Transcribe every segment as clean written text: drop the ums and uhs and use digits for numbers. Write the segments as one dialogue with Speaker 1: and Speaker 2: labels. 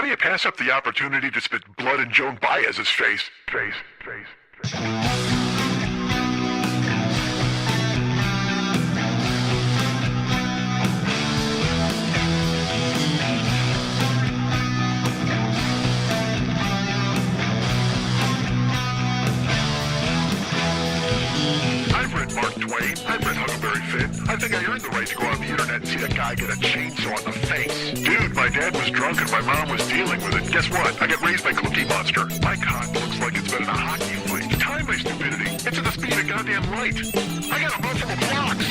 Speaker 1: do you pass up the opportunity to spit blood in Joan Baez's face? I've read Mark Twain. I've read Huckleberry Finn. I think I earned the right to go on the internet and see a guy get a chainsaw in the face. Dude, my dad was drunk and my mom was dealing with it. Guess what? I got raised by Cookie Monster. My cock looks like it's been in a hockey league. Time my stupidity. It's at the speed of goddamn light. I got a multiple clocks.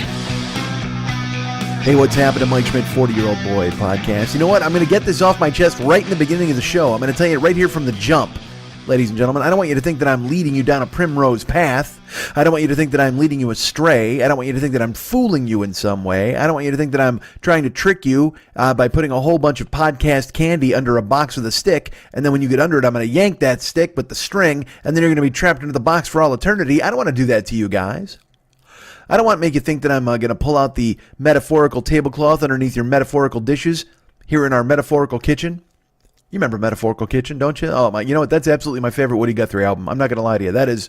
Speaker 2: Hey, what's happening, Mike Schmidt, 40-Year-Old Boy podcast. You know what? I'm going to get this off my chest right in the beginning of the show. I'm going to tell you right here from the jump. Ladies and gentlemen, I don't want you to think that I'm leading you down a primrose path. I don't want you to think that I'm leading you astray. I don't want you to think that I'm fooling you in some way. I don't want you to think that I'm trying to trick you by putting a whole bunch of podcast candy under a box with a stick, and then when you get under it, I'm going to yank that stick with the string, and then you're going to be trapped into the box for all eternity. I don't want to do that to you guys. I don't want to make you think that I'm going to pull out the metaphorical tablecloth underneath your metaphorical dishes here in our metaphorical kitchen. You remember Metaphorical Kitchen, don't you? Oh my! You know what? That's absolutely my favorite Woody Guthrie album. I'm not going to lie to you. That is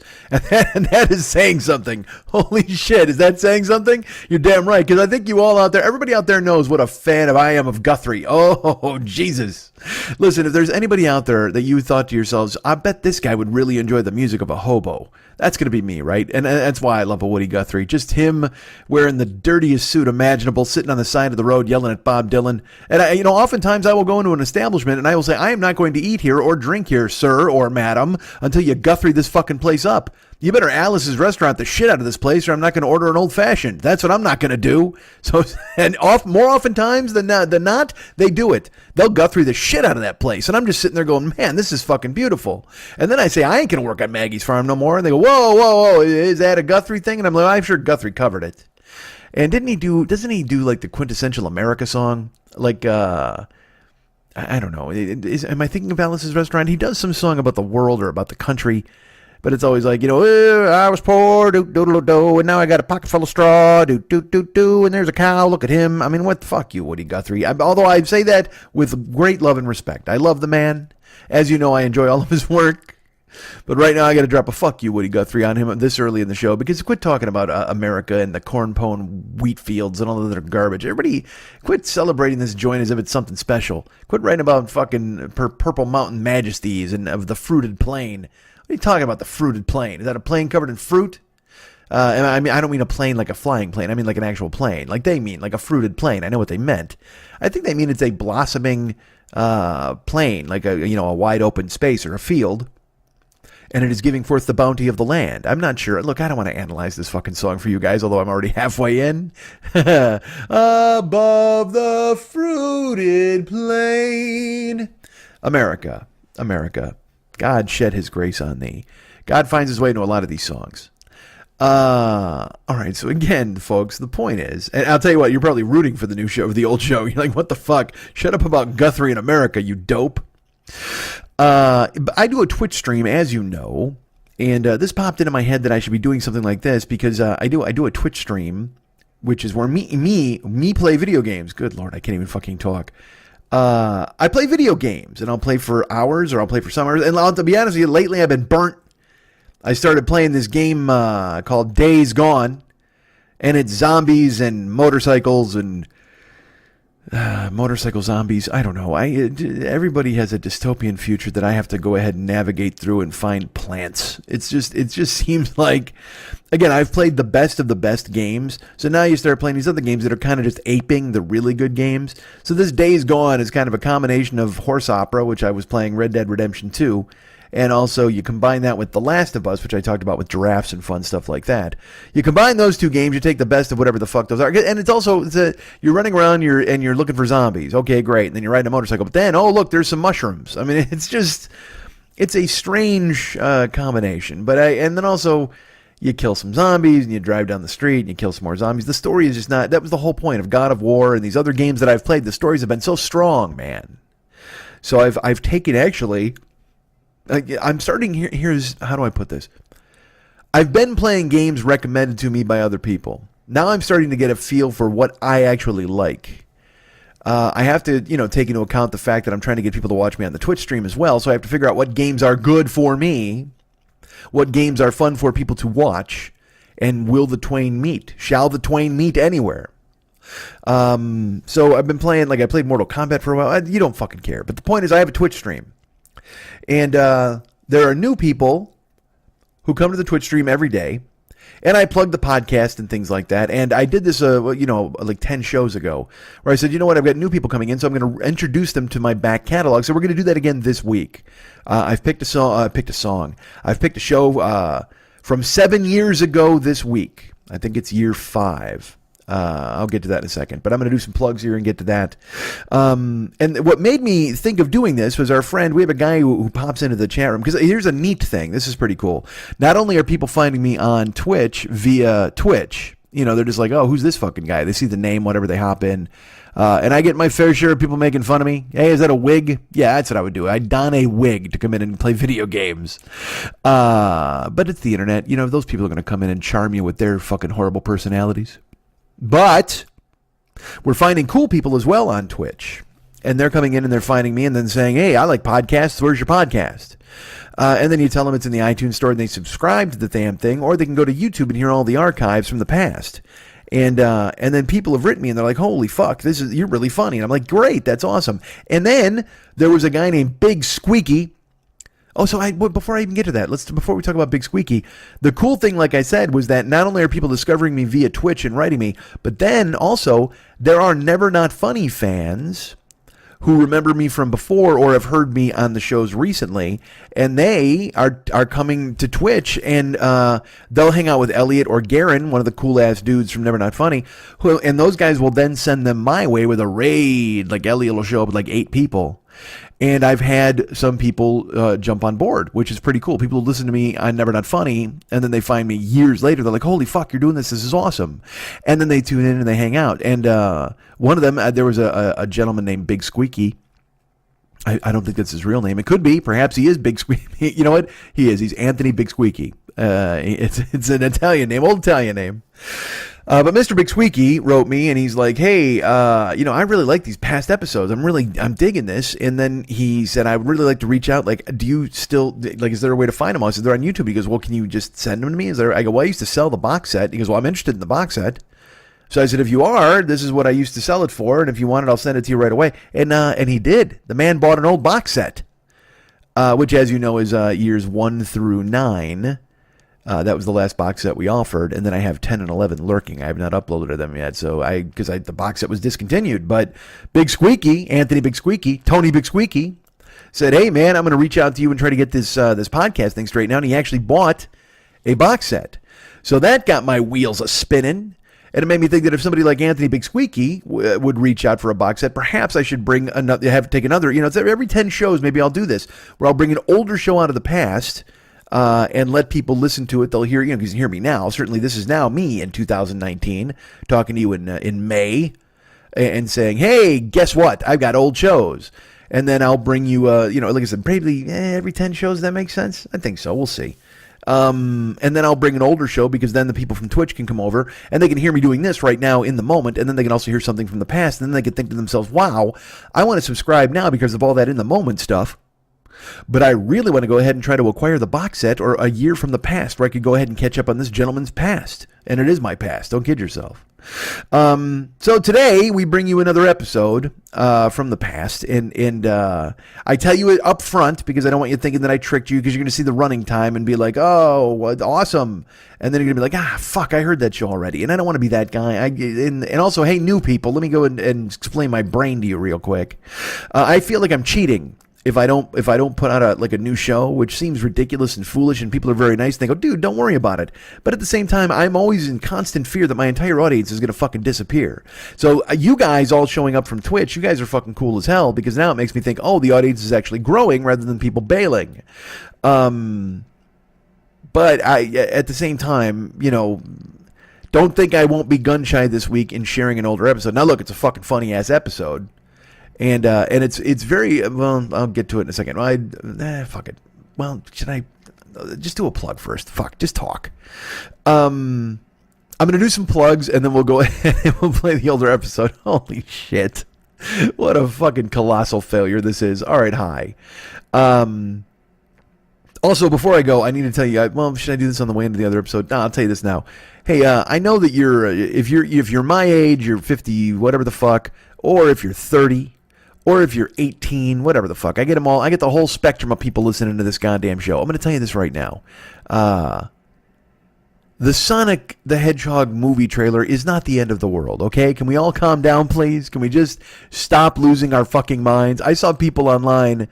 Speaker 2: saying something. Holy shit! Is that saying something? You're damn right. Because I think you all out there, everybody out there knows what a fan I am of Guthrie. Oh Jesus! Listen, if there's anybody out there that you thought to yourselves, I bet this guy would really enjoy the music of a hobo. That's going to be me, right? And that's why I love a Woody Guthrie. Just him wearing the dirtiest suit imaginable, sitting on the side of the road yelling at Bob Dylan. And oftentimes I will go into an establishment and I will say, I am not going to eat here or drink here, sir or madam, until you Guthrie this fucking place up. You better Alice's Restaurant the shit out of this place, or I'm not going to order an old-fashioned. That's what I'm not going to do. So, and more oftentimes than not, they do it. They'll Guthrie the shit out of that place. And I'm just sitting there going, man, this is fucking beautiful. And then I say, I ain't going to work at Maggie's Farm no more. And they go, whoa, is that a Guthrie thing? And I'm like, I'm sure Guthrie covered it. And doesn't he do like the quintessential America song? Like, I don't know. Am I thinking of Alice's Restaurant? He does some song about the world or about the country. But it's always like, I was poor, do-do-do-do, and now I got a pocket full of straw, do-do-do-do, and there's a cow, look at him. I mean, what the fuck you, Woody Guthrie? Although I say that with great love and respect. I love the man. As you know, I enjoy all of his work. But right now I got to drop a fuck you, Woody Guthrie, on him this early in the show, because quit talking about America and the corn-pone wheat fields and all of that garbage. Everybody quit celebrating this joint as if it's something special. Quit writing about fucking Purple Mountain majesties and of the fruited plain. What are you talking about, the fruited plain? Is that a plane covered in fruit? I don't mean a plane like a flying plane. I mean like an actual plane. Like they mean, like a fruited plane. I know what they meant. I think they mean it's a blossoming plain, like a wide open space or a field. And it is giving forth the bounty of the land. I'm not sure. Look, I don't want to analyze this fucking song for you guys, although I'm already halfway in. Above the fruited plain. America. God shed his grace on thee. God finds his way into a lot of these songs. All right, so again, folks, the point is, and I'll tell you what, you're probably rooting for the new show, the old show. You're like, what the fuck? Shut up about Guthrie in America, you dope. I do a Twitch stream, as you know, and this popped into my head that I should be doing something like this because I do a Twitch stream, which is where me play video games. Good Lord, I can't even fucking talk. I play video games, and I'll play for hours, or I'll play for some hours. And to be honest with you, lately I've been burnt. I started playing this game called Days Gone, and it's zombies and motorcycles and motorcycle zombies. I don't know. Everybody has a dystopian future that I have to go ahead and navigate through and find plants. It just seems like, again, I've played the best of the best games. So now you start playing these other games that are kind of just aping the really good games. So this Days Gone is kind of a combination of horse opera, which I was playing Red Dead Redemption 2. And also you combine that with The Last of Us, which I talked about with giraffes and fun stuff like that. You combine those two games, you take the best of whatever the fuck those are. And it's also, you're running around and you're looking for zombies. Okay, great. And then you're riding a motorcycle. But then, oh, look, there's some mushrooms. I mean, it's a strange combination. And then also, you kill some zombies and you drive down the street and you kill some more zombies. The story is just not, that was the whole point of God of War and these other games that I've played. The stories have been so strong, man. So I've taken actually... I'm starting here. Here's how do I put this? I've been playing games recommended to me by other people. Now I'm starting to get a feel for what I actually like. I have to, take into account the fact that I'm trying to get people to watch me on the Twitch stream as well. So I have to figure out what games are good for me, what games are fun for people to watch, and will the twain meet? Shall the twain meet anywhere? So I've been playing, I played Mortal Kombat for a while. You don't fucking care. But the point is, I have a Twitch stream. And there are new people who come to the Twitch stream every day. And I plug the podcast and things like that. And I did this, 10 shows ago, where I said, you know what, I've got new people coming in, so I'm going to introduce them to my back catalog. So we're going to do that again this week. I've picked a song. I've picked a show from 7 years ago this week. I think it's year 5. I'll get to that in a second, but I'm going to do some plugs here and get to that. And what made me think of doing this was our friend. We have a guy who pops into the chat room, because here's a neat thing. This is pretty cool. Not only are people finding me on Twitch via Twitch, they're just like, oh, who's this fucking guy? They see the name, whatever, they hop in. And I get my fair share of people making fun of me. Hey, is that a wig? Yeah, that's what I would do. I'd don a wig to come in and play video games. But it's the internet. Those people are going to come in and charm you with their fucking horrible personalities. But we're finding cool people as well on Twitch. And they're coming in and they're finding me and then saying, hey, I like podcasts. Where's your podcast? And then you tell them it's in the iTunes store and they subscribe to the damn thing. Or they can go to YouTube and hear all the archives from the past. And then people have written me and they're like, holy fuck, you're really funny. And I'm like, great, that's awesome. And then there was a guy named Big Squeaky. Oh, so before I even get to that, before we talk about Big Squeaky, the cool thing, like I said, was that not only are people discovering me via Twitch and writing me, but then also there are Never Not Funny fans who remember me from before or have heard me on the shows recently, and they are coming to Twitch, and they'll hang out with Elliot or Garen, one of the cool-ass dudes from Never Not Funny, and those guys will then send them my way with a raid. Like, Elliot will show up with 8 people. And I've had some people jump on board, which is pretty cool. People listen to me on Never Not Funny, and then they find me years later. They're like, holy fuck, you're doing this. This is awesome. And then they tune in and they hang out. And one of them, there was a gentleman named Big Squeaky. I don't think that's his real name. It could be. Perhaps he is Big Squeaky. You know what? He is. He's Anthony Big Squeaky. It's an Italian name, old Italian name. But Mr. Big Squeaky wrote me and he's like, hey, I really like these past episodes. I'm digging this. And then he said, I would really like to reach out. Do you still, is there a way to find them? I said, they're on YouTube. He goes, well, can you just send them to me? I go, well, I used to sell the box set. He goes, well, I'm interested in the box set. So I said, if you are, this is what I used to sell it for. And if you want it, I'll send it to you right away. And he did. The man bought an old box set, which, as you know, is years 1 through 9. That was the last box set we offered, and then I have 10 and 11 lurking. I have not uploaded them yet, because the box set was discontinued. But Big Squeaky, Anthony Big Squeaky, Tony Big Squeaky, said, hey, man, I'm going to reach out to you and try to get this podcast thing straightened out. And he actually bought a box set. So that got my wheels a-spinning, and it made me think that if somebody like Anthony Big Squeaky would reach out for a box set, perhaps I should take another, it's every 10 shows, maybe I'll do this, where I'll bring an older show out of the past, and let people listen to it. They'll hear, because you hear me now. Certainly, this is now me in 2019 talking to you in May and saying, hey, guess what? I've got old shows. And then I'll bring you, like I said, probably every 10 shows. Does that make sense? I think so. We'll see. And then I'll bring an older show, because then the people from Twitch can come over and they can hear me doing this right now in the moment. And then they can also hear something from the past. And then they can think to themselves, wow, I want to subscribe now because of all that in the moment stuff. But I really want to go ahead and try to acquire the box set, or a year from the past, where I could go ahead and catch up on this gentleman's past. And it is my past. Don't kid yourself. So today we bring you another episode from the past. And I tell you it up front because I don't want you thinking that I tricked you, because you're going to see the running time and be like, oh, awesome. And then you're going to be like, fuck, I heard that show already. And I don't want to be that guy. And also, hey, new people, let me go and explain my brain to you real quick. I feel like I'm cheating if I don't put out a new show, which seems ridiculous and foolish, and people are very nice. They go, dude, don't worry about it. But at the same time, I'm always in constant fear that my entire audience is going to fucking disappear. So you guys all showing up from Twitch, you guys are fucking cool as hell, because now it makes me think, oh, the audience is actually growing rather than people bailing. But at the same time, don't think I won't be gun shy this week in sharing an older episode. Now, look, it's a fucking funny ass episode. And it's very, well, I'll get to it in a second. Fuck it. Well, should I just do a plug first? Fuck, just talk. I'm going to do some plugs, and then we'll go ahead and we'll play the older episode. Holy shit. What a fucking colossal failure this is. All right, hi. Also, before I go, I need to tell you. Well, should I do this on the way into the other episode? No, I'll tell you this now. Hey, I know that if you're my age, you're 50, whatever the fuck, or if you're 30, or if you're 18, whatever the fuck. I get them all. I get the whole spectrum of people listening to this goddamn show. I'm going to tell you this right now. The Sonic the Hedgehog movie trailer is not the end of the world, okay? Can we all calm down, please? Can we just stop losing our fucking minds? I saw people online,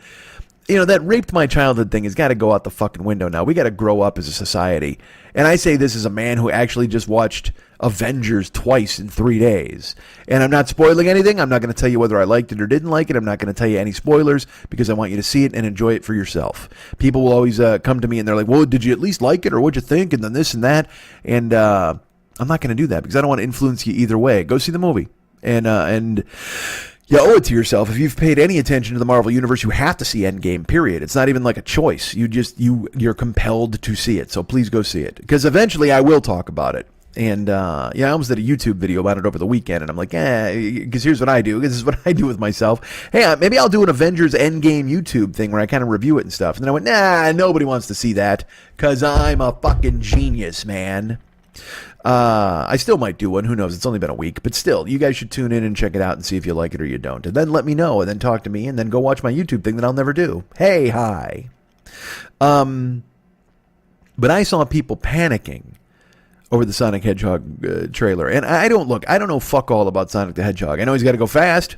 Speaker 2: that raped my childhood thing has got to go out the fucking window now. We got to grow up as a society. And I say this as a man who actually just watched Avengers twice in 3 days. And I'm not spoiling anything. I'm not going to tell you whether I liked it or didn't like it. I'm not going to tell you any spoilers because I want you to see it and enjoy it for yourself. People will always come to me and they're like, well, did you at least like it or what'd you think? And then this and that. And I'm not going to do that because I don't want to influence you either way. Go see the movie. And you owe it to yourself. If you've paid any attention to the Marvel Universe, you have to see Endgame, period. It's not even like a choice. You're compelled to see it. So please go see it. Because eventually I will talk about it. And, I almost did a YouTube video about it over the weekend. And I'm like, because here's what I do. This is what I do with myself. Hey, maybe I'll do an Avengers Endgame YouTube thing where I kind of review it and stuff. And then I went, nobody wants to see that. Because I'm a fucking genius, man. I still might do one. Who knows? It's only been a week. But still, you guys should tune in and check it out and see if you like it or you don't. And then let me know. And then talk to me. And then go watch my YouTube thing that I'll never do. Hey, hi. But I saw people panicking over the Sonic Hedgehog trailer. And I don't know fuck all about Sonic the Hedgehog. I know he's got to go fast.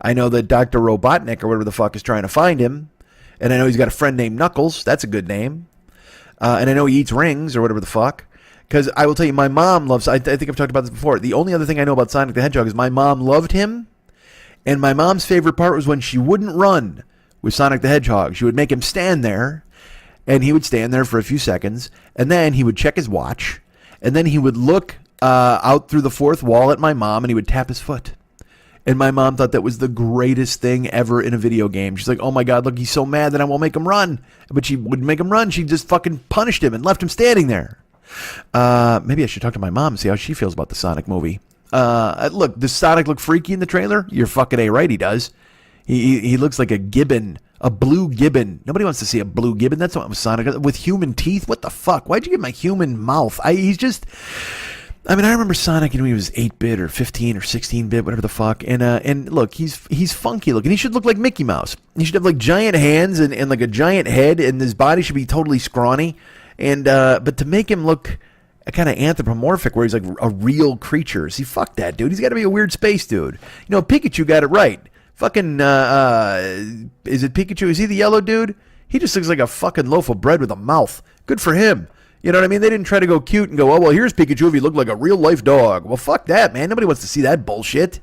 Speaker 2: I know that Dr. Robotnik or whatever the fuck is trying to find him. And I know he's got a friend named Knuckles. That's a good name. And I know he eats rings or whatever the fuck. Because I will tell you, my mom loves... I think I've talked about this before. The only other thing I know about Sonic the Hedgehog is my mom loved him. And my mom's favorite part was when she wouldn't run with Sonic the Hedgehog. She would make him stand there. And he would stand there for a few seconds. And then he would check his watch. And then he would look out through the fourth wall at my mom. And he would tap his foot. And my mom thought that was the greatest thing ever in a video game. She's like, oh my God, look, he's so mad that I won't make him run. But she wouldn't make him run. She just fucking punished him and left him standing there. Maybe I should talk to my mom and see how she feels about the Sonic movie. Look, does Sonic look freaky in the trailer? You're fucking A-right, he does. He looks like a gibbon, a blue gibbon. Nobody wants to see a blue gibbon. That's what Sonic with human teeth. What the fuck? Why'd you get my human mouth? I remember Sonic when he was 8-bit or 15 or 16-bit, whatever the fuck. And look, he's funky looking. He should look like Mickey Mouse. He should have like giant hands and like a giant head, and his body should be totally scrawny. And but to make him look kind of anthropomorphic, where he's like a real creature, see, fuck that dude. He's got to be a weird space dude. Pikachu got it right. Fucking is it Pikachu? Is he the yellow dude? He just looks like a fucking loaf of bread with a mouth. Good for him. You know what I mean? They didn't try to go cute and go, oh well, here's Pikachu if he looked like a real life dog. Well, fuck that, man. Nobody wants to see that bullshit.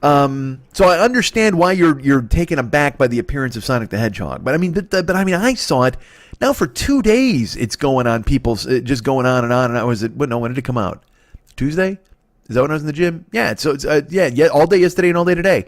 Speaker 2: So I understand why you're taken aback by the appearance of Sonic the Hedgehog. But I saw it. Now for 2 days, it's going on. People's just going on and on. And when did it come out? Tuesday? Is that when I was in the gym? Yeah. So it's all day yesterday and all day today.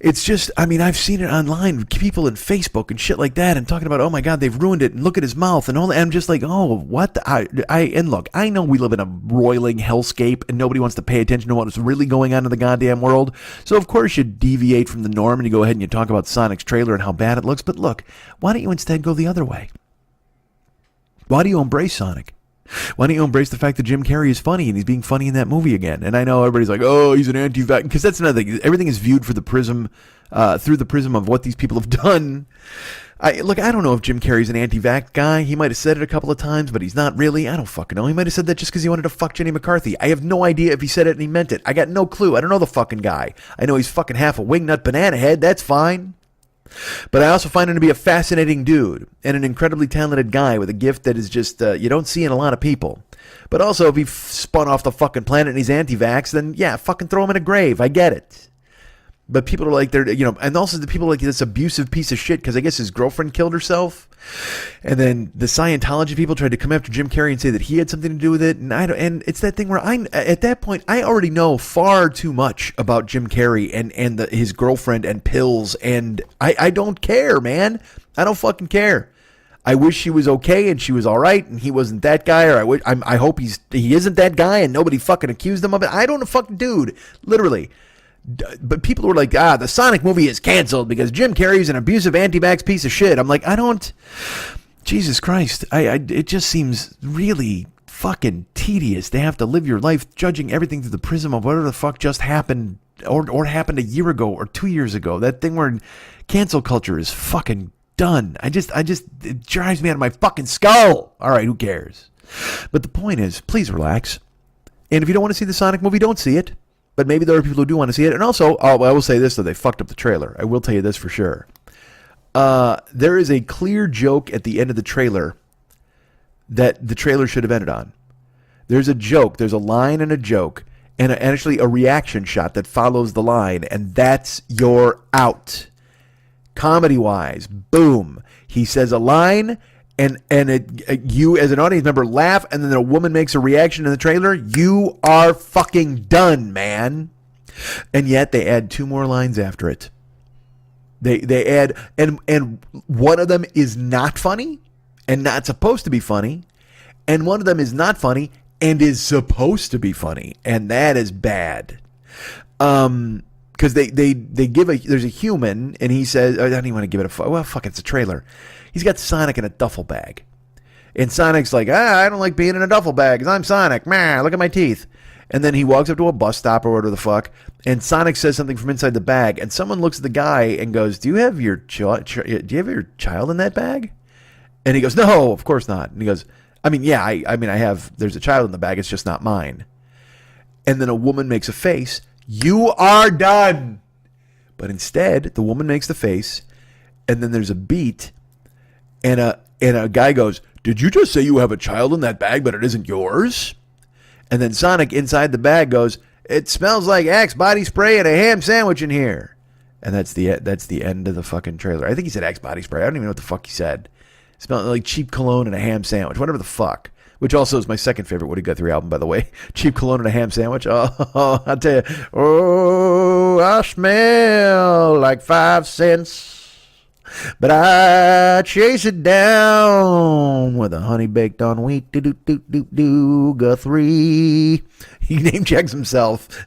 Speaker 2: It's just, I've seen it online, people in Facebook and shit like that, and talking about, oh my God, they've ruined it, and look at his mouth and all that. And I'm just like, oh, what? And look, I know we live in a roiling hellscape, and nobody wants to pay attention to what's really going on in the goddamn world. So of course you deviate from the norm and you go ahead and you talk about Sonic's trailer and how bad it looks. But look, why don't you instead go the other way? Why do you embrace Sonic? Why don't you embrace the fact that Jim Carrey is funny and he's being funny in that movie again? And I know everybody's like, oh, he's an anti-vax, because that's another thing. Everything is viewed through the prism of what these people have done. I don't know if Jim Carrey's an anti-vax guy. He might have said it a couple of times, but he's not really. I don't fucking know. He might have said that just because he wanted to fuck Jenny McCarthy. I have no idea if he said it and he meant it. I got no clue. I don't know the fucking guy. I know he's fucking half a wingnut banana head. That's fine. But I also find him to be a fascinating dude and an incredibly talented guy with a gift that is just, you don't see in a lot of people. But also, if he spun off the fucking planet and he's anti-vax, then yeah, fucking throw him in a grave. I get it. But people are like, and also the people are like this abusive piece of shit because I guess his girlfriend killed herself. And then the Scientology people tried to come after Jim Carrey and say that he had something to do with it. And it's that thing where at that point, I already know far too much about Jim Carrey and his girlfriend and pills. And I don't care, man. I don't fucking care. I wish she was okay and she was all right and he wasn't that guy, or I hope he isn't that guy and nobody fucking accused him of it. I don't know, fucking dude, literally. But people were like, the Sonic movie is canceled because Jim Carrey's an abusive anti-vax piece of shit. I'm like, Jesus Christ. It just seems really fucking tedious to have to live your life judging everything through the prism of whatever the fuck just happened or happened a year ago or 2 years ago. That thing where cancel culture is fucking done. It drives me out of my fucking skull. All right, who cares? But the point is, please relax. And if you don't want to see the Sonic movie, don't see it. But maybe there are people who do want to see it. And also, I will say this, though, they fucked up the trailer. I will tell you this for sure. There is a clear joke at the end of the trailer that the trailer should have ended on. There's a joke. There's a line and a joke. And actually a reaction shot that follows the line. And that's your out. Comedy-wise, boom. He says a line, and you as an audience member laugh, and then a woman makes a reaction in the trailer. You are fucking done, man. And yet they add 2 more lines after it. They add, and one of them is not funny and not supposed to be funny, and one of them is not funny and is supposed to be funny, and that is bad. Because they give there's a human, and he says, I don't even want to give it fuck, it's a trailer. He's got Sonic in a duffel bag. And Sonic's like, I don't like being in a duffel bag because I'm Sonic. Man, look at my teeth. And then he walks up to a bus stop or whatever the fuck, and Sonic says something from inside the bag, and someone looks at the guy and goes, do you have your child in that bag? And he goes, no, of course not. And he goes, I have, there's a child in the bag, it's just not mine. And then a woman makes a face. You are done. But instead, the woman makes the face, and then there's a beat, and a guy goes, did you just say you have a child in that bag, but it isn't yours? And then Sonic inside the bag goes, it smells like Axe body spray and a ham sandwich in here. And that's the end of the fucking trailer. I think he said Axe body spray. I don't even know what the fuck he said. It smelled like cheap cologne and a ham sandwich, whatever the fuck. Which also is my second favorite Woody Guthrie album, by the way. Cheap cologne and a ham sandwich. Oh, I'll tell you. Oh, I smell like 5 cents. But I chase it down with a honey baked on wheat. Do Guthrie. He name checks himself.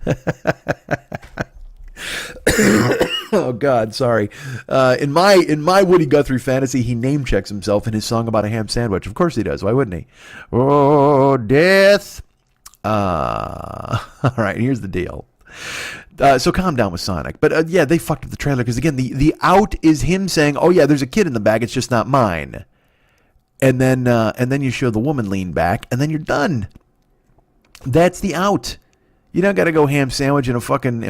Speaker 2: Oh God, sorry. In my Woody Guthrie fantasy, he name checks himself in his song about a ham sandwich. Of course he does. Why wouldn't he? Oh, death. All right, here's the deal. So calm down with Sonic. But yeah, they fucked up the trailer because again, the out is him saying, "Oh yeah, there's a kid in the bag. It's just not mine." And then you show the woman lean back, and then you're done. That's the out. You don't got to go ham sandwich and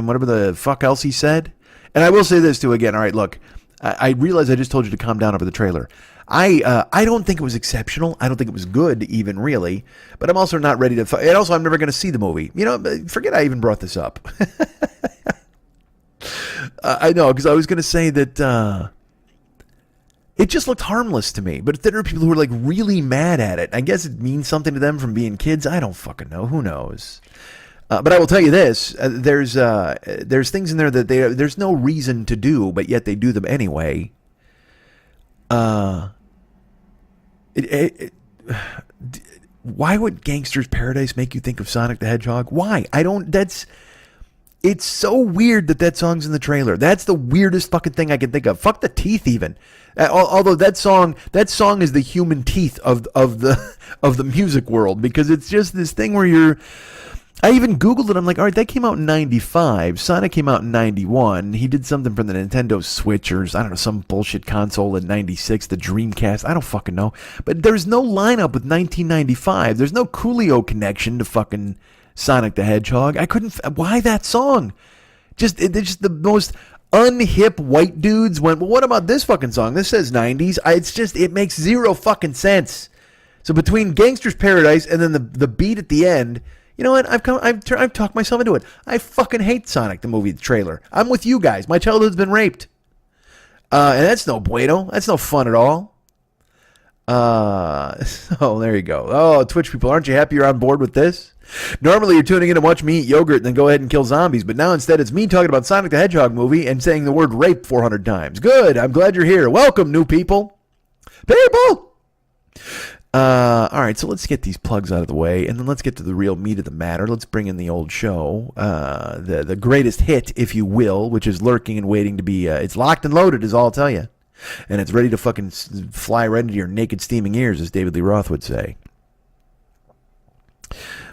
Speaker 2: whatever the fuck else he said. And I will say this too again. All right, look, I realize I just told you to calm down over the trailer. I don't think it was exceptional. I don't think it was good even really. But I'm also not ready to. And also, I'm never going to see the movie. You know, forget I even brought this up. I know because I was going to say that it just looked harmless to me. But there are people who are like really mad at it. I guess it means something to them from being kids. I don't fucking know. Who knows? But I will tell you this: there's things in there that there's no reason to do, but yet they do them anyway. Why would Gangster's Paradise make you think of Sonic the Hedgehog? Why? It's so weird that song's in the trailer. That's the weirdest fucking thing I can think of. Fuck the teeth even. Although that song is the human teeth of the music world because it's just this thing where I even Googled it. I'm like, all right, that came out in 95. Sonic came out in 91. He did something for the Nintendo Switch or, I don't know, some bullshit console in 96, the Dreamcast. I don't fucking know. But there's no lineup with 1995. There's no Coolio connection to fucking Sonic the Hedgehog. Why that song? It's just the most unhip white dudes went, well, what about this fucking song? This says 90s. It makes zero fucking sense. So between Gangster's Paradise and then the beat at the end, you know what? I've talked myself into it. I fucking hate Sonic the movie, the trailer. I'm with you guys. My childhood's been raped. And that's no bueno. That's no fun at all. So there you go. Oh, Twitch people, aren't you happy you're on board with this? Normally you're tuning in to watch me eat yogurt and then go ahead and kill zombies, but now instead it's me talking about Sonic the Hedgehog movie and saying the word rape 400 times. Good. I'm glad you're here. Welcome, new people. People! All right, so let's get these plugs out of the way, and then let's get to the real meat of the matter. Let's bring in the old show, the greatest hit, if you will, which is lurking and waiting to be, it's locked and loaded, is all I'll tell you. And it's ready to fucking fly right into your naked, steaming ears, as David Lee Roth would say.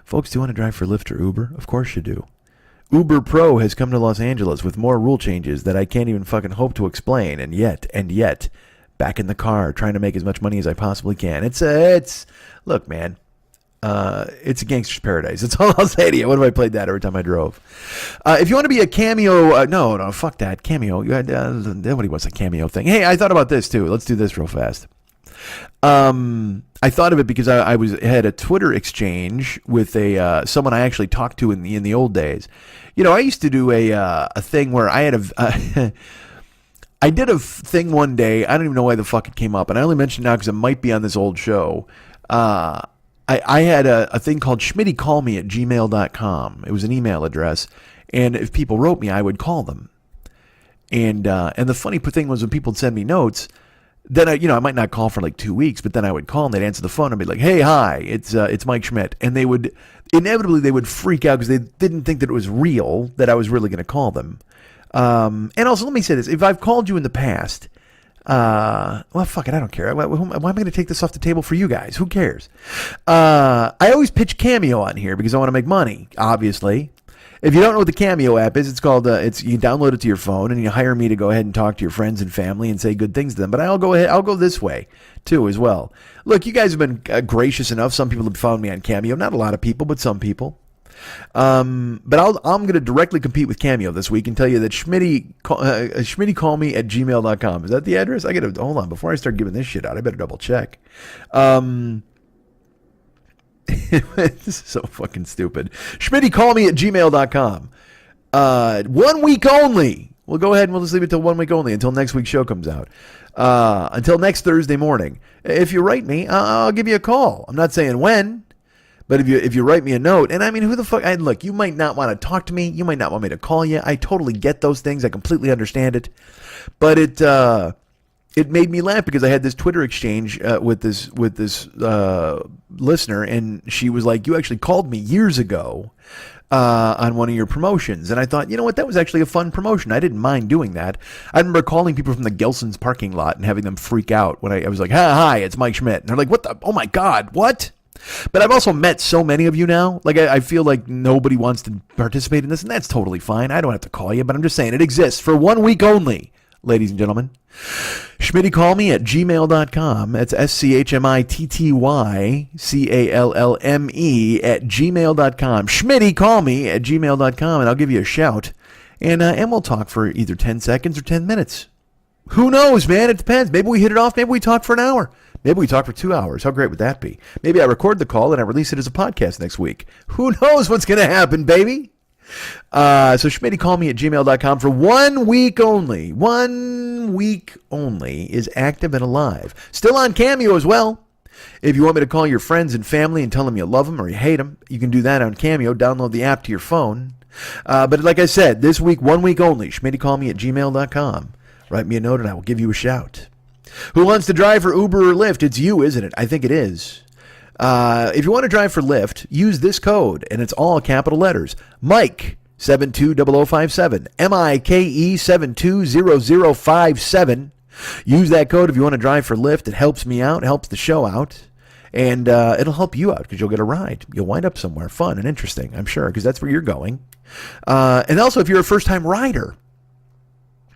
Speaker 2: Folks, do you want to drive for Lyft or Uber? Of course you do. Uber Pro has come to Los Angeles with more rule changes that I can't even fucking hope to explain, and yet, back in the car, trying to make as much money as I possibly can. Look, man, it's a gangster's paradise. That's all I'll say to you. What if I played that every time I drove? If you want to be a Cameo, no, fuck that. Cameo, nobody wants a Cameo thing. Hey, I thought about this too. Let's do this real fast. I thought of it because I had a Twitter exchange with someone I actually talked to in the old days. You know, I used to do a thing where I had I did a thing one day. I don't even know why the fuck it came up, and I only mention it now because it might be on this old show. I had a thing called schmittycallme@gmail.com. It was an email address, and if people wrote me, I would call them. And the funny thing was when people would send me notes, then I might not call for like 2 weeks, but then I would call and they'd answer the phone and be like, "Hey, hi, it's Mike Schmidt," and they would inevitably freak out because they didn't think that it was real, that I was really going to call them. And also, let me say this: if I've called you in the past, well, fuck it, I don't care. Why am I going to take this off the table for you guys? Who cares? I always pitch Cameo on here because I want to make money, obviously. If you don't know what the Cameo app is, it's called, you download it to your phone and you hire me to go ahead and talk to your friends and family and say good things to them. But I'll go this way too as well. Look, you guys have been gracious enough. Some people have found me on Cameo. Not a lot of people, but some people. But I'm going to directly compete with Cameo this week and tell you that schmittycallme@gmail.com. Is that the address? Hold on, before I start giving this shit out, I better double check. This is so fucking stupid. schmittycallme@gmail.com. 1 week only. We'll go ahead and we'll just leave it till 1 week only until next week's show comes out. Until next Thursday morning. If you write me, I'll give you a call. I'm not saying when, but if you write me a note, and I mean, who the fuck? Look, you might not want to talk to me. You might not want me to call you. I totally get those things. I completely understand it. But it made me laugh because I had this Twitter exchange with this listener, and she was like, "You actually called me years ago on one of your promotions," and I thought, you know what, that was actually a fun promotion. I didn't mind doing that. I remember calling people from the Gelson's parking lot and having them freak out when I was like, "Hi, it's Mike Schmidt," and they're like, "What the? Oh my God, what?" But I've also met so many of you now. Like, I feel like nobody wants to participate in this, and that's totally fine. I don't have to call you, but I'm just saying it exists for 1 week only, ladies and gentlemen. schmittycallme@gmail.com. That's schmittycallme@gmail.com. schmittycallme@gmail.com, and I'll give you a shout. And we'll talk for either 10 seconds or 10 minutes. Who knows, man? It depends. Maybe we hit it off. Maybe we talk for an hour. Maybe we talk for 2 hours. How great would that be? Maybe I record the call and I release it as a podcast next week. Who knows what's going to happen, baby? So schmittycallme@gmail.com for 1 week only. 1 week only is active and alive. Still on Cameo as well. If you want me to call your friends and family and tell them you love them or you hate them, you can do that on Cameo. Download the app to your phone. But like I said, this week, 1 week only, schmittycallme@gmail.com. Write me a note and I will give you a shout. Who wants to drive for Uber or Lyft? It's you, isn't it? I think it is. If you want to drive for Lyft, use this code, and it's all capital letters. Mike 720057. MIKE 720057. Use that code if you want to drive for Lyft. It helps me out, helps the show out, and it'll help you out because you'll get a ride. You'll wind up somewhere fun and interesting, I'm sure, because that's where you're going. And also, if you're a first-time rider,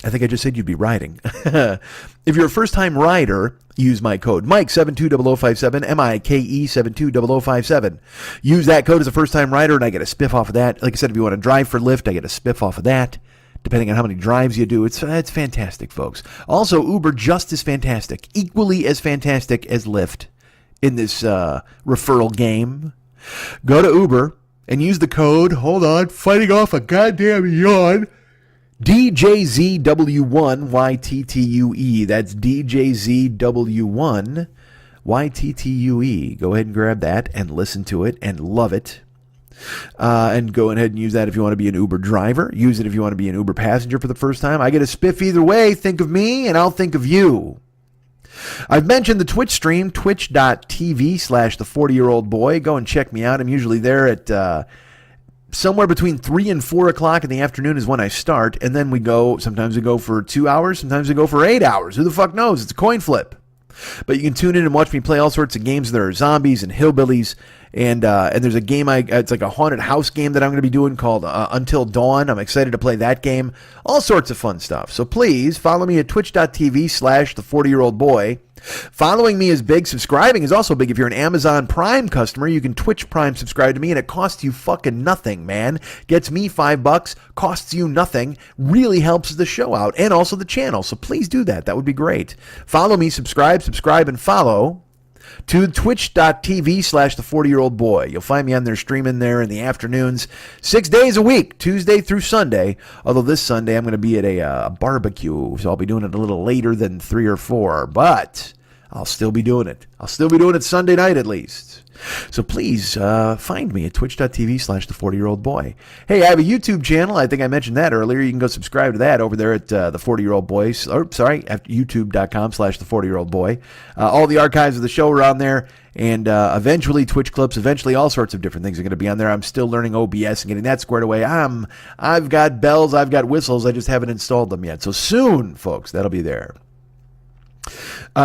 Speaker 2: I think I just said you'd be riding. If you're a first-time rider, use my code, Mike 720057, MIKE 720057. Use that code as a first-time rider, and I get a spiff off of that. Like I said, if you want to drive for Lyft, I get a spiff off of that, depending on how many drives you do. It's fantastic, folks. Also, Uber just as fantastic, equally as fantastic as Lyft in this referral game. Go to Uber and use the code, hold on, fighting off a goddamn yawn, DJZW1YTTUE. That's DJZW1YTTUE. Go ahead and grab that and listen to it and love it. And go ahead and use that if you want to be an Uber driver. Use it if you want to be an Uber passenger for the first time. I get a spiff either way. Think of me and I'll think of you. I've mentioned the Twitch stream, twitch.tv/the40year-old boy. Go and check me out. I'm usually there at somewhere between 3 and 4 o'clock in the afternoon is when I start. And then sometimes we go for 2 hours, sometimes we go for 8 hours. Who the fuck knows? It's a coin flip. But you can tune in and watch me play all sorts of games. There are zombies and hillbillies. And there's a game, it's like a haunted house game that I'm going to be doing called Until Dawn. I'm excited to play that game. All sorts of fun stuff. So please follow me at twitch.tv/the40year-old boy. Following me is big. Subscribing is also big. If you're an Amazon Prime customer, you can Twitch Prime subscribe to me, and it costs you fucking nothing, man. Gets me $5, costs you nothing, really helps the show out, and also the channel. So please do that. That would be great. Follow me, subscribe, and follow to twitch.tv/the40year-old boy. You'll find me on there streaming there in the afternoons, 6 days a week, Tuesday through Sunday. Although this Sunday I'm going to be at a barbecue, so I'll be doing it a little later than 3 or 4, but I'll still be doing it. I'll still be doing it Sunday night at least. So please find me at twitch.tv/the40year-old boy. Hey, I have a YouTube channel. I think I mentioned that earlier. You can go subscribe to that over there at the 40-year-old boy. At youtube.com/the40-year-old boy. All the archives of the show are on there. And eventually Twitch clips, eventually all sorts of different things are going to be on there. I'm still learning OBS and getting that squared away. I've got bells, I've got whistles. I just haven't installed them yet. So soon, folks, that'll be there.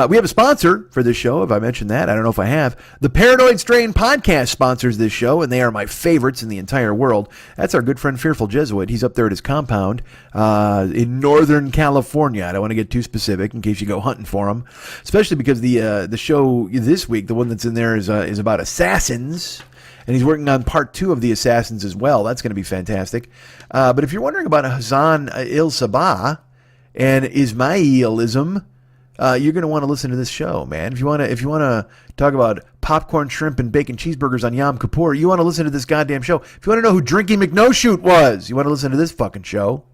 Speaker 2: We have a sponsor for this show, if I mentioned that. I don't know if I have. The Paranoid Strain podcast sponsors this show, and they are my favorites in the entire world. That's our good friend Fearful Jesuit. He's up there at his compound in Northern California. I don't want to get too specific in case you go hunting for him, especially because the show this week, the one that's in there, is about assassins. And he's working on part 2 of the Assassins as well. That's going to be fantastic. But if you're wondering about Hassan il-Sabah and Ismailism, you're going to want to listen to this show, man. If you want to talk about popcorn, shrimp, and bacon cheeseburgers on Yom Kippur, you want to listen to this goddamn show. If you want to know who Drinky McNoshoot was, you want to listen to this fucking show.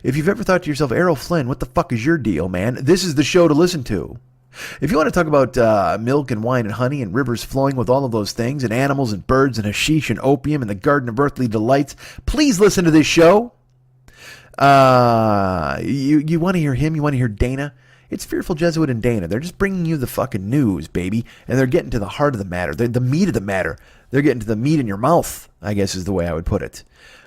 Speaker 2: If you've ever thought to yourself, Errol Flynn, what the fuck is your deal, man? This is the show to listen to. If you want to talk about milk and wine and honey and rivers flowing with all of those things and animals and birds and hashish and opium and the garden of earthly delights, please listen to this show. You want to hear him? You want to hear Dana? It's Fearful Jesuit and Dana. They're just bringing you the fucking news, baby. And they're getting to the heart of the matter. They're the meat of the matter. They're getting to the meat in your mouth, I guess is the way I would put it.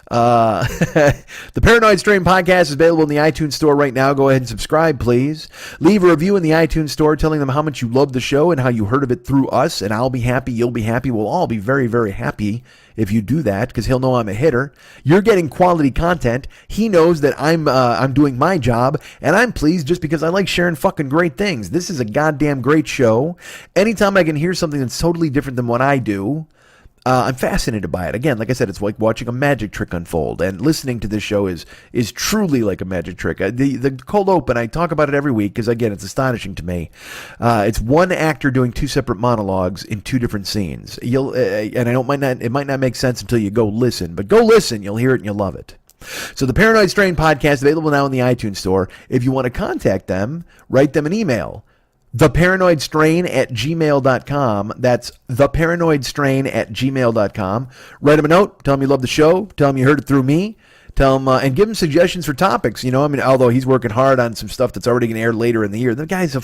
Speaker 2: The Paranoid Strain podcast is available in the iTunes store right now. Go ahead and subscribe, please. Leave a review in the iTunes store telling them how much you love the show and how you heard of it through us. And I'll be happy. You'll be happy. We'll all be very, very happy if you do that, because he'll know I'm a hitter. You're getting quality content. He knows that I'm doing my job, and I'm pleased just because I like sharing fucking great things. This is a goddamn great show. Anytime I can hear something that's totally different than what I do, I'm fascinated by it. Again, like I said, it's like watching a magic trick unfold, and listening to this show is truly like a magic trick. The cold open, I talk about it every week because, again, it's astonishing to me. It's one actor doing 2 separate monologues in 2 different scenes. And I know it might not make sense until you go listen, but go listen. You'll hear it and you'll love it. So the Paranoid Strain podcast available now in the iTunes store. If you want to contact them, write them an email. theparanoidstrain@gmail.com. That's theparanoidstrain@gmail.com. Write them a note. Tell them you love the show. Tell them you heard it through me. Tell him and give him suggestions for topics. Although he's working hard on some stuff that's already going to air later in the year. The guy's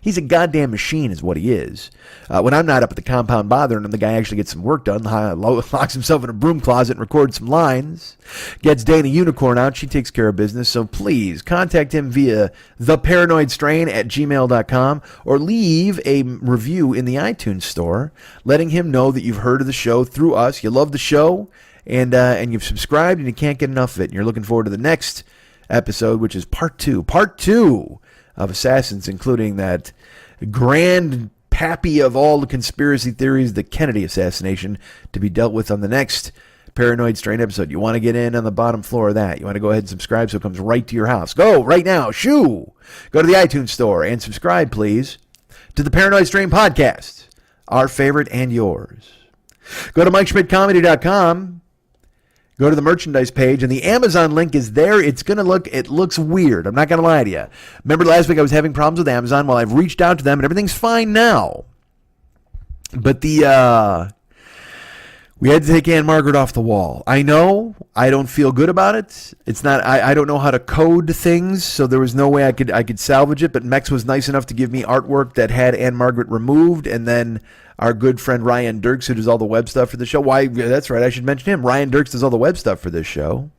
Speaker 2: he's a goddamn machine is what he is. When I'm not up at the compound bothering him, the guy actually gets some work done, locks himself in a broom closet and records some lines, gets Dana Unicorn out. She takes care of business. So please contact him via theparanoidstrain@gmail.com or leave a review in the iTunes store letting him know that you've heard of the show through us. You love the show. And you've subscribed and you can't get enough of it. And you're looking forward to the next episode, which is part two of Assassins, including that grand pappy of all the conspiracy theories, the Kennedy assassination, to be dealt with on the next Paranoid Strain episode. You want to get in on the bottom floor of that. You want to go ahead and subscribe so it comes right to your house. Go right now. Go to the iTunes store and subscribe, please, to the Paranoid Strain podcast, our favorite and yours. Go to MikeSchmidtComedy.com. Go to the merchandise page, and the Amazon link is there. It looks weird. I'm not going to lie to you. Remember last week I was having problems with Amazon? Well, I've reached out to them, and everything's fine now. But We had to take Anne Margaret off the wall. I know. I don't feel good about it. It's not. I don't know how to code things, so there was no way I could salvage it. But Mex was nice enough to give me artwork that had Anne Margaret removed, and then our good friend Ryan Dirks, who does all the web stuff for the show. Why? That's right. I should mention him. Ryan Dirks does all the web stuff for this show.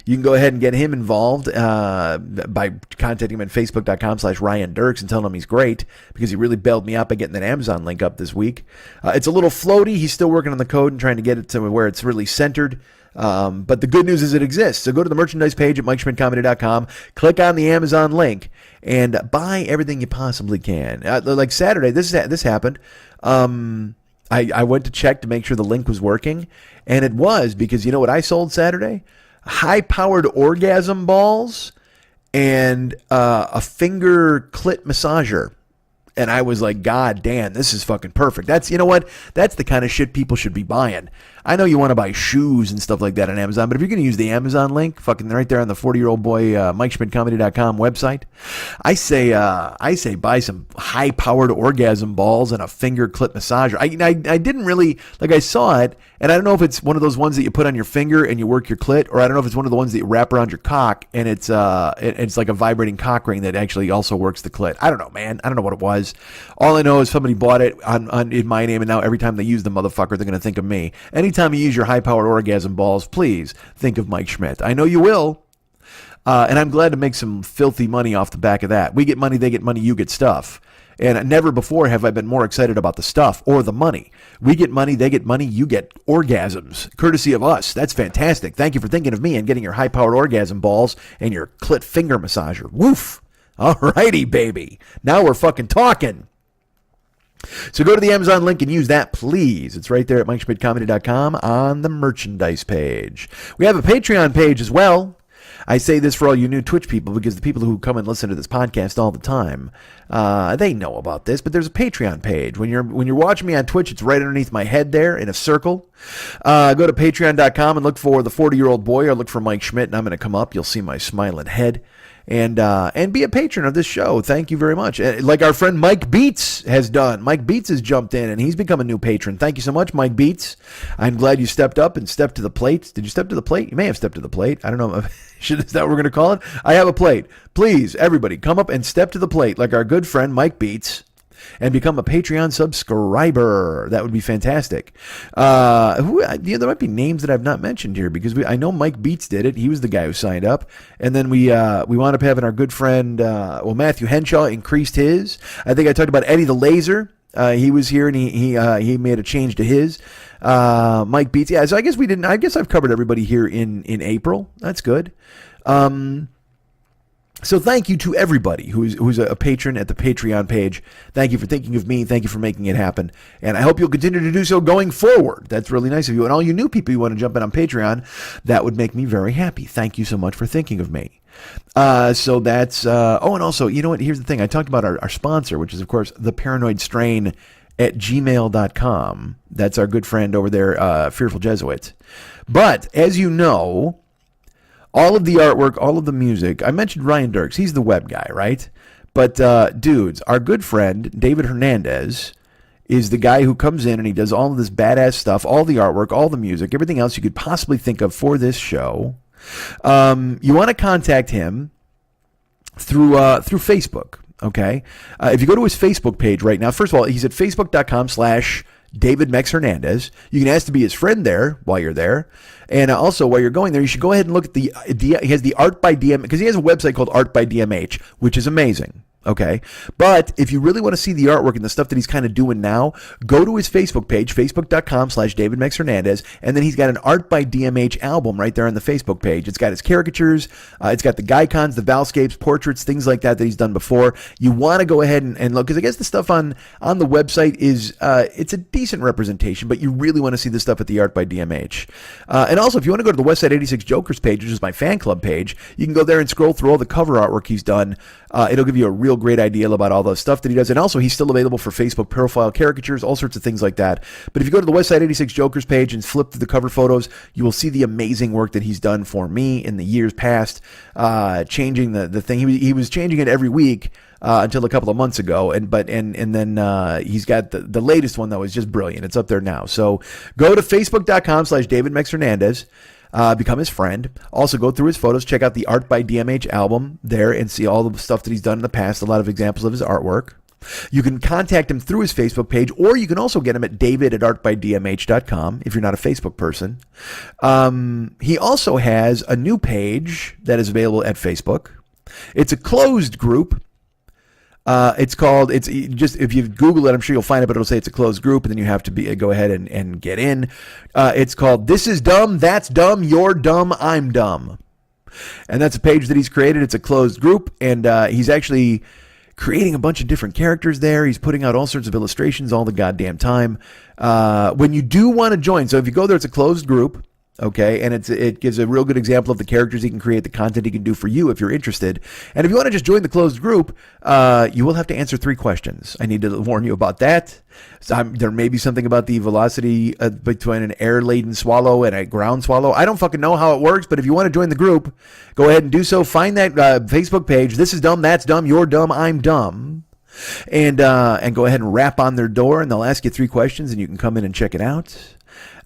Speaker 2: You can go ahead and get him involved by contacting him at facebook.com/Ryan Dirks and telling him he's great, because he really bailed me out by getting that Amazon link up this week. It's a little floaty. He's still working on the code and trying to get it to where it's really centered. But the good news is it exists. So go to the merchandise page at MikeSchmidtComedy.com, click on the Amazon link, and buy everything you possibly can. Like Saturday, this happened. I went to check to make sure the link was working, and it was, because you know what I sold Saturday? High-powered orgasm balls and a finger clit massager. And I was like, God damn, this is fucking perfect. That's, you know what? That's the kind of shit people should be buying. I know you want to buy shoes and stuff like that on Amazon, but if you're going to use the Amazon link, fucking right there on the 40-year-old boy MikeSchmidtComedy.com website, I say buy some high-powered orgasm balls and a finger clit massager. I didn't really, like, I saw it, and I don't know if it's one of those ones that you put on your finger and you work your clit, or I don't know if it's one of the ones that you wrap around your cock and it's like a vibrating cock ring that actually also works the clit. I don't know, man. I don't know what it was. All I know is somebody bought it in my name, and now every time they use the motherfucker, they're going to think of me. Anytime you use your high-powered orgasm balls, please think of Mike Schmidt. I know you will. And I'm glad to make some filthy money off the back of that. We get money, they get money, you get stuff. And never before have I been more excited about the stuff or the money. We get money, they get money, you get orgasms, courtesy of us. That's fantastic. Thank you for thinking of me and getting your high-powered orgasm balls and your clit finger massager. Woof. All righty, baby. Now we're fucking talking. So go to the Amazon link and use that, please. It's right there at MikeSchmidtComedy.com on the merchandise page. We have a Patreon page as well. I say this for all you new Twitch people, because the people who come and listen to this podcast all the time, they know about this. But there's a Patreon page. When you're watching me on Twitch, it's right underneath my head there in a circle. Go to Patreon.com and look for the 40-year-old boy, or look for Mike Schmidt, and I'm going to come up. You'll see my smiling head. And be a patron of this show. Thank you very much. Like our friend Mike Beats has done. Mike Beats has jumped in, and he's become a new patron. Thank you so much, Mike Beats. I'm glad you stepped up and stepped to the plate. Did you step to the plate? You may have stepped to the plate. I don't know. Is that what we're going to call it? I have a plate. Please, everybody, come up and step to the plate like our good friend Mike Beats, and become a Patreon subscriber. That would be fantastic. There might be names that I've not mentioned here, because I know Mike Beats did it. He was the guy who signed up. And then we wound up having our good friend, Matthew Henshaw increased his. I think I talked about Eddie the Laser. He was here, and he made a change to his. Mike Beats. Yeah, so I guess I've covered everybody here in April. That's good. So thank you to everybody who's a patron at the Patreon page. Thank you for thinking of me. Thank you for making it happen. And I hope you'll continue to do so going forward. That's really nice of you. And all you new people who want to jump in on Patreon, that would make me very happy. Thank you so much for thinking of me. So that's... and also, you know what? Here's the thing. I talked about our sponsor, which is, of course, The Paranoid Strain at gmail.com. That's our good friend over there, Fearful Jesuit. But, as you know... all of the artwork, all of the music. I mentioned Ryan Dirks. He's the web guy, right? But, dudes, our good friend, David Hernandez, is the guy who comes in and he does all of this badass stuff, all the artwork, all the music, everything else you could possibly think of for this show. You want to contact him through Facebook, okay? If you go to his Facebook page right now, first of all, he's at facebook.com/David Mex Hernandez. You can ask to be his friend there while you're there. And also, while you're going there, you should go ahead and look at he has the Art by DM, because he has a website called Art by DMH, which is amazing. Okay. But if you really want to see the artwork and the stuff that he's kind of doing now, go to his Facebook page, facebook.com/David Mex Hernandez. And then he's got an Art by DMH album right there on the Facebook page. It's got his caricatures. It's got the Gycons, the Valscapes, portraits, things like that he's done before. You want to go ahead and look, because I guess the stuff on the website is, it's a decent representation, but you really want to see the stuff at the Art by DMH. And also, if you want to go to the Westside 86 Jokers page, which is my fan club page, you can go there and scroll through all the cover artwork he's done. It'll give you a real great idea about all the stuff that he does. And also, he's still available for Facebook profile caricatures, all sorts of things like that. But if you go to the Westside 86 Jokers page and flip through the cover photos, you will see the amazing work that he's done for me in the years past, changing the thing. He was changing it every week. until a couple of months ago. And then he's got the latest one, though, is just brilliant. It's up there now. So go to facebook.com/David Mex Hernandez. Become his friend. Also go through his photos, check out the Art by DMH album there and see all the stuff that he's done in the past, a lot of examples of his artwork. You can contact him through his Facebook page, or you can also get him at david@artbydmh.com if you're not a Facebook person. He also has a new page that is available at Facebook. It's a closed group. It's just, if you Google it, I'm sure you'll find it, but it'll say it's a closed group, and then you have to go ahead and get in. It's called This Is Dumb, That's Dumb, You're Dumb, I'm Dumb. And that's a page that he's created. It's a closed group, and he's actually creating a bunch of different characters there. He's putting out all sorts of illustrations all the goddamn time. When you do want to join, so if you go there, it's a closed group. Okay, and it gives a real good example of the characters he can create, the content he can do for you if you're interested. And if you want to just join the closed group, you will have to answer 3 questions. I need to warn you about that. There may be something about the velocity between an air-laden swallow and a ground swallow. I don't fucking know how it works, but if you want to join the group, go ahead and do so. Find that Facebook page. This is dumb, that's dumb, you're dumb, I'm dumb. And go ahead and rap on their door, and they'll ask you 3 questions, and you can come in and check it out.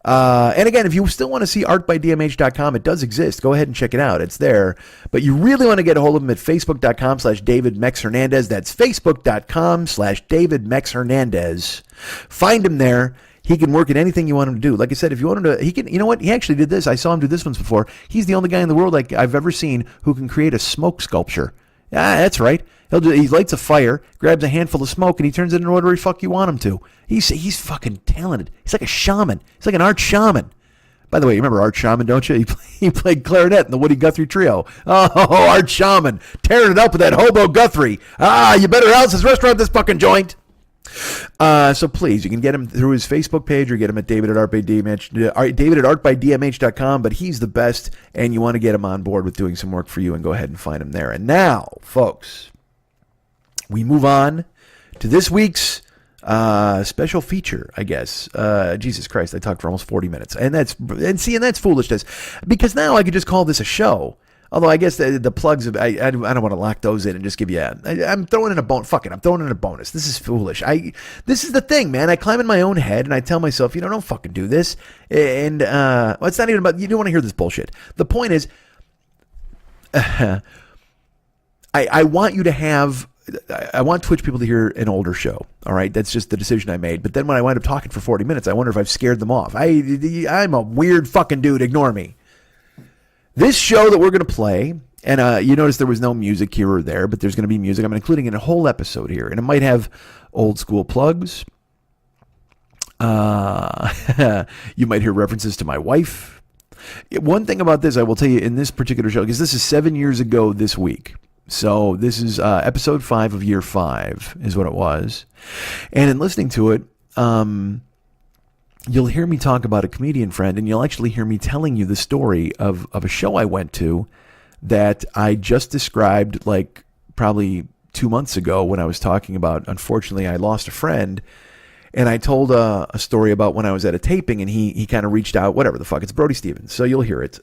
Speaker 2: And again, if you still want to see artbydmh.com, it does exist. Go ahead and check it out. It's there. But you really want to get a hold of him at facebook.com/David Mex Hernandez. That's facebook.com/David Mex Hernandez. Find him there. He can work at anything you want him to do. Like I said, if you want him to, he can, you know what? He actually did this. I saw him do this once before. He's the only guy in the world like I've ever seen who can create a smoke sculpture. Yeah, that's right. He lights a fire, grabs a handful of smoke, and he turns it into whatever the fuck you want him to. He's fucking talented. He's like a shaman. He's like an art shaman. By the way, you remember Art Shaman, don't you? He played clarinet in the Woody Guthrie Trio. Oh, Art Shaman, tearing it up with that hobo Guthrie. You better house his restaurant, this fucking joint. So please, you can get him through his Facebook page or get him at david@artbydmh.com, but he's the best, and you want to get him on board with doing some work for you, and go ahead and find him there. And now, folks, we move on to this week's special feature, I guess. Jesus Christ, I talked for almost 40 minutes. And that's foolishness. Because now I could just call this a show. Although I guess the plugs, I don't want to lock those in and just give you I'm throwing in a bonus. Fuck it, I'm throwing in a bonus. This is foolish. This is the thing, man. I climb in my own head and I tell myself, don't fucking do this. And well, it's not even about, you don't want to hear this bullshit. The point is, I want you to have, I want Twitch people to hear an older show. All right, that's just the decision I made. But then when I wind up talking for 40 minutes, I wonder if I've scared them off. I'm a weird fucking dude. Ignore me. This show that we're going to play, and you notice there was no music here or there, but there's going to be music. I'm including in a whole episode here, and it might have old school plugs. You might hear references to my wife. One thing about this, I will tell you in this particular show, because this is 7 years ago this week. So this is episode 5 of year 5 is what it was. And in listening to it, you'll hear me talk about a comedian friend, and you'll actually hear me telling you the story of a show I went to that I just described like probably 2 months ago when I was talking about, unfortunately, I lost a friend. And I told a story about when I was at a taping, and he kind of reached out, whatever the fuck. It's Brody Stevens, so you'll hear it.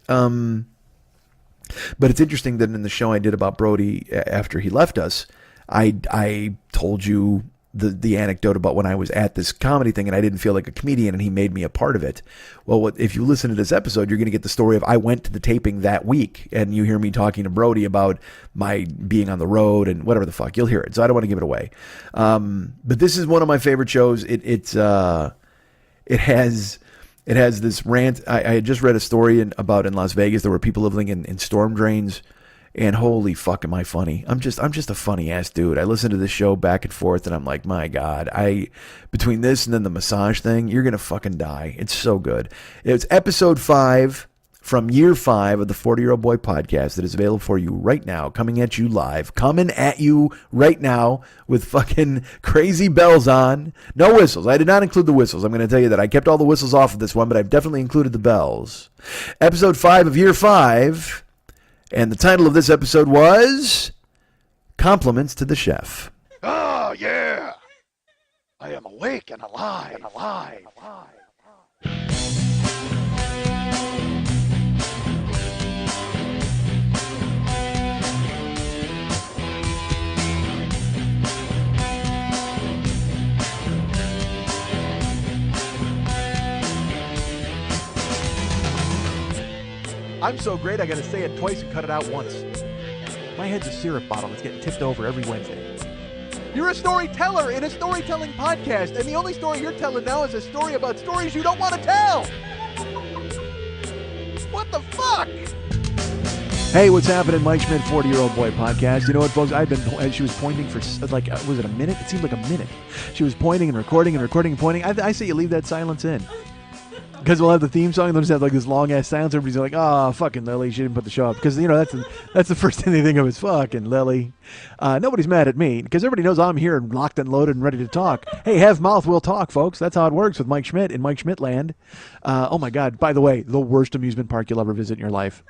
Speaker 2: But it's interesting that in the show I did about Brody after he left us, I told you the anecdote about when I was at this comedy thing and I didn't feel like a comedian and he made me a part of it. Well, if you listen to this episode, you're going to get the story of I went to the taping that week and you hear me talking to Brody about my being on the road and whatever the fuck. You'll hear it. So I don't want to give it away. But this is one of my favorite shows. It has this rant. I had just read a story about in Las Vegas. There were people living in storm drains. And holy fuck, am I funny? I'm just a funny ass dude. I listen to this show back and forth, and I'm like, my God, between this and then the massage thing, you're gonna fucking die. It's so good. It's episode 5 from year 5 of the 40-Year-Old Boy podcast that is available for you right now, coming at you live, coming at you right now with fucking crazy bells on. No whistles. I did not include the whistles. I'm gonna tell you that I kept all the whistles off of this one, but I've definitely included the bells. Episode 5 of year 5. And the title of this episode was Compliments to the Chef.
Speaker 1: Oh, yeah. I am awake and alive.
Speaker 2: I'm so great I gotta say it twice and cut it out once. My head's a syrup bottle that's getting tipped over every Wednesday. You're a storyteller in a storytelling podcast, and the only story you're telling now is a story about stories you don't want to tell. What the fuck? Hey, what's happening? Mike Schmidt, 40-Year-Old Boy Podcast. You know what, folks? She was pointing for, like, was it a minute? It seemed like a minute. She was pointing and recording and recording and pointing. I say you leave that silence in. Because we'll have the theme song, and they'll just have, like, this long-ass silence. Everybody's like, oh, fucking Lily, she didn't put the show up. Because, you know, that's the first thing they think of is fucking Lily. Nobody's mad at me, because everybody knows I'm here and locked and loaded and ready to talk. Hey, have mouth, we'll talk, folks. That's how it works with Mike Schmidt in Mike Schmidt land. Oh, my God. By the way, the worst amusement park you'll ever visit in your life.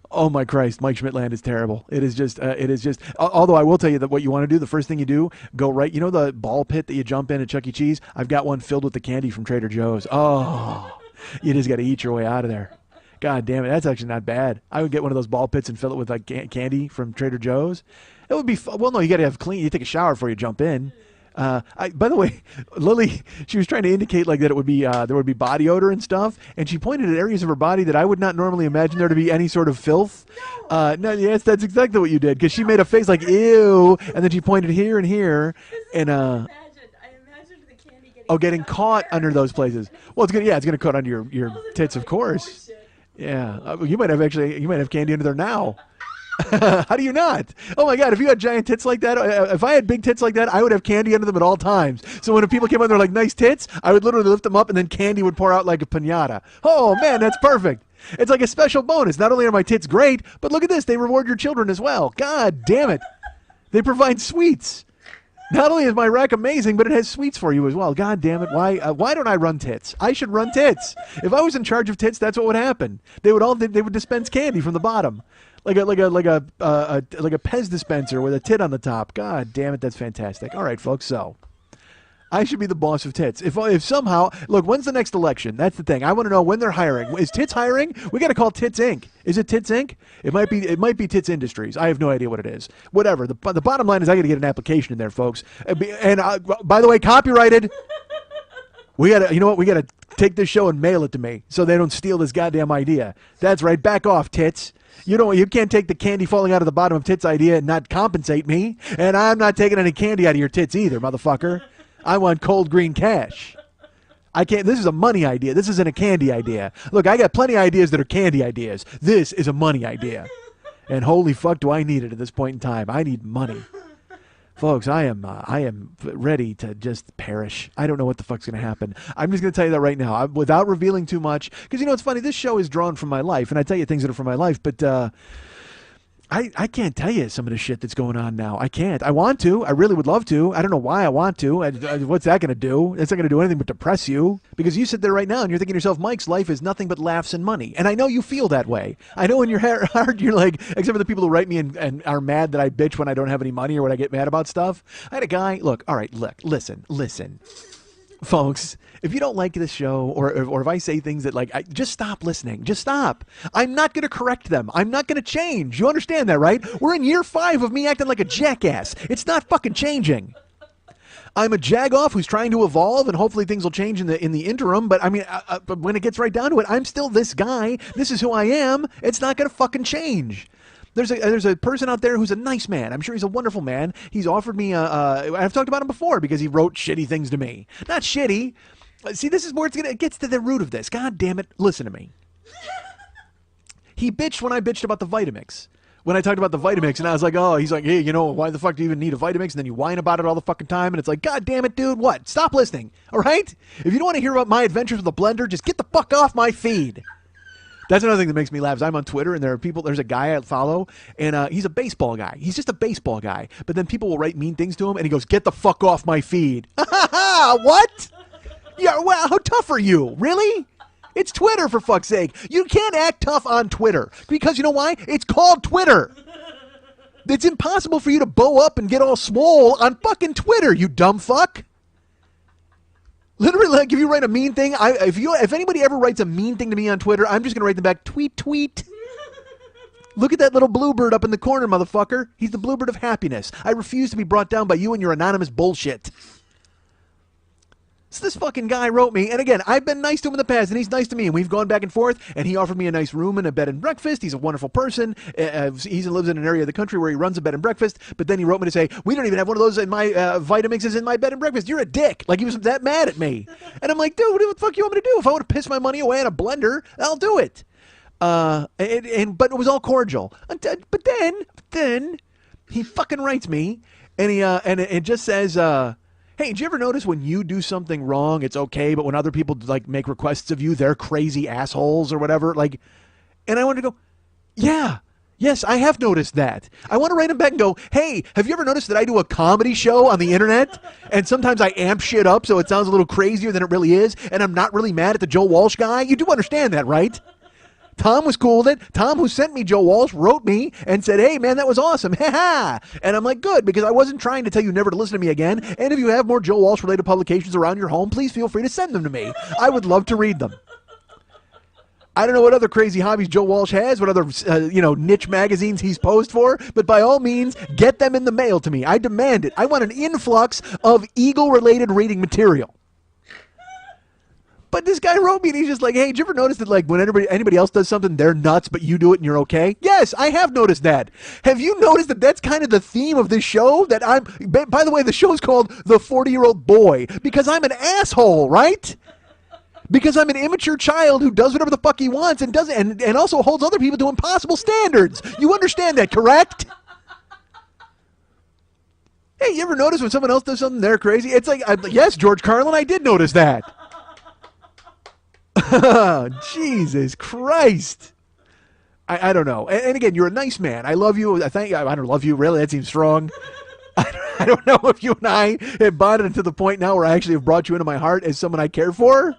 Speaker 2: Oh my Christ, Mike Schmidt land is terrible. It is just, although I will tell you that what you want to do, the first thing you do, go right, you know the ball pit that you jump in at Chuck E. Cheese? I've got one filled with the candy from Trader Joe's. Oh, you just got to eat your way out of there. God damn it, that's actually not bad. I would get one of those ball pits and fill it with like candy from Trader Joe's. It would be, well, no, you got to have clean, you take a shower before you jump in. By the way, Lily, she was trying to indicate like that it would be there would be body odor and stuff, and she pointed at areas of her body that I would not normally imagine there to be any sort of filth. No, yes, that's exactly what you did, because she made a face like ew, and then she pointed here and here, and
Speaker 3: I imagined the candy
Speaker 2: getting caught under those places. Well, it's gonna caught under your tits, of course. Yeah, you might have candy under there now. How do you not? Oh my God, if you had giant tits like that, if I had big tits like that, I would have candy under them at all times. So when people came on, they're like, nice tits, I would literally lift them up and then candy would pour out like a piñata. Oh man, that's perfect. It's like a special bonus. Not only are my tits great, but look at this, they reward your children as well. God damn it. They provide sweets. Not only is my rack amazing, but it has sweets for you as well. God damn it. Why don't I run tits? I should run tits. If I was in charge of tits, that's what would happen. They would dispense candy from the bottom. Like a Pez dispenser with a tit on the top. God damn it, that's fantastic. All right, folks, so I should be the boss of tits. If somehow, look, when's the next election? That's the thing. I want to know when they're hiring. Is Tits hiring? We got to call Tits Inc. Is it Tits Inc? It might be Tits Industries. I have no idea what it is. Whatever. The bottom line is I got to get an application in there, folks. And by the way, copyrighted. We got to take this show and mail it to me so they don't steal this goddamn idea. That's right. Back off, Tits. You can't take the candy falling out of the bottom of Tits idea and not compensate me. And I'm not taking any candy out of your tits either, motherfucker. I want cold green cash. I can't. This is a money idea. This isn't a candy idea. Look, I got plenty of ideas that are candy ideas. This is a money idea. And holy fuck do I need it at this point in time. I need money. Folks, I am ready to just perish. I don't know what the fuck's going to happen. I'm just going to tell you that right now, without revealing too much. Because, it's funny, this show is drawn from my life, and I tell you things that are from my life, but I can't tell you some of the shit that's going on now. I can't. I want to. I really would love to. I don't know why I want to. What's that going to do? It's not going to do anything but depress you. Because you sit there right now and you're thinking to yourself, Mike's life is nothing but laughs and money. And I know you feel that way. I know in your heart you're like, except for the people who write me and are mad that I bitch when I don't have any money or when I get mad about stuff. I had a guy, look, all right, look, listen. Folks, if you don't like this show or if I say things that just stop listening. Just stop. I'm not going to correct them. I'm not going to change. You understand that, right? We're in year 5 of me acting like a jackass. It's not fucking changing. I'm a jagoff who's trying to evolve, and hopefully things will change in the interim. But I mean, but when it gets right down to it, I'm still this guy. This is who I am. It's not going to fucking change. There's a person out there who's a nice man. I'm sure he's a wonderful man. He's offered me I've talked about him before because he wrote shitty things to me. Not shitty. See, this is where it gets to the root of this. God damn it. Listen to me. He bitched when I bitched about the Vitamix. When I talked about the Vitamix, and I was like, oh, he's like, hey, why the fuck do you even need a Vitamix? And then you whine about it all the fucking time, and it's like, God damn it, dude, what? Stop listening, all right? If you don't want to hear about my adventures with a blender, just get the fuck off my feed. That's another thing that makes me laugh. I'm on Twitter, and there's a guy I follow, and he's a baseball guy. He's just a baseball guy. But then people will write mean things to him, and he goes, get the fuck off my feed. What? Yeah, well, how tough are you? Really? It's Twitter, for fuck's sake. You can't act tough on Twitter. Because you know why? It's called Twitter. It's impossible for you to bow up and get all small on fucking Twitter, you dumb fuck. Literally, like, if you write a mean thing, if anybody ever writes a mean thing to me on Twitter, I'm just going to write them back, tweet, tweet. Look at that little bluebird up in the corner, motherfucker. He's the bluebird of happiness. I refuse to be brought down by you and your anonymous bullshit. So this fucking guy wrote me, and again, I've been nice to him in the past, and he's nice to me, and we've gone back and forth, and he offered me a nice room and a bed and breakfast. He's a wonderful person. He lives in an area of the country where he runs a bed and breakfast, but then he wrote me to say, we don't even have one of those in my Vitamixes in my bed and breakfast. You're a dick. Like, he was that mad at me. And I'm like, dude, what the fuck you want me to do? If I want to piss my money away in a blender, I'll do it. But it was all cordial. But then he fucking writes me, and it just says, hey, did you ever notice when you do something wrong, it's okay, but when other people like make requests of you, they're crazy assholes or whatever? Like, and I wanted to go, yeah, yes, I have noticed that. I want to write him back and go, hey, have you ever noticed that I do a comedy show on the internet? And sometimes I amp shit up so it sounds a little crazier than it really is, and I'm not really mad at the Joe Walsh guy? You do understand that, right? Tom was cool with it. Tom, who sent me Joe Walsh, wrote me and said, hey, man, that was awesome. Ha. And I'm like, good, because I wasn't trying to tell you never to listen to me again. And if you have more Joe Walsh-related publications around your home, please feel free to send them to me. I would love to read them. I don't know what other crazy hobbies Joe Walsh has, what other, niche magazines he's posed for, but by all means, get them in the mail to me. I demand it. I want an influx of Eagle-related reading material. But this guy wrote me, and he's just like, hey, did you ever notice that, like, when anybody else does something, they're nuts, but you do it and you're okay? Yes, I have noticed that. Have you noticed that that's kind of the theme of this show? That by the way, the show's called The 40-Year-Old Boy, because I'm an asshole, right? Because I'm an immature child who does whatever the fuck he wants and does and also holds other people to impossible standards. You understand that, correct? Hey, you ever notice when someone else does something, they're crazy? It's like, yes, George Carlin, I did notice that. Jesus Christ. I don't know. And again, you're a nice man. I love you. I don't love you, really. That seems strong. I don't know if you and I have bonded to the point now where I actually have brought you into my heart as someone I care for.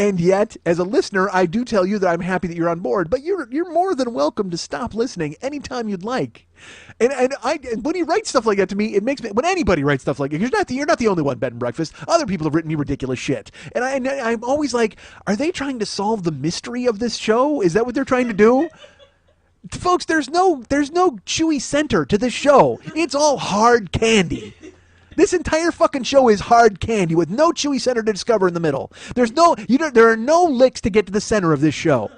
Speaker 2: And yet, as a listener, I do tell you that I'm happy that you're on board. But you're more than welcome to stop listening anytime you'd like. And when he writes stuff like that to me, it makes me. When anybody writes stuff like that, you're not the only one, Bed and Breakfast. Other people have written me ridiculous shit, and I'm always like, are they trying to solve the mystery of this show? Is that what they're trying to do? Folks, there's no chewy center to this show. It's all hard candy. This entire fucking show is hard candy with no chewy center to discover in the middle. There are no licks to get to the center of this show.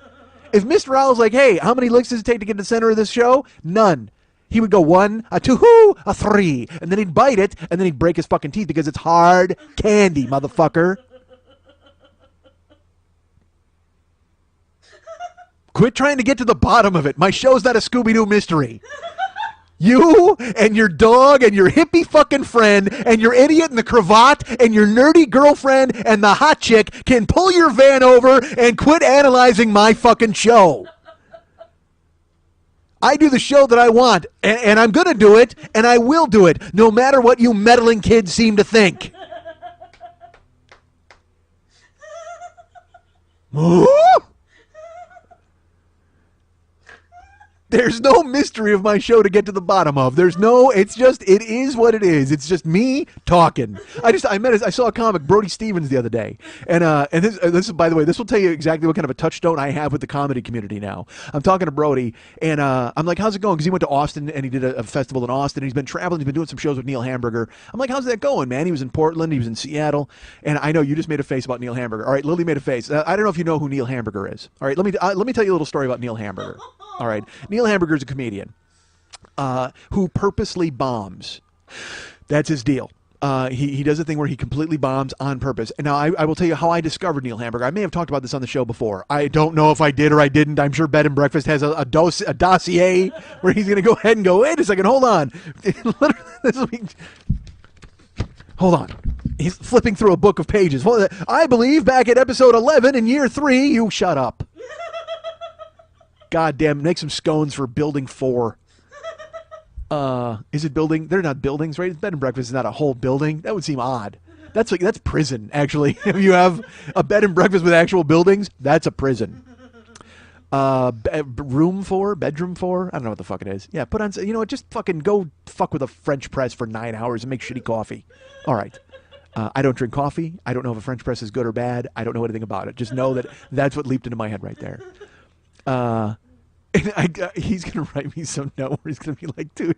Speaker 2: If Mr. Owl's like, hey, how many licks does it take to get to the center of this show? None. He would go 1, a 2, a 3, and then he'd bite it, and then he'd break his fucking teeth because it's hard candy, motherfucker. Quit trying to get to the bottom of it. My show's not a Scooby-Doo mystery. You and your dog and your hippie fucking friend and your idiot in the cravat and your nerdy girlfriend and the hot chick can pull your van over and quit analyzing my fucking show. I do the show that I want, and I'm going to do it, and I will do it, no matter what you meddling kids seem to think. There's no mystery of my show to get to the bottom of. It is what it is. It's just me talking. I saw a comic, Brody Stevens, the other day. And this, by the way, this will tell you exactly what kind of a touchstone I have with the comedy community now. I'm talking to Brody, and I'm like, how's it going? Because he went to Austin, and he did a festival in Austin, and he's been traveling. He's been doing some shows with Neil Hamburger. I'm like, how's that going, man? He was in Portland. He was in Seattle. And I know you just made a face about Neil Hamburger. All right, Lily made a face. I don't know if you know who Neil Hamburger is. All right, let me tell you a little story about Neil Hamburger. All right, Neil Hamburger is a comedian who purposely bombs. That's his deal. He does a thing where he completely bombs on purpose. And now I will tell you how I discovered Neil Hamburger. I may have talked about this on the show before. I don't know if I did or I didn't. I'm sure Bed and Breakfast has a dossier where he's going to go ahead and go, wait a second, hold on. Hold on. He's flipping through a book of pages. I believe back at episode 11 in year 3, you shut up. God damn, make some scones for building 4. Is it building? They're not buildings, right? Bed and Breakfast is not a whole building. That would seem odd. That's prison, actually. If you have a bed and breakfast with actual buildings, that's a prison. Bedroom 4? I don't know what the fuck it is. Yeah, put on, just fucking go fuck with a French press for 9 hours and make shitty coffee. All right. I don't drink coffee. I don't know if a French press is good or bad. I don't know anything about it. Just know that that's what leaped into my head right there. And he's going to write me some note where he's going to be like, dude,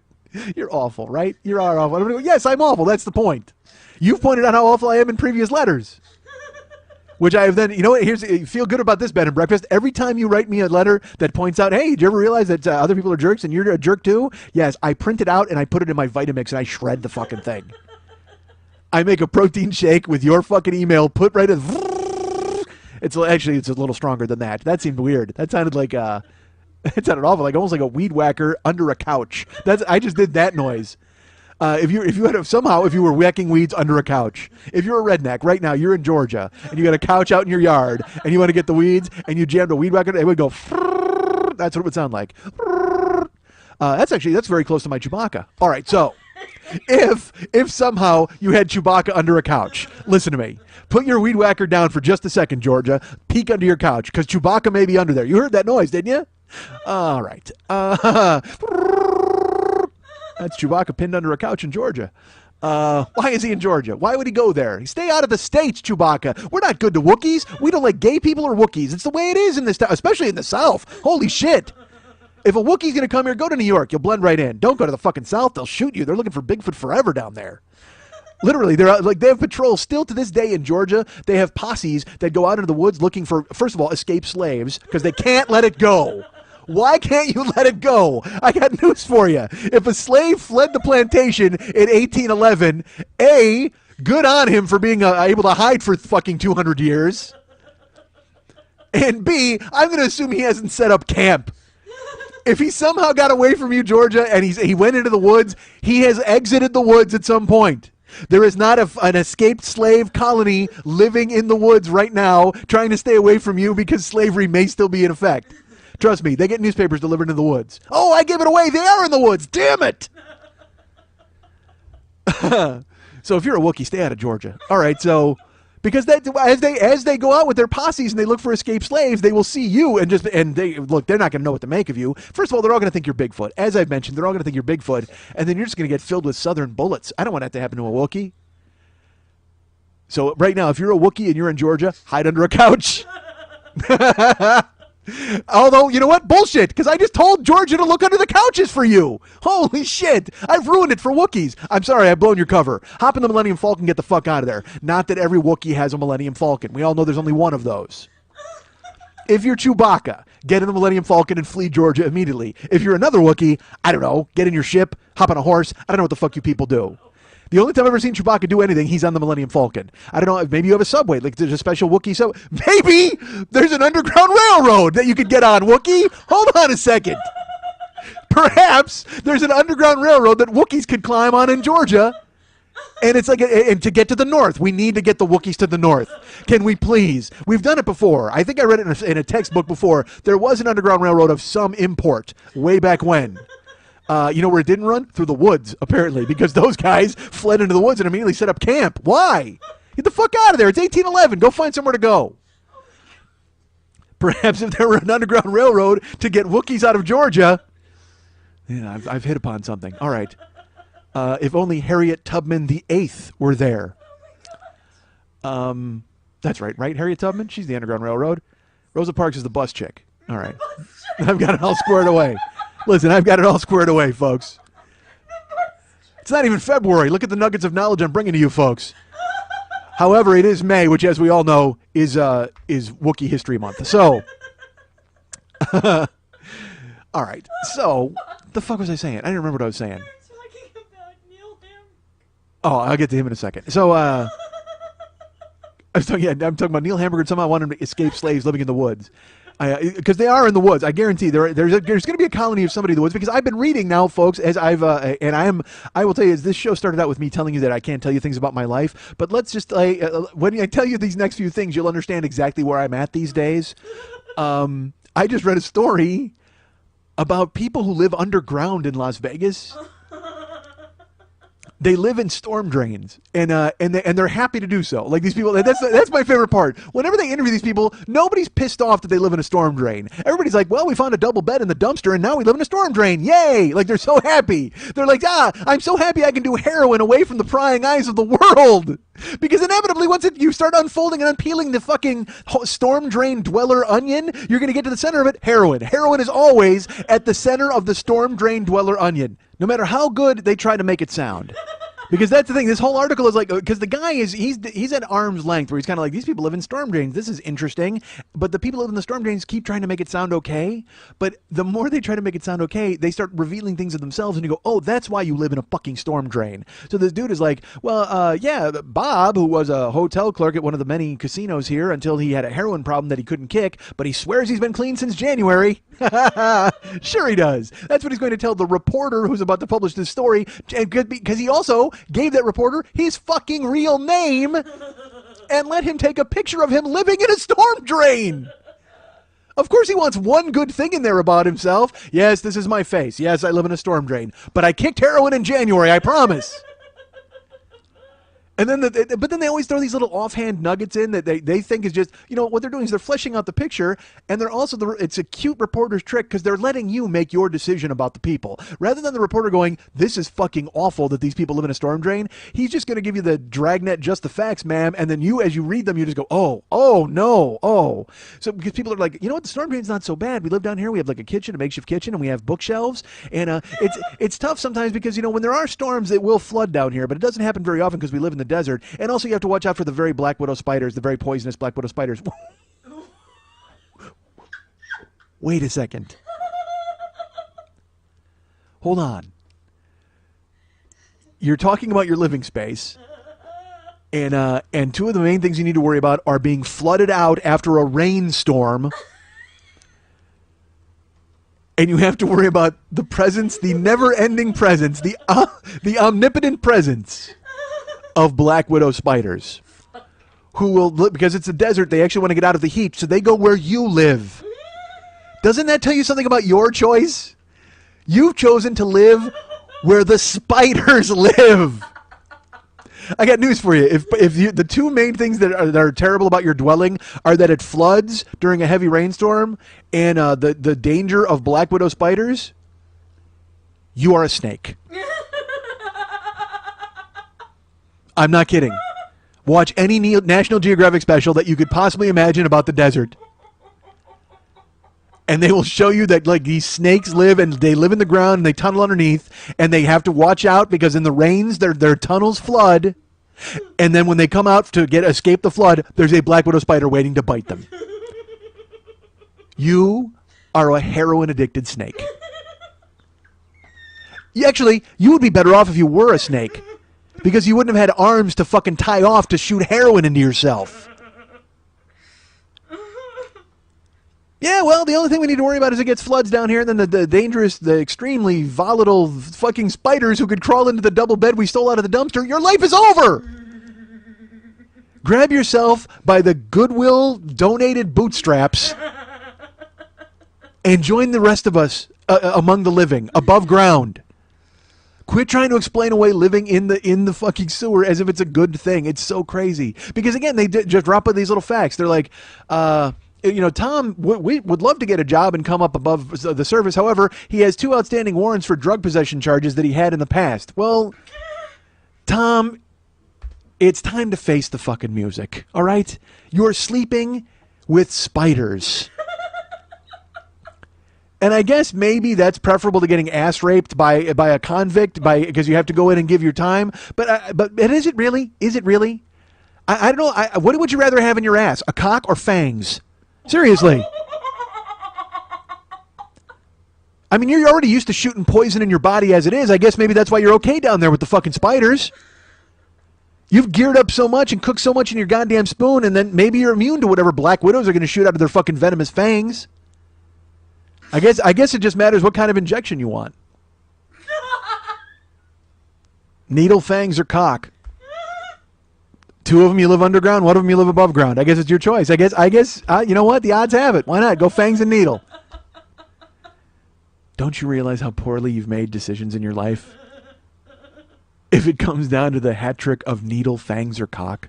Speaker 2: you're awful, right? You are awful. I'm going to go, yes, I'm awful. That's the point. You've pointed out how awful I am in previous letters. Which I have then, you know what, feel good about this, Bed and Breakfast. Every time you write me a letter that points out, hey, did you ever realize that other people are jerks and you're a jerk too? Yes, I print it out and I put it in my Vitamix and I shred the fucking thing. I make a protein shake with your fucking email, put right in. It's a little stronger than that. That seemed weird. That sounded like, it sounded awful, like almost like a weed whacker under a couch. I just did that noise. If you were whacking weeds under a couch, if you're a redneck right now, you're in Georgia and you got a couch out in your yard and you want to get the weeds and you jammed a weed whacker, it would go. That's what it would sound like. That's very close to my Chewbacca. All right, so if somehow you had Chewbacca under a couch, listen to me. Put your weed whacker down for just a second, Georgia. Peek under your couch because Chewbacca may be under there. You heard that noise, didn't you? All right. That's Chewbacca pinned under a couch in Georgia. Why is he in Georgia? Why would he go there? Stay out of the States, Chewbacca. We're not good to Wookiees. We don't like gay people or Wookiees. It's the way it is in this town, especially in the South. Holy shit. If a Wookiee's going to come here, go to New York. You'll blend right in. Don't go to the fucking South. They'll shoot you. They're looking for Bigfoot forever down there. Literally, they have patrols still to this day in Georgia. They have posses that go out into the woods looking for, first of all, escaped slaves because they can't let it go. Why can't you let it go? I got news for you. If a slave fled the plantation in 1811, A, good on him for being able to hide for fucking 200 years. And B, I'm going to assume he hasn't set up camp. If he somehow got away from you, Georgia, and he went into the woods, he has exited the woods at some point. There is not an escaped slave colony living in the woods right now trying to stay away from you because slavery may still be in effect. Trust me, they get newspapers delivered in the woods. Oh, I gave it away. They are in the woods. Damn it. So if you're a Wookiee, stay out of Georgia. All right, so because as they go out with their posses and they look for escaped slaves, they will see you and they're not going to know what to make of you. First of all, they're all going to think you're Bigfoot. As I've mentioned, they're all going to think you're Bigfoot, and then you're just going to get filled with Southern bullets. I don't want that to happen to a Wookiee. So right now, if you're a Wookiee and you're in Georgia, hide under a couch. Although, you know what? Bullshit, because I just told Georgia to look under the couches for you. Holy shit. I've ruined it for Wookiees. I'm sorry, I've blown your cover. Hop in the Millennium Falcon, get the fuck out of there. Not that every Wookiee has a Millennium Falcon. We all know there's only one of those. If you're Chewbacca, get in the Millennium Falcon and flee Georgia immediately. If you're another Wookiee, I don't know, get in your ship, hop on a horse. I don't know what the fuck you people do. The only time I've ever seen Chewbacca do anything, he's on the Millennium Falcon. I don't know, maybe you have a subway, like there's a special Wookiee subway. Maybe there's an underground railroad that you could get on, Wookiee. Hold on a second. Perhaps there's an underground railroad that Wookiees could climb on in Georgia. And it's like, and to get to the north, we need to get the Wookiees to the north. Can we please? We've done it before. I think I read it in a textbook before. There was an underground railroad of some import way back when. You know where it didn't run? Through the woods, apparently, because those guys fled into the woods and immediately set up camp. Why? Get the fuck out of there. It's 1811. Go find somewhere to go. Perhaps if there were an underground railroad to get Wookiees out of Georgia. Yeah, I've hit upon something. All right. If only Harriet Tubman VIII were there. That's right? Harriet Tubman? She's the Underground Railroad. Rosa Parks is the bus chick. All right. I've got it all squared away. Listen, I've got it all squared away, folks. It's not even February. Look at the nuggets of knowledge I'm bringing to you, folks. However, it is May, which, as we all know, is Wookiee History Month. So, all right. So, the fuck was I saying? I didn't remember what I was saying.
Speaker 3: Talking about Neil Ham.
Speaker 2: Oh, I'll get to him in a second. So, I'm talking about Neil Hamburger and somehow wanted to escape slaves living in the woods. Because they are in the woods. I guarantee there's going to be a colony of somebody in the woods, because I've been reading now, folks, as I will tell you, as this show started out with me telling you that I can't tell you things about my life, but let's just, when I tell you these next few things, you'll understand exactly where I'm at these days. I just read a story about people who live underground in Las Vegas. They live in storm drains, and they're happy to do so. Like these people, that's my favorite part. Whenever they interview these people, nobody's pissed off that they live in a storm drain. Everybody's like, well, we found a double bed in the dumpster, and now we live in a storm drain. Yay! Like, they're so happy. They're like, I'm so happy I can do heroin away from the prying eyes of the world. Because inevitably, once you start unfolding and unpeeling the fucking storm drain dweller onion, you're going to get to the center of it, heroin. Heroin is always at the center of the storm drain dweller onion, no matter how good they try to make it sound. Because that's the thing. This whole article is like, because the guy he's at arm's length where he's kind of like, these people live in storm drains. This is interesting. But the people who live in the storm drains keep trying to make it sound okay. But the more they try to make it sound okay, they start revealing things of themselves, and you go, oh, that's why you live in a fucking storm drain. So this dude is like, well, yeah, Bob, who was a hotel clerk at one of the many casinos here until he had a heroin problem that he couldn't kick, but he swears he's been clean since January. Sure he does. That's what he's going to tell the reporter who's about to publish this story, because he also gave that reporter his fucking real name and let him take a picture of him living in a storm drain. Of course he wants one good thing in there about himself. Yes, this is my face. Yes, I live in a storm drain. But I kicked heroin in January, I promise. And then, but then they always throw these little offhand nuggets in that they think is just, what they're doing is they're fleshing out the picture, and they're also, it's a cute reporter's trick because they're letting you make your decision about the people. Rather than the reporter going, this is fucking awful that these people live in a storm drain, he's just going to give you the dragnet, just the facts, ma'am, and then you, as you read them, you just go, oh, no, oh. So because people are like, the storm drain's not so bad. We live down here, we have like a kitchen, a makeshift kitchen, and we have bookshelves, and it's tough sometimes because, when there are storms, it will flood down here, but it doesn't happen very often because we live in the desert. And also you have to watch out for the very black widow spiders, the very poisonous black widow spiders. Wait a second. Hold on. You're talking about your living space, and two of the main things you need to worry about are being flooded out after a rainstorm. And you have to worry about the presence, the never-ending presence, the omnipotent presence of black widow spiders, who will, because it's a desert, they actually want to get out of the heat, so they go where you live. Doesn't that tell you something about your choice? You've chosen to live where the spiders live. I got news for you. If the two main things that are terrible about your dwelling are that it floods during a heavy rainstorm and the danger of black widow spiders, you are a snake. I'm not kidding. Watch any National Geographic special that you could possibly imagine about the desert. And they will show you that these snakes live, and they live in the ground, and they tunnel underneath, and they have to watch out because in the rains their tunnels flood. And then when they come out to escape the flood, there's a black widow spider waiting to bite them. You are a heroin addicted snake. You would be better off if you were a snake. Because you wouldn't have had arms to fucking tie off to shoot heroin into yourself. Yeah, well, the only thing we need to worry about is it gets floods down here, and then the dangerous, the extremely volatile fucking spiders who could crawl into the double bed we stole out of the dumpster. Your life is over! Grab yourself by the Goodwill donated bootstraps and join the rest of us among the living, above ground. Quit trying to explain away living in the fucking sewer as if it's a good thing. It's so crazy. Because again, they just drop in these little facts. They're like, Tom, we would love to get a job and come up above the surface. However, he has 2 outstanding warrants for drug possession charges that he had in the past. Well, Tom, it's time to face the fucking music. All right? You're sleeping with spiders. And I guess maybe that's preferable to getting ass raped by a convict because you have to go in and give your time. But is it really? Is it really? I don't know. What would you rather have in your ass? A cock or fangs? Seriously. I mean, you're already used to shooting poison in your body as it is. I guess maybe that's why you're okay down there with the fucking spiders. You've geared up so much and cooked so much in your goddamn spoon, and then maybe you're immune to whatever black widows are going to shoot out of their fucking venomous fangs. I guess it just matters what kind of injection you want. Needle, fangs, or cock. 2 of them you live underground, 1 of them you live above ground. I guess it's your choice. I guess you know what? The odds have it. Why not? Go fangs and needle. Don't you realize how poorly you've made decisions in your life? If it comes down to the hat trick of needle, fangs, or cock.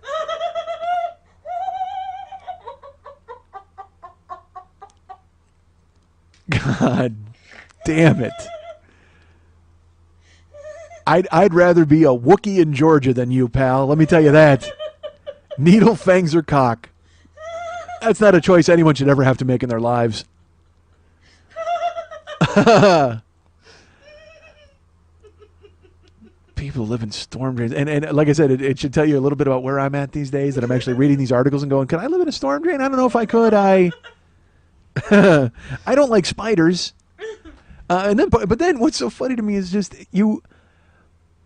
Speaker 2: God damn it. I'd rather be a Wookiee in Georgia than you, pal. Let me tell you that. Needle, fangs, or cock. That's not a choice anyone should ever have to make in their lives. People live in storm drains. And like I said, it should tell you a little bit about where I'm at these days, that I'm actually reading these articles and going, can I live in a storm drain? I don't know if I could. I don't like spiders. But then what's so funny to me is just you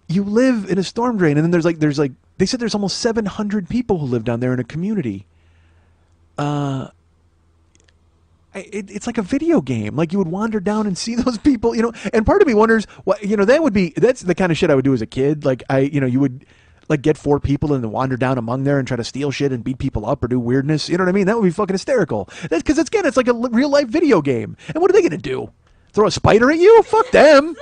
Speaker 2: live in a storm drain, and then there's like they said there's almost 700 people who live down there in a community. It's like a video game. Like you would wander down and see those people, and part of me wonders what, that's the kind of shit I would do as a kid. Like you would like get 4 people and then wander down among there and try to steal shit and beat people up or do weirdness. You know what I mean? That would be fucking hysterical. That's because it's like a real life video game. And what are they going to do? Throw a spider at you? Fuck them.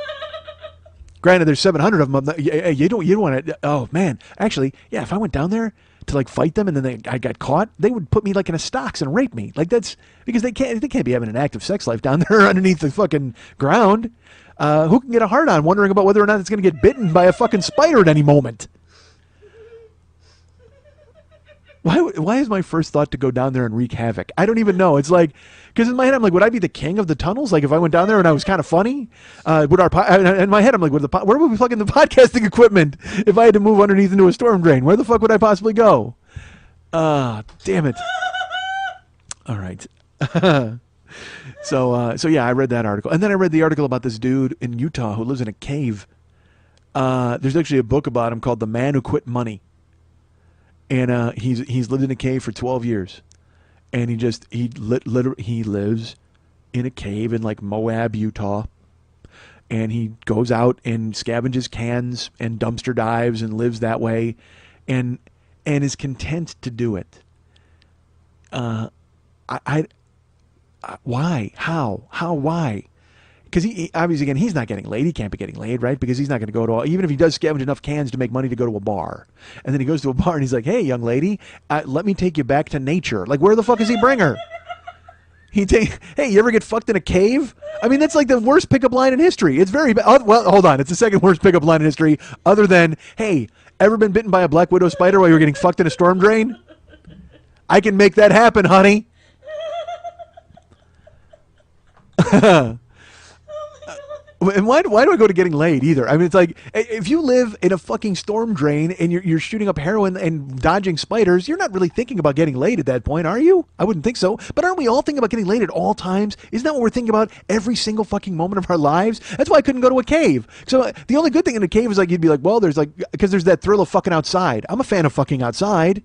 Speaker 2: Granted, there's 700 of them. You don't want to. Oh man, actually, yeah. If I went down there to like fight them and then I got caught, they would put me like in a stocks and rape me. Like that's because they can't be having an active sex life down there underneath the fucking ground. Who can get a hard on wondering about whether or not it's going to get bitten by a fucking spider at any moment? Why is my first thought to go down there and wreak havoc? I don't even know. It's like, because in my head I'm like, would I be the king of the tunnels? Like if I went down there and I was kind of funny, in my head I'm like, where would we plug in the podcasting equipment if I had to move underneath into a storm drain? Where the fuck would I possibly go? Damn it. All right. So yeah, I read that article, and then I read the article about this dude in Utah who lives in a cave. There's actually a book about him called "The Man Who Quit Money." And he's lived in a cave for 12 years, and he lives in a cave in like Moab, Utah, and he goes out and scavenges cans and dumpster dives and lives that way, and is content to do it. Why? Why? Because he obviously, again, he's not getting laid. He can't be getting laid, right? Because he's not going to go to, even if he does scavenge enough cans to make money to go to a bar. And then he goes to a bar and he's like, hey, young lady, let me take you back to nature. Like, where the fuck does he bring her? Hey, you ever get fucked in a cave? I mean, that's like the worst pickup line in history. It's very bad. Well, hold on. It's the second worst pickup line in history, other than, hey, ever been bitten by a black widow spider while you were getting fucked in a storm drain? I can make that happen, honey. And why do I go to getting laid either? I mean, it's like, if you live in a fucking storm drain and you're shooting up heroin and dodging spiders, you're not really thinking about getting laid at that point, are you? I wouldn't think so. But aren't we all thinking about getting laid at all times? Isn't that what we're thinking about every single fucking moment of our lives? That's why I couldn't go to a cave. So the only good thing in a cave is like, you'd be like, well, because there's that thrill of fucking outside. I'm a fan of fucking outside.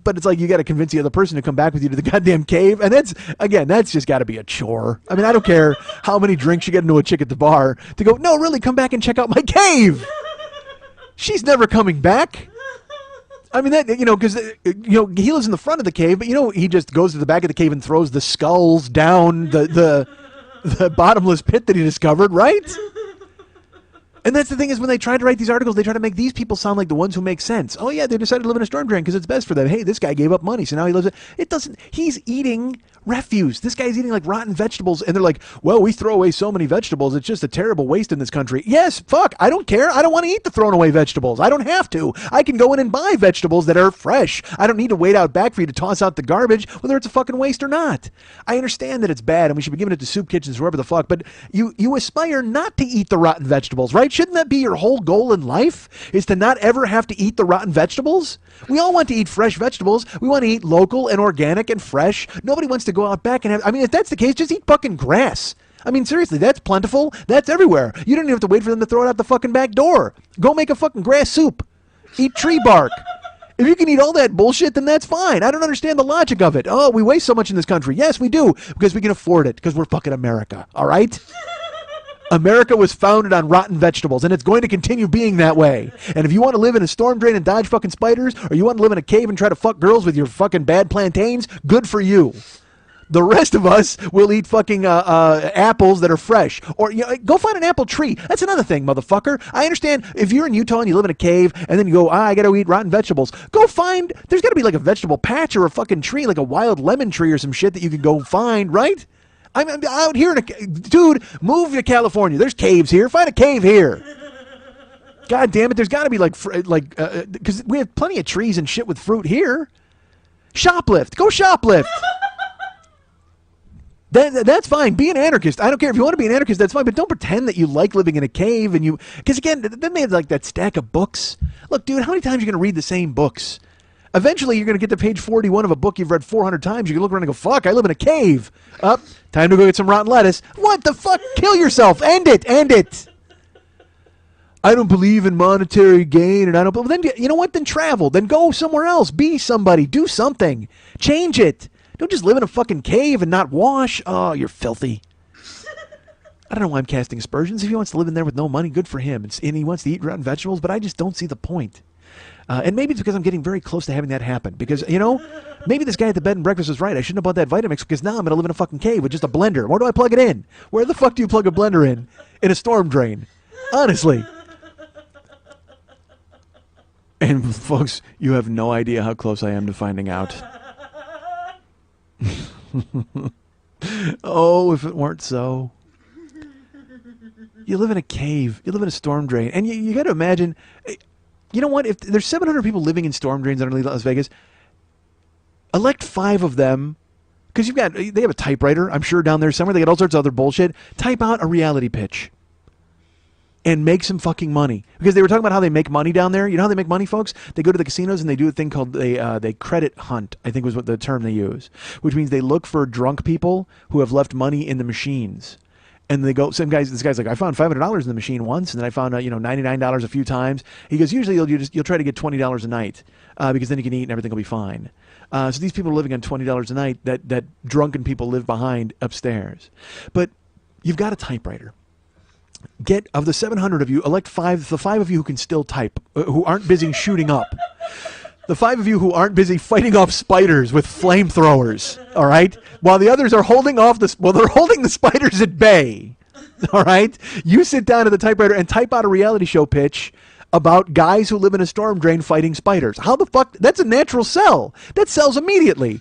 Speaker 2: But it's like you got to convince the other person to come back with you to the goddamn cave. And that's just got to be a chore. I mean, I don't care how many drinks you get into a chick at the bar to go, no, really, come back and check out my cave. She's never coming back. I mean, because, he lives in the front of the cave, but, he just goes to the back of the cave and throws the skulls down the bottomless pit that he discovered, right? And that's the thing is when they try to write these articles, they try to make these people sound like the ones who make sense. Oh, yeah, they decided to live in a storm drain because it's best for them. Hey, this guy gave up money, so now he lives it. It doesn't. He's eating refuse. This guy's eating like rotten vegetables, and they're like, well, we throw away so many vegetables. It's just a terrible waste in this country. Yes, fuck. I don't care. I don't want to eat the thrown away vegetables. I don't have to. I can go in and buy vegetables that are fresh. I don't need to wait out back for you to toss out the garbage, whether it's a fucking waste or not. I understand that it's bad, and we should be giving it to soup kitchens, wherever the fuck, but you aspire not to eat the rotten vegetables, right? Shouldn't that be your whole goal in life, is to not ever have to eat the rotten vegetables? We all want to eat fresh vegetables. We want to eat local and organic and fresh. Nobody wants to go out back and have, I mean, if that's the case, just eat fucking grass. I mean, seriously, that's plentiful. That's everywhere. You don't even have to wait for them to throw it out the fucking back door. Go make a fucking grass soup. Eat tree bark. If you can eat all that bullshit, then that's fine. I don't understand the logic of it. Oh, we waste so much in this country. Yes, we do, because we can afford it, because we're fucking America, all right? America was founded on rotten vegetables, and it's going to continue being that way. And if you want to live in a storm drain and dodge fucking spiders, or you want to live in a cave and try to fuck girls with your fucking bad plantains, good for you. The rest of us will eat fucking apples that are fresh. Or go find an apple tree. That's another thing, motherfucker. I understand if you're in Utah and you live in a cave and then you go, I got to eat rotten vegetables. Go find, there's got to be like a vegetable patch or a fucking tree, like a wild lemon tree or some shit that you can go find, right? I'm out here dude, move to California. There's caves here. Find a cave here. God damn it. There's got to be because we have plenty of trees and shit with fruit here. Shoplift. Go shoplift. That's fine. Be an anarchist. I don't care if you want to be an anarchist. That's fine. But don't pretend that you like living in a cave and you. Because again, then they have like that stack of books. Look, dude, how many times are you going to read the same books? Eventually, you're going to get to page 41 of a book you've read 400 times. You can look around and go, "Fuck, I live in a cave." Up, time to go get some rotten lettuce. What the fuck? Kill yourself. End it. End it. I don't believe in monetary gain, and I don't. But then you know what? Then travel. Then go somewhere else. Be somebody. Do something. Change it. Don't just live in a fucking cave and not wash. Oh, you're filthy. I don't know why I'm casting aspersions. If he wants to live in there with no money, good for him. And he wants to eat rotten vegetables, but I just don't see the point. And maybe it's because I'm getting very close to having that happen. Because, you know, maybe this guy at the bed and breakfast was right. I shouldn't have bought that Vitamix because now I'm going to live in a fucking cave with just a blender. Where do I plug it in? Where the fuck do you plug a blender in? In a storm drain. Honestly. And folks, you have no idea how close I am to finding out. Oh, if it weren't so. You live in a cave. You live in a storm drain. And you got to imagine, you know what? If there's 700 people living in storm drains underneath Las Vegas, elect 5 of them, because they have a typewriter, I'm sure, down there somewhere. They got all sorts of other bullshit. Type out a reality pitch. And make some fucking money. Because they were talking about how they make money down there. You know how they make money, folks? They go to the casinos and they do a thing called they credit hunt, I think was what the term they use. Which means they look for drunk people who have left money in the machines. And they go, this guy's like, I found $500 in the machine once, and then I found $99 a few times. He goes, usually you'll try to get $20 a night, because then you can eat and everything will be fine. So these people are living on $20 a night that drunken people live behind upstairs. But you've got a typewriter. Get, of the 700 of you, elect 5, the 5 of you who can still type, who aren't busy shooting up. The 5 of you who aren't busy fighting off spiders with flamethrowers, all right? While the others are holding off they're holding the spiders at bay, all right? You sit down at the typewriter and type out a reality show pitch about guys who live in a storm drain fighting spiders. How the fuck? That's a natural sell. That sells immediately.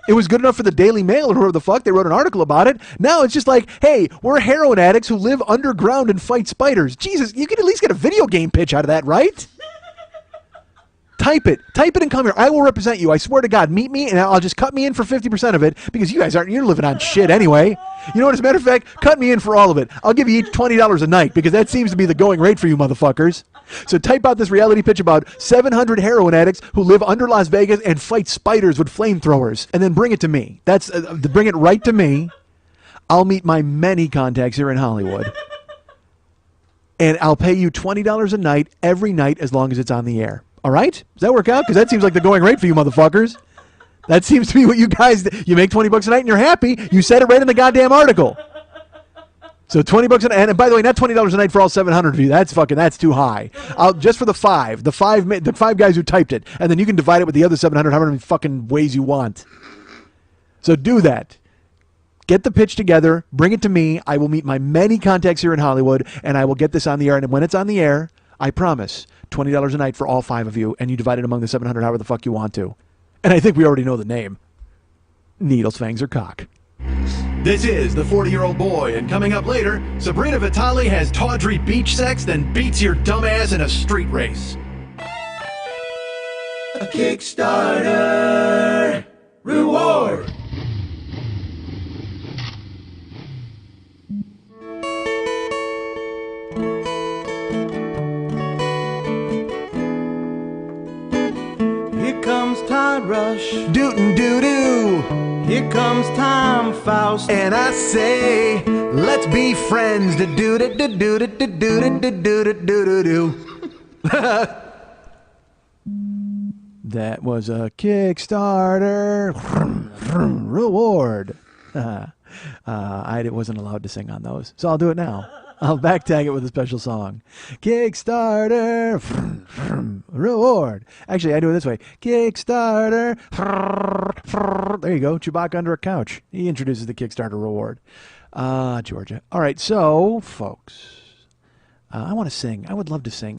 Speaker 2: It was good enough for the Daily Mail or whoever the fuck. They wrote an article about it. Now it's just like, hey, we're heroin addicts who live underground and fight spiders. Jesus, you could at least get a video game pitch out of that, right? Type it and come here. I will represent you. I swear to God, meet me and I'll just cut me in for 50% of it because you guys you're living on shit anyway. You know what, as a matter of fact, cut me in for all of it. I'll give you each $20 a night because that seems to be the going rate for you motherfuckers. So type out this reality pitch about 700 heroin addicts who live under Las Vegas and fight spiders with flamethrowers and then bring it to me. Bring it right to me. I'll meet my many contacts here in Hollywood. And I'll pay you $20 a night every night as long as it's on the air. All right? Does that work out? Because that seems like the going rate for you motherfuckers. That seems to be what you guys, you make $20 a night and you're happy. You said it right in the goddamn article. So $20 a night, and by the way, not $20 a night for all 700 of you. That's too high. Just for the five guys who typed it, and then you can divide it with the other 700 however many fucking ways you want. So do that. Get the pitch together, bring it to me. I will meet my many contacts here in Hollywood, and I will get this on the air. And when it's on the air, I promise, $20 a night for all 5 of you, and you divide it among the 700 however the fuck you want to. And I think we already know the name. Needles, Fangs, or Cock. This is the 40-year-old boy, and coming up later, Sabrina Vitale has tawdry beach sex, then beats your dumbass in a street race. A Kickstarter reward.
Speaker 4: Here comes Todd Rush.
Speaker 2: Dootin' doo-doo.
Speaker 4: Here comes Tom Faust.
Speaker 2: And I say, let's be friends. That was a Kickstarter reward. I wasn't allowed to sing on those, so I'll do it now. I'll back tag it with a special song. Kickstarter reward. Actually, I do it this way. Kickstarter. There you go. Chewbacca under a couch. He introduces the Kickstarter reward. Georgia. All right, so, folks, I want to sing. I would love to sing.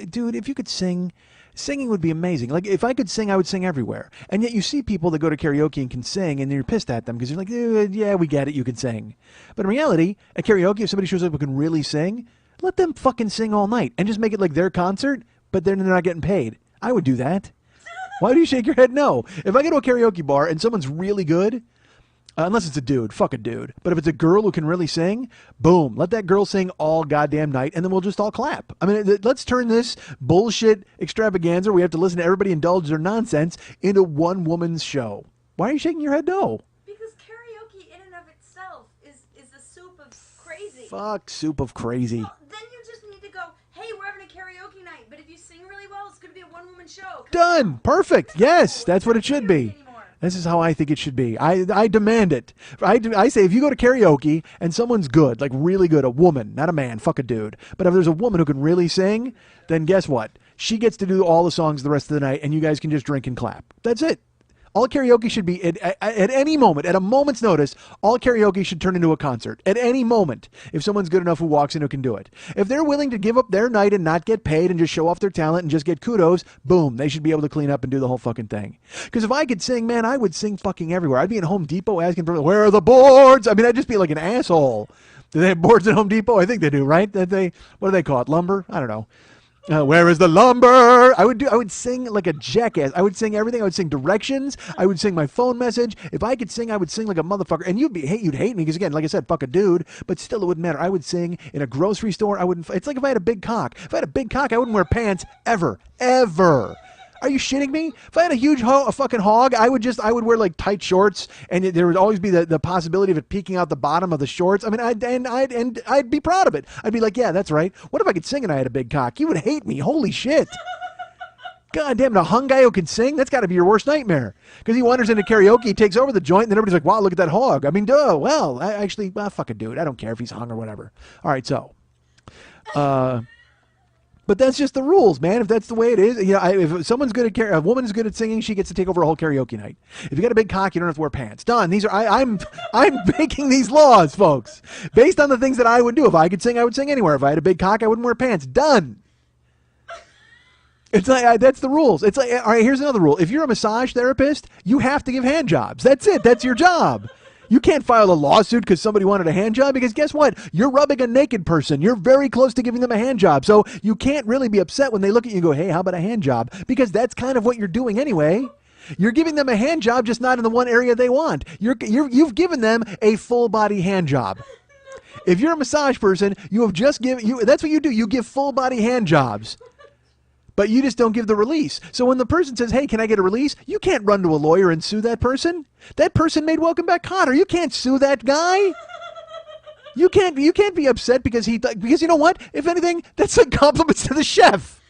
Speaker 2: Dude, if you could sing, singing would be amazing. Like, if I could sing, I would sing everywhere. And yet you see people that go to karaoke and can sing, and you're pissed at them because you're like, yeah, we get it, you can sing. But in reality, at karaoke, if somebody shows up who can really sing, let them fucking sing all night and just make it like their concert, but then they're not getting paid. I would do that. Why do you shake your head no? If I go to a karaoke bar and someone's really good, Unless it's a dude. Fuck a dude. But if it's a girl who can really sing, boom. Let that girl sing all goddamn night, and then we'll just all clap. I mean, let's turn this bullshit extravaganza where we have to listen to everybody indulge their nonsense into one woman's show. Why are you shaking your head no?
Speaker 3: Because karaoke in and of itself is a soup of crazy.
Speaker 2: Fuck soup of crazy.
Speaker 3: Well, then you just need to go, hey, we're having a karaoke night, but if you sing really well, it's going to be a one-woman show. Come
Speaker 2: Done.
Speaker 3: on.
Speaker 2: Perfect. Yes, that's what it should be.
Speaker 3: Anymore.
Speaker 2: This is how I think it should be. I demand it. I say if you go to karaoke and someone's good, like really good, a woman, not a man, fuck a dude. But if there's a woman who can really sing, then guess what? She gets to do all the songs the rest of the night, and you guys can just drink and clap. That's it. All karaoke should be, at any moment, at a moment's notice, all karaoke should turn into a concert. At any moment, if someone's good enough who walks in who can do it. If they're willing to give up their night and not get paid and just show off their talent and just get kudos, boom, they should be able to clean up and do the whole fucking thing. Because if I could sing, man, I would sing fucking everywhere. I'd be in Home Depot asking for, where are the boards? I mean, I'd just be like an asshole. Do they have boards at Home Depot? I think they do, right? What do they call it? Lumber? I don't know. Where is the lumber? I would sing like a jackass. I would sing everything. I would sing directions. I would sing my phone message. If I could sing, I would sing like a motherfucker. And you'd hate me because again, like I said, fuck a dude. But still, it wouldn't matter. I would sing in a grocery store. I wouldn't. It's like if I had a big cock. If I had a big cock, I wouldn't wear pants ever. Are you shitting me? If I had a fucking hog, I would wear like tight shorts, and there would always be the possibility of it peeking out the bottom of the shorts. I mean, I'd be proud of it. I'd be like, yeah, that's right. What if I could sing and I had a big cock? You would hate me. Holy shit. God damn it, a hung guy who can sing? That's got to be your worst nightmare. Because he wanders into karaoke, he takes over the joint, and then everybody's like, wow, look at that hog. I mean, duh. Well, fuck a dude. I don't care if he's hung or whatever. All right, so. But that's just the rules, man. If that's the way it is, if someone's good at a woman's good at singing, she gets to take over a whole karaoke night. If you got a big cock, you don't have to wear pants. Done. I'm making these laws, folks, based on the things that I would do. If I could sing, I would sing anywhere. If I had a big cock, I wouldn't wear pants. Done. It's like that's the rules. It's like, all right, here's another rule. If you're a massage therapist, you have to give hand jobs. That's it. That's your job. You can't file a lawsuit because somebody wanted a hand job because guess what? You're rubbing a naked person. You're very close to giving them a hand job. So you can't really be upset when they look at you and go, hey, how about a hand job? Because that's kind of what you're doing anyway. You're giving them a hand job, just not in the one area they want. You've given them a full body hand job. If you're a massage person, you have just given, that's what you do. You give full body hand jobs. But you just don't give the release. So when the person says, hey, can I get a release? You can't run to a lawyer and sue that person. That person made Welcome Back Kotter. You can't sue that guy. You can't be upset because you know what? If anything, that's like compliments to the chef.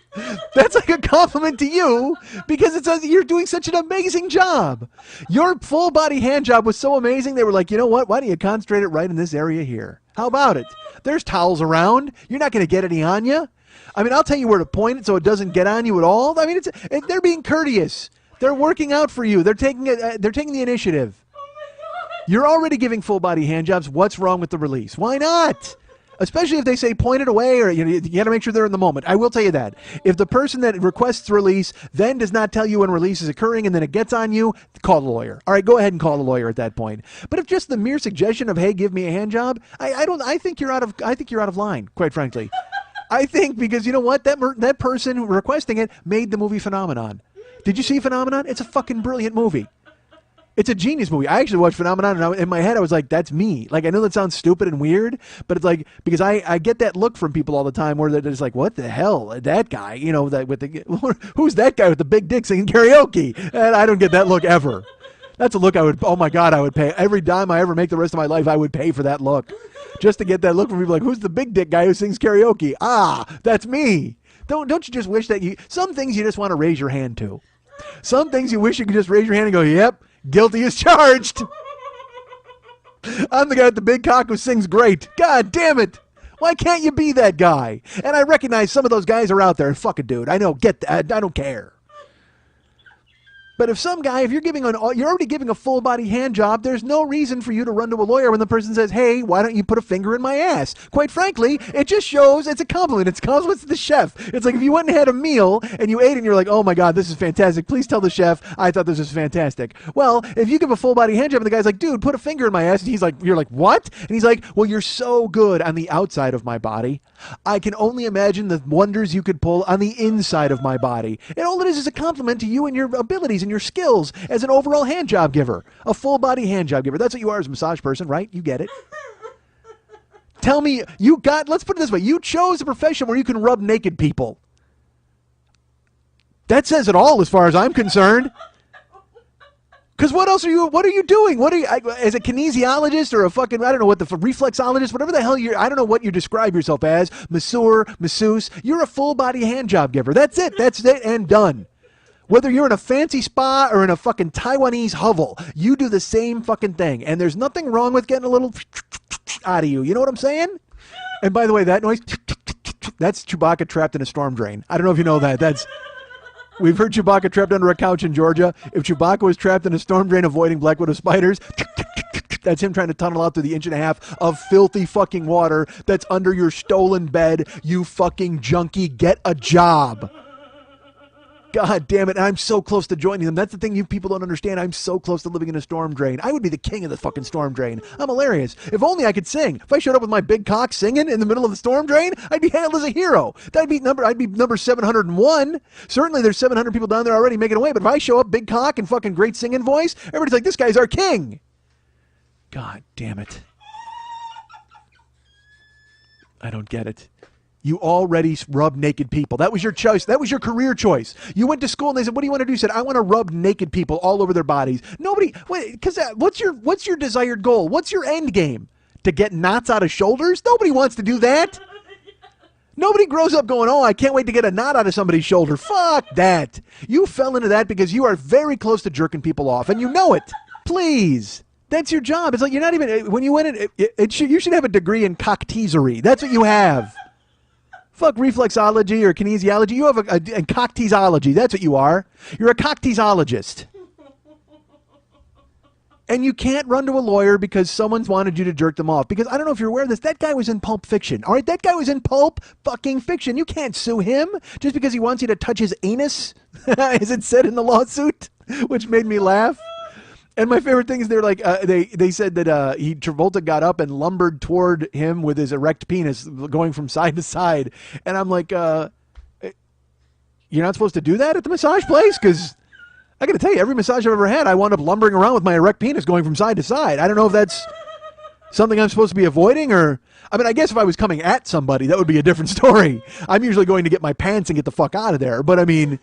Speaker 2: That's like a compliment to you because it says you're doing such an amazing job. Your full body hand job was so amazing. They were like, you know what? Why don't you concentrate it right in this area here? How about it? There's towels around. You're not going to get any on you. I mean, I'll tell you where to point it so it doesn't get on you at all. I mean, they're being courteous. They're working out for you. They're taking the initiative. You're already giving full body hand jobs. What's wrong with the release? Why not? Especially if they say point it away or you got to make sure they're in the moment. I will tell you that. If the person that requests release then does not tell you when release is occurring and then it gets on you, call the lawyer. All right, go ahead and call the lawyer at that point. But if just the mere suggestion of, hey, give me a hand job, I think you're out of line, quite frankly. I think because you know what? That person requesting it made the movie Phenomenon. Did you see Phenomenon? It's a fucking brilliant movie. It's a genius movie. I actually watched Phenomenon, and in my head, I was like, that's me. Like, I know that sounds stupid and weird, but it's like, because I get that look from people all the time where they're just like, what the hell? That guy, who's that guy with the big dick singing karaoke? And I don't get that look ever. That's a look I would pay. Every dime I ever make the rest of my life, I would pay for that look. Just to get that look from people like, who's the big dick guy who sings karaoke? Ah, that's me. Don't you just wish that some things you just want to raise your hand to. Some things you wish you could just raise your hand and go, yep, guilty as charged. I'm the guy with the big cock who sings great. God damn it. Why can't you be that guy? And I recognize some of those guys are out there. And fuck it, dude. I know, get that. I don't care. But if some guy, if you're already giving a full body hand job, there's no reason for you to run to a lawyer when the person says, hey, why don't you put a finger in my ass? Quite frankly, it just shows it's a compliment. It's compliments to the chef. It's like if you went and had a meal and you ate and you're like, oh my God, this is fantastic. Please tell the chef I thought this was fantastic. Well, if you give a full body hand job and the guy's like, dude, put a finger in my ass. And you're like, what? And he's like, well, you're so good on the outside of my body. I can only imagine the wonders you could pull on the inside of my body. And all it is a compliment to you and your abilities in your skills as an overall hand job giver. A full body hand job giver. That's what you are as a massage person, right? You get it. Tell me, let's put it this way. You chose a profession where you can rub naked people. That says it all as far as I'm concerned. Because what are you doing? As a kinesiologist or a fucking, I don't know what reflexologist, whatever the hell I don't know what you describe yourself as, masseur, masseuse, you're a full body hand job giver. That's it and done. Whether you're in a fancy spa or in a fucking Taiwanese hovel, you do the same fucking thing. And there's nothing wrong with getting a little out of you. You know what I'm saying? And by the way, that noise, that's Chewbacca trapped in a storm drain. I don't know if you know that. We've heard Chewbacca trapped under a couch in Georgia. If Chewbacca was trapped in a storm drain avoiding Black Widow spiders, that's him trying to tunnel out through the 1.5 inches of filthy fucking water that's under your stolen bed. You fucking junkie, get a job. God damn it. I'm so close to joining them. That's the thing you people don't understand. I'm so close to living in a storm drain. I would be the king of the fucking storm drain. I'm hilarious. If only I could sing. If I showed up with my big cock singing in the middle of the storm drain, I'd be hailed as a hero. I'd be number 701. Certainly there's 700 people down there already making away. But if I show up big cock and fucking great singing voice, everybody's like, this guy's our king. God damn it. I don't get it. You already rub naked people. That was your choice. That was your career choice. You went to school and they said, what do you want to do? You said, I want to rub naked people all over their bodies. What's your desired goal? What's your end game? To get knots out of shoulders? Nobody wants to do that. Nobody grows up going, oh, I can't wait to get a knot out of somebody's shoulder. Fuck that. You fell into that because you are very close to jerking people off and you know it. Please. That's your job. It's like you're not even, when you went in, you should have a degree in cockteasery. That's what you have. Fuck reflexology or kinesiology. You have a cockteasology. That's what you are. You're a cockteasologist. And you can't run to a lawyer because someone's wanted you to jerk them off. Because I don't know if you're aware of this. That guy was in Pulp Fiction. All right? That guy was in Pulp fucking Fiction. You can't sue him just because he wants you to touch his anus, as it said in the lawsuit, which made me laugh. And my favorite thing is they're like, they said that Travolta got up and lumbered toward him with his erect penis going from side to side. And I'm like, you're not supposed to do that at the massage place? Because I got to tell you, every massage I've ever had, I wound up lumbering around with my erect penis going from side to side. I don't know if that's something I'm supposed to be avoiding or... I mean, I guess if I was coming at somebody, that would be a different story. I'm usually going to get my pants and get the fuck out of there. But I mean...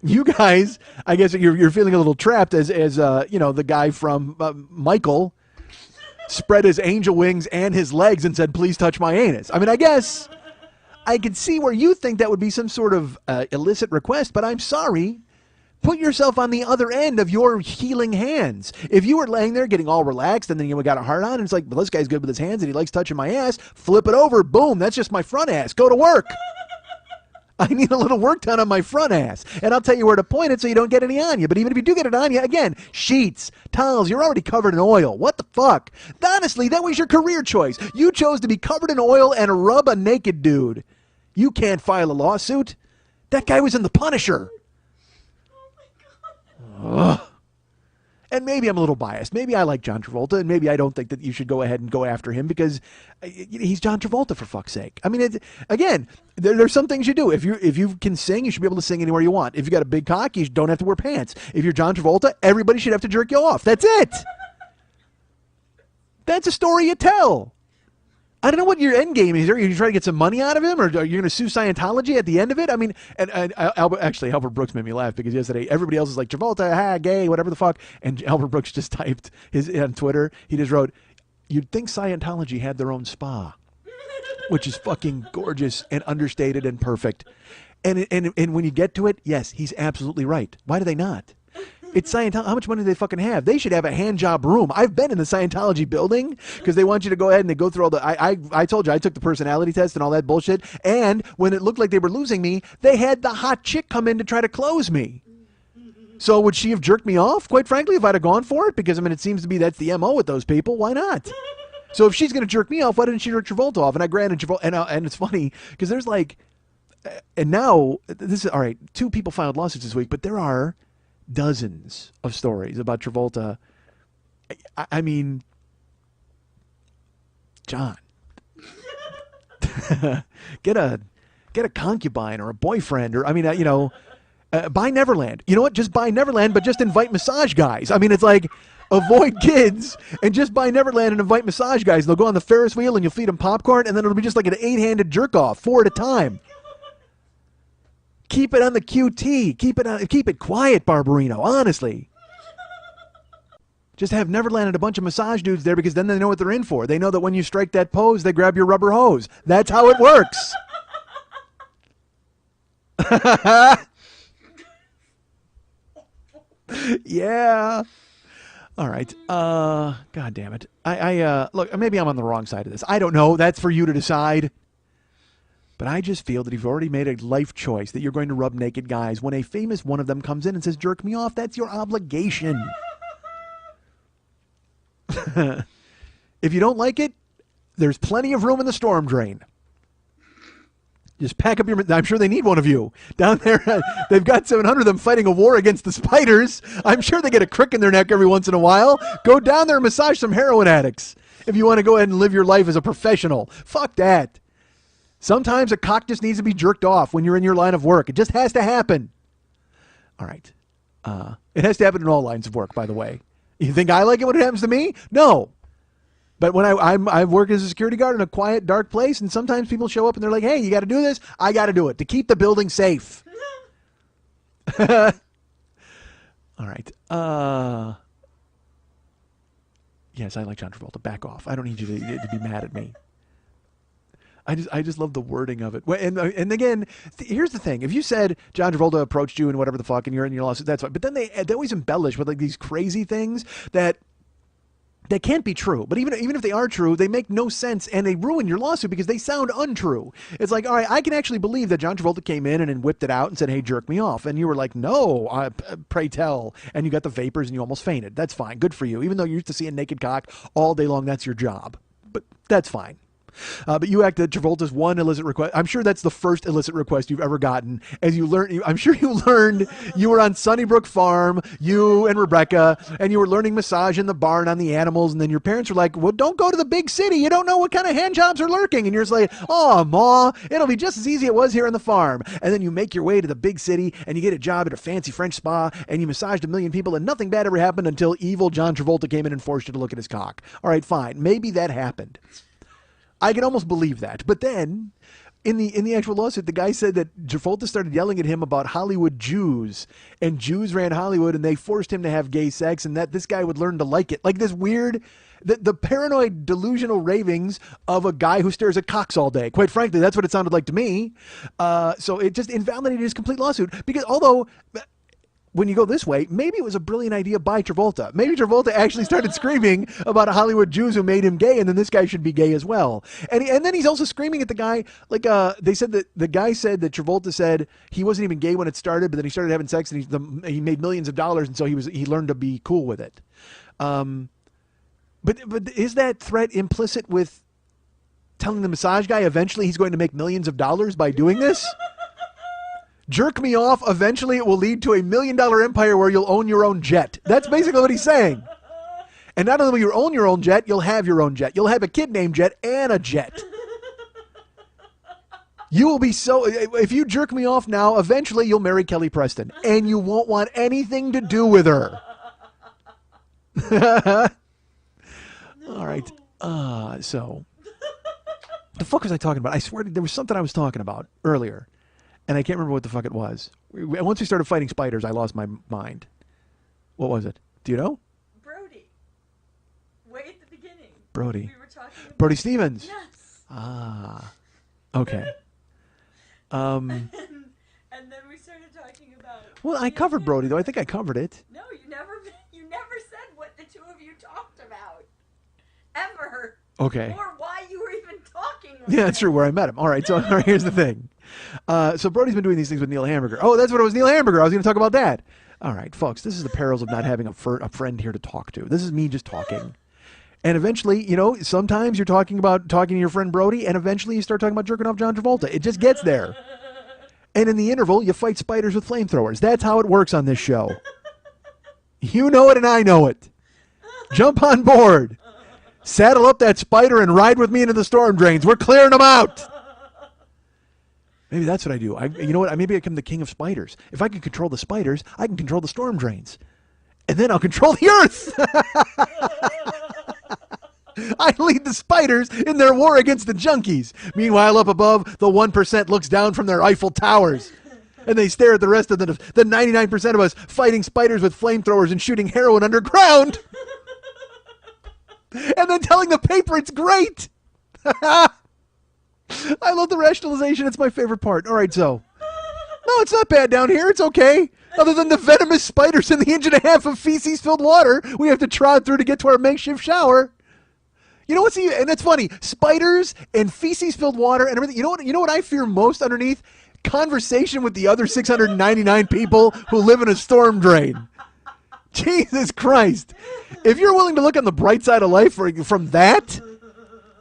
Speaker 2: You guys, I guess you're feeling a little trapped as the guy from Michael spread his angel wings and his legs and said, please touch my anus. I mean, I guess I could see where you think that would be some sort of illicit request, but I'm sorry. Put yourself on the other end of your healing hands. If you were laying there getting all relaxed and then you got a hard on and it's like, well, this guy's good with his hands and he likes touching my ass, flip it over. Boom. That's just my front ass. Go to work. I need a little work done on my front ass. And I'll tell you where to point it so you don't get any on you. But even if you do get it on you, again, sheets, towels, you're already covered in oil. What the fuck? Honestly, that was your career choice. You chose to be covered in oil and rub a naked dude. You can't file a lawsuit. That guy was in The Punisher. Ugh. And maybe I'm a little biased. Maybe I like John Travolta, and maybe I don't think that you should go ahead and go after him because he's John Travolta, for fuck's sake. I mean, again, there's some things you do. If you can sing, you should be able to sing anywhere you want. If you got a big cock, you don't have to wear pants. If you're John Travolta, everybody should have to jerk you off. That's it. That's a story you tell. I don't know what your end game is. Are you trying to get some money out of him, or are you going to sue Scientology at the end of it? I mean, and Albert Brooks made me laugh because yesterday everybody else is like, Travolta, gay, whatever the fuck. And Albert Brooks just typed on Twitter, he just wrote, you'd think Scientology had their own spa, which is fucking gorgeous and understated and perfect. And when you get to it, yes, he's absolutely right. Why do they not? It's Scientology. How much money do they fucking have? They should have a hand job room. I've been in the Scientology building because they want you to go ahead and they go through all the... I told you, I took the personality test and all that bullshit. And when it looked like they were losing me, they had the hot chick come in to try to close me. So would she have jerked me off, quite frankly, if I'd have gone for it? Because, I mean, it seems to be that's the MO with those people. Why not? So if she's going to jerk me off, why didn't she jerk Travolta off? And I granted Travolta... And it's funny because there's like... And now, this is... All right, 2 people filed lawsuits this week, but there are... dozens of stories about Travolta. I mean, John, get a concubine or a boyfriend, or I mean, Buy Neverland. You know what? Just buy Neverland, but just invite massage guys. I mean, it's like, avoid kids and just buy Neverland and invite massage guys. They'll go on the Ferris wheel and you'll feed them popcorn, and then it'll be just like an 8-handed jerk-off, 4 at a time. Keep it on the QT. Keep it quiet, Barbarino, honestly. Just have Neverland and a bunch of massage dudes there, because then they know what they're in for. They know that when you strike that pose, they grab your rubber hose. That's how it works. Yeah. All right. God damn it. I look, maybe I'm on the wrong side of this. I don't know. That's for you to decide. But I just feel that if you've already made a life choice that you're going to rub naked guys, when a famous one of them comes in and says, jerk me off, that's your obligation. If you don't like it, there's plenty of room in the storm drain. Just pack up your... I'm sure they need one of you. Down there, they've got 700 of them fighting a war against the spiders. I'm sure they get a crick in their neck every once in a while. Go down there and massage some heroin addicts if you want to go ahead and live your life as a professional. Fuck that. Sometimes a cock just needs to be jerked off when you're in your line of work. It just has to happen. All right. It has to happen in all lines of work, by the way. You think I like it when it happens to me? No. But when I work as a security guard in a quiet, dark place, and sometimes people show up and they're like, hey, you got to do this? I got to do it to keep the building safe. All right. Yes, I like John Travolta. Back off. I don't need you to be mad at me. I just love the wording of it. And again, here's the thing. If you said John Travolta approached you and whatever the fuck, and you're in your lawsuit, that's fine. But then they always embellish with like these crazy things that can't be true. But even if they are true, they make no sense, and they ruin your lawsuit because they sound untrue. It's like, all right, I can actually believe that John Travolta came in and whipped it out and said, hey, jerk me off. And you were like, no, pray tell. And you got the vapors and you almost fainted. That's fine. Good for you. Even though you're used to seeing naked cock all day long, that's your job. But that's fine. But you act that Travolta's one illicit request. I'm sure that's the first illicit request you've ever gotten. As you learn, I'm sure you learned you were on Sunnybrook Farm, you and Rebecca, and you were learning massage in the barn on the animals. And then your parents were like, well, don't go to the big city. You don't know what kind of hand jobs are lurking. And you're just like, oh, Ma, it'll be just as easy as it was here on the farm. And then you make your way to the big city and you get a job at a fancy French spa and you massaged 1 million people and nothing bad ever happened until evil John Travolta came in and forced you to look at his cock. All right, fine. Maybe that happened. I can almost believe that. But then, in the actual lawsuit, the guy said that Travolta started yelling at him about Hollywood Jews, and Jews ran Hollywood, and they forced him to have gay sex, and that this guy would learn to like it. Like this weird, the paranoid, delusional ravings of a guy who stares at cocks all day. Quite frankly, that's what it sounded like to me. So it just invalidated his complete lawsuit. Because although... when you go this way, maybe it was a brilliant idea by Travolta. Maybe Travolta actually started screaming about Hollywood Jews who made him gay, and then this guy should be gay as well. And then he's also screaming at the guy, like they said that the guy said that Travolta said he wasn't even gay when it started, but then he started having sex and he made millions of dollars, and so he learned to be cool with it. But is that threat implicit with telling the massage guy eventually he's going to make millions of dollars by doing this? Jerk me off. Eventually it will lead to $1 million empire where you'll own your own jet. That's basically what he's saying. And not only will you own your own jet, you'll have your own jet. You'll have a kid named Jet and a jet. You will be so... If you jerk me off now, eventually you'll marry Kelly Preston. And you won't want anything to do with her. All right. So... the fuck was I talking about? I swear there was something I was talking about earlier. And I can't remember what the fuck it was. Once we started fighting spiders, I lost my mind. What was it? Do you know?
Speaker 3: Brody. Way at the beginning.
Speaker 2: Brody.
Speaker 3: We were talking about...
Speaker 2: Brody Stevens.
Speaker 3: Yes.
Speaker 2: Ah. Okay.
Speaker 3: And then we started talking about...
Speaker 2: Well, I covered Brody, though. I think I covered it.
Speaker 3: No, you never said what the two of you talked about. Ever.
Speaker 2: Okay.
Speaker 3: Or why you were even talking about
Speaker 2: Yeah, that's true, where I met him. All right, so here's the thing. So Brody's been doing these things with Neil Hamburger. Oh, that's what it was, Neil Hamburger. I was going to talk about that. All right, folks, this is the perils of not having a friend here to talk to. This is me just talking. And eventually, sometimes you're talking to your friend Brody, and eventually you start talking about jerking off John Travolta. It just gets there. And in the interval, you fight spiders with flamethrowers. That's how it works on this show. You know it and I know it. Jump on board. Saddle up that spider and ride with me into the storm drains. We're clearing them out. Maybe that's what I do. You know what? Maybe I become the king of spiders. If I can control the spiders, I can control the storm drains. And then I'll control the earth. I lead the spiders in their war against the junkies. Meanwhile, up above, the 1% looks down from their Eiffel Towers. And they stare at the rest of the 99% of us fighting spiders with flamethrowers and shooting heroin underground. And then telling the paper it's great. I love the rationalization. It's my favorite part. All right, so. No, it's not bad down here. It's okay. Other than the venomous spiders and the inch and a half of feces-filled water we have to trod through to get to our makeshift shower. You know what's and it's funny. Spiders and feces-filled water and everything. You know what I fear most underneath? Conversation with the other 699 people who live in a storm drain. Jesus Christ. If you're willing to look on the bright side of life from that,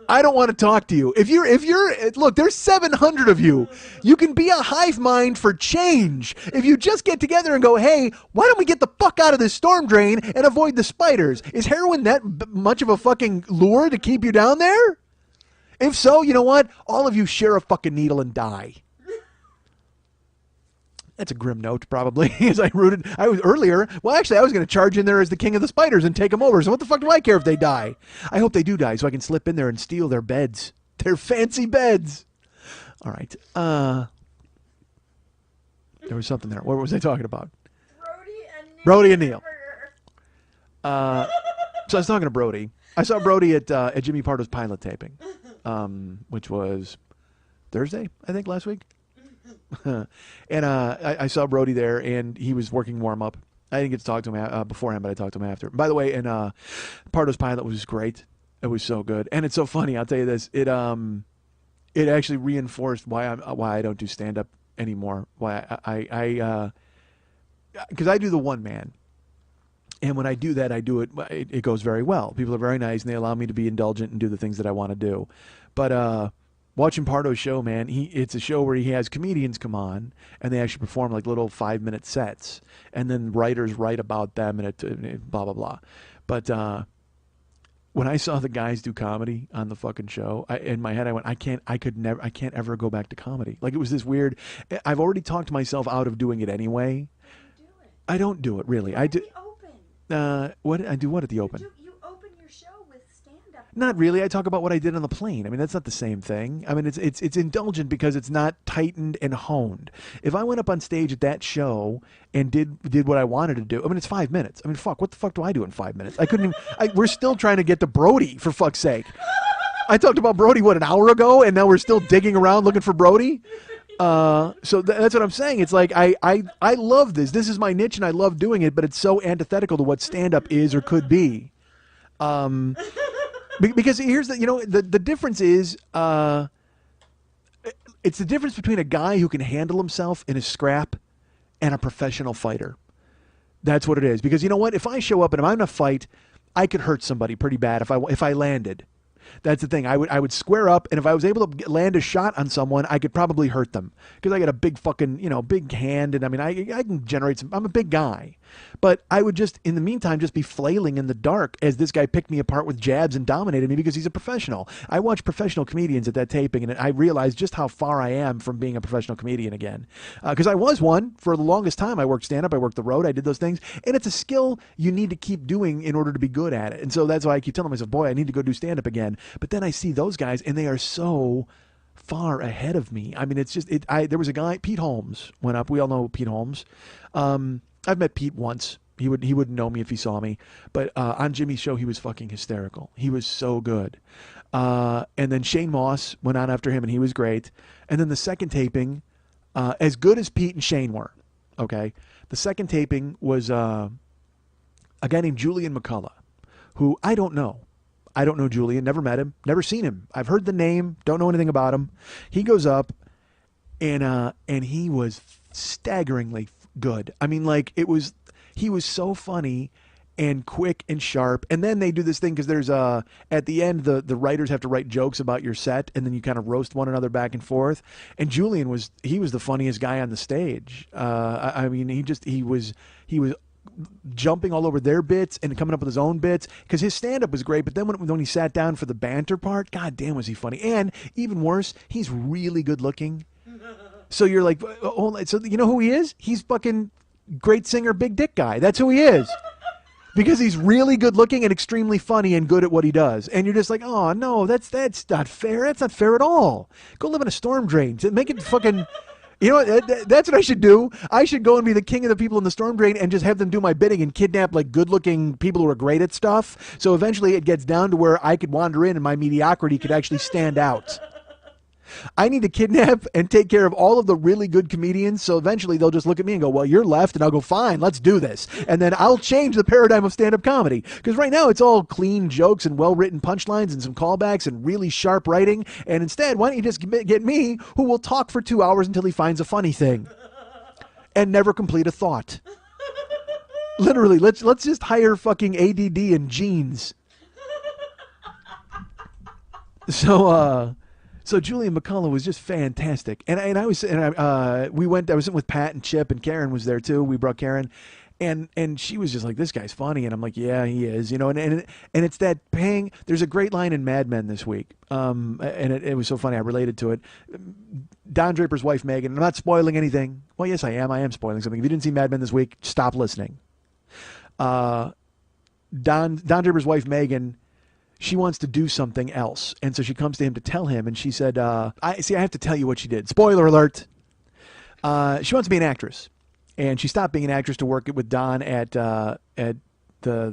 Speaker 2: I don't want to talk to you. If you're look, there's 700 of you. You can be a hive mind for change. If you just get together and go, hey, why don't we get the fuck out of this storm drain and avoid the spiders? Is heroin that much of a fucking lure to keep you down there? If so, you know what? All of you share a fucking needle and die. That's a grim note, probably, as I was earlier. Well, actually, I was going to charge in there as the king of the spiders and take them over. So what the fuck do I care if they die? I hope they do die so I can slip in there and steal their beds. Their fancy beds. All right. There was something there. What was I talking about? Brody and Neil. So I was talking to Brody. I saw Brody at Jimmy Pardo's pilot taping, which was Thursday, I think, last week. And I saw Brody there, and he was working warm-up. I didn't get to talk to him beforehand, but I talked to him after. By the way, and Pardo's pilot was great. It was so good, and it's so funny. I'll tell you this: it actually reinforced why I don't do stand-up anymore. Why because I do the one man, and when I do that, it goes very well. People are very nice, and they allow me to be indulgent and do the things that I want to do. But watching Pardo's show, man, it's a show where he has comedians come on, and they actually perform like little 5-minute sets, and then writers write about them, and it blah, blah, blah. But when I saw the guys do comedy on the fucking show, in my head I went, I can't ever go back to comedy. Like, it was this weird, I've already talked myself out of doing it anyway. I don't do it, really. I do. What I do what at the Open?
Speaker 3: You open your show with stand-up.
Speaker 2: Not really. I talk about what I did on the plane. I mean, that's not the same thing. I mean, it's indulgent because it's not tightened and honed. If I went up on stage at that show and did what I wanted to do, I mean, it's 5 minutes. I mean, fuck, what the fuck do I do in 5 minutes? I couldn't even, we're still trying to get to Brody, for fuck's sake. I talked about Brody, an hour ago, and now we're still digging around looking for Brody? So that's what I'm saying. It's like, I love this. This is my niche, and I love doing it, but it's so antithetical to what stand-up is or could be. Because here's the difference is, it's the difference between a guy who can handle himself in a scrap and a professional fighter. That's what it is. Because you know what? If I show up and I'm in a fight, I could hurt somebody pretty bad if I landed. That's the thing. I would square up, and if I was able to land a shot on someone, I could probably hurt them because I got a big fucking, big hand, and I mean, I can generate some. I'm a big guy, but I would just, in the meantime, just be flailing in the dark as this guy picked me apart with jabs and dominated me because he's a professional. I watch professional comedians at that taping, and I realized just how far I am from being a professional comedian again. Because I was one for the longest time. I worked stand-up, I worked the road, I did those things, and it's a skill you need to keep doing in order to be good at it. And so that's why I keep telling myself, boy, I need to go do stand-up again. But then I see those guys, and they are so far ahead of me. I mean, it's just there was a guy, Pete Holmes, went up. We all know Pete Holmes. I've met Pete once. He wouldn't know me if he saw me. But on Jimmy's show, he was fucking hysterical. He was so good. And then Shane Moss went on after him, and he was great. And then the second taping, as good as Pete and Shane were, okay, the second taping was a guy named Julian McCullough, who I don't know. I don't know Julian, never met him, never seen him. I've heard the name, don't know anything about him. He goes up, and he was staggeringly good. I mean, like, he was so funny and quick and sharp. And then they do this thing because there's at the end the writers have to write jokes about your set, and then you kind of roast one another back and forth. And Julian was the funniest guy on the stage. I mean, he was jumping all over their bits and coming up with his own bits because his stand-up was great, but then when he sat down for the banter part, god damn was he funny. And even worse, he's really good looking. So you're like, oh, so you know who he is? He's fucking great singer, big dick guy. That's who he is. Because he's really good looking and extremely funny and good at what he does. And you're just like, oh no, that's not fair. That's not fair at all. Go live in a storm drain. Make it fucking, you know, that's what I should do. I should go and be the king of the people in the storm drain and just have them do my bidding and kidnap like good looking people who are great at stuff. So eventually it gets down to where I could wander in and my mediocrity could actually stand out. I need to kidnap and take care of all of the really good comedians, so eventually they'll just look at me and go, well, you're left, and I'll go, fine, let's do this. And then I'll change the paradigm of stand-up comedy. Because right now it's all clean jokes and well-written punchlines and some callbacks and really sharp writing. And instead, why don't you just get me, who will talk for 2 hours until he finds a funny thing and never complete a thought. Literally, let's just hire fucking ADD and genes. So Julian McCullough was just fantastic, and I was we went. I was sitting with Pat and Chip, and Karen was there too. We brought Karen, and she was just like, this guy's funny, and I'm like, yeah, he is, you know. And it's that paying. There's a great line in Mad Men this week, and it was so funny. I related to it. Don Draper's wife Megan. I'm not spoiling anything. Well, yes, I am. I am spoiling something. If you didn't see Mad Men this week, stop listening. Don Draper's wife Megan. She wants to do something else. And so she comes to him to tell him. And she said, I have to tell you what she did. Spoiler alert. She wants to be an actress. And she stopped being an actress to work with Don at the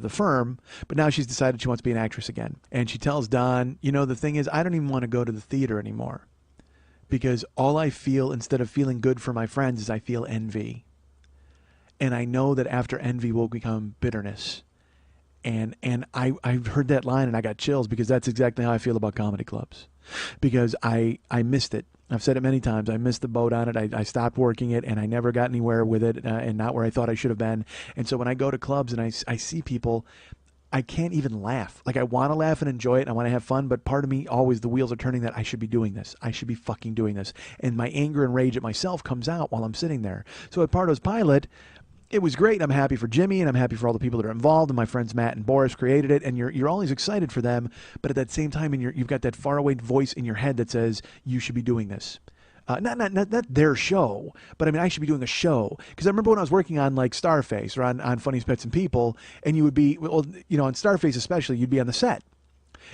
Speaker 2: firm. But now she's decided she wants to be an actress again. And she tells Don, you know, the thing is, I don't even want to go to the theater anymore. Because all I feel, instead of feeling good for my friends, is I feel envy. And I know that after envy will become bitterness. And I heard that line and I got chills because that's exactly how I feel about comedy clubs. Because I missed it. I've said it many times. I missed the boat on it. I stopped working it and I never got anywhere with it and not where I thought I should have been. And so when I go to clubs and I see people, I can't even laugh. Like I want to laugh and enjoy it and I want to have fun, but part of me always, the wheels are turning that I should be doing this. I should be fucking doing this. And my anger and rage at myself comes out while I'm sitting there. So at Pardo's Pilot, it was great. I'm happy for Jimmy and I'm happy for all the people that are involved. And my friends Matt and Boris created it. And you're always excited for them. But at that same time, you've got that faraway voice in your head that says, you should be doing this. Not their show, but I mean, I should be doing a show. Because I remember when I was working on like Starface or on Funniest Pets and People, and you would be, well, you know, on Starface especially, you'd be on the set.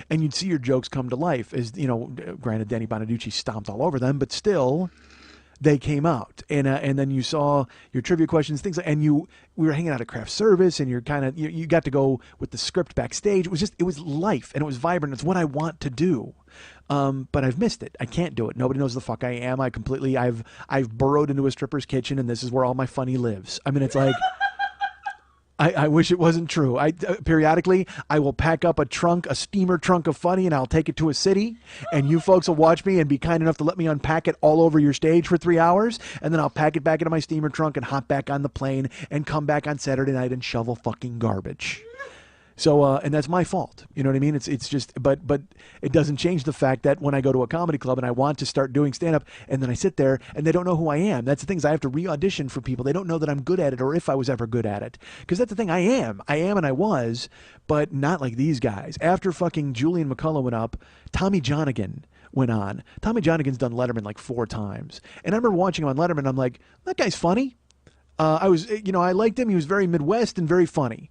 Speaker 2: And you'd see your jokes come to life. As you know, granted, Danny Bonaducci stomped all over them, but still, they came out, and then you saw your trivia questions, things like, and we were hanging out at craft service, and you're kind of you got to go with the script backstage. It was life, and it was vibrant. It's what I want to do, but I've missed it. I can't do it. Nobody knows the fuck I am. I've burrowed into a stripper's kitchen, and this is where all my funny lives. I mean, it's like. I wish it wasn't true. Periodically, I will pack up a steamer trunk of funny, and I'll take it to a city, and you folks will watch me and be kind enough to let me unpack it all over your stage for 3 hours, and then I'll pack it back into my steamer trunk and hop back on the plane and come back on Saturday night and shovel fucking garbage. So, and that's my fault. You know what I mean? It's just, but it doesn't change the fact that when I go to a comedy club and I want to start doing stand-up and then I sit there and they don't know who I am. That's the thing is I have to re-audition for people. They don't know that I'm good at it or if I was ever good at it. Because that's the thing. I am and I was, but not like these guys. After fucking Julian McCullough went up, Tommy Johnigan went on. Tommy Johnigan's done Letterman like 4 times. And I remember watching him on Letterman. I'm like, that guy's funny. I liked him. He was very Midwest and very funny.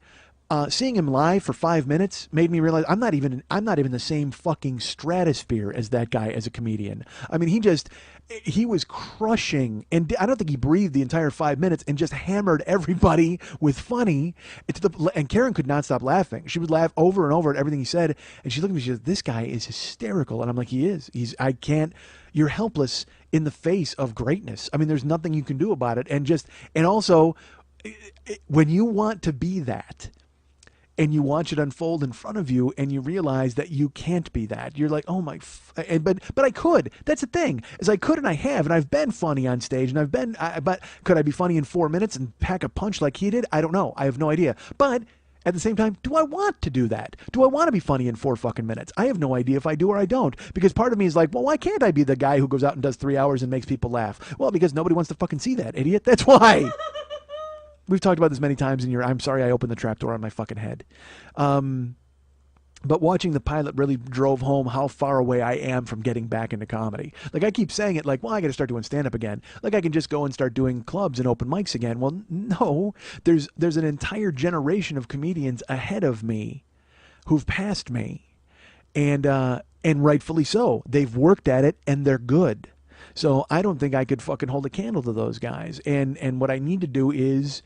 Speaker 2: Seeing him live for 5 minutes made me realize I'm not even the same fucking stratosphere as that guy as a comedian. I mean, he was crushing, and I don't think he breathed the entire 5 minutes and just hammered everybody with funny. And Karen could not stop laughing. She would laugh over and over at everything he said, and she looked at me. She said, "This guy is hysterical," and I'm like, "He is. You're helpless in the face of greatness. I mean, there's nothing you can do about it. And also, when you want to be that." And you watch it unfold in front of you, and you realize that you can't be that. You're like, oh my, but I could. That's the thing, is I could and I have, and I've been funny on stage, and but could I be funny in 4 minutes and pack a punch like he did? I don't know. I have no idea. But at the same time, do I want to do that? Do I want to be funny in 4 fucking minutes? I have no idea if I do or I don't, because part of me is like, well, why can't I be the guy who goes out and does 3 hours and makes people laugh? Well, because nobody wants to fucking see that, idiot. That's why. We've talked about this many times, and I'm sorry I opened the trapdoor on my fucking head. But watching the pilot really drove home how far away I am from getting back into comedy. Like, I keep saying it like, well, I got to start doing stand-up again. Like, I can just go and start doing clubs and open mics again. Well, no. There's an entire generation of comedians ahead of me who've passed me. And rightfully so. They've worked at it, and they're good. So I don't think I could fucking hold a candle to those guys. And what I need to do is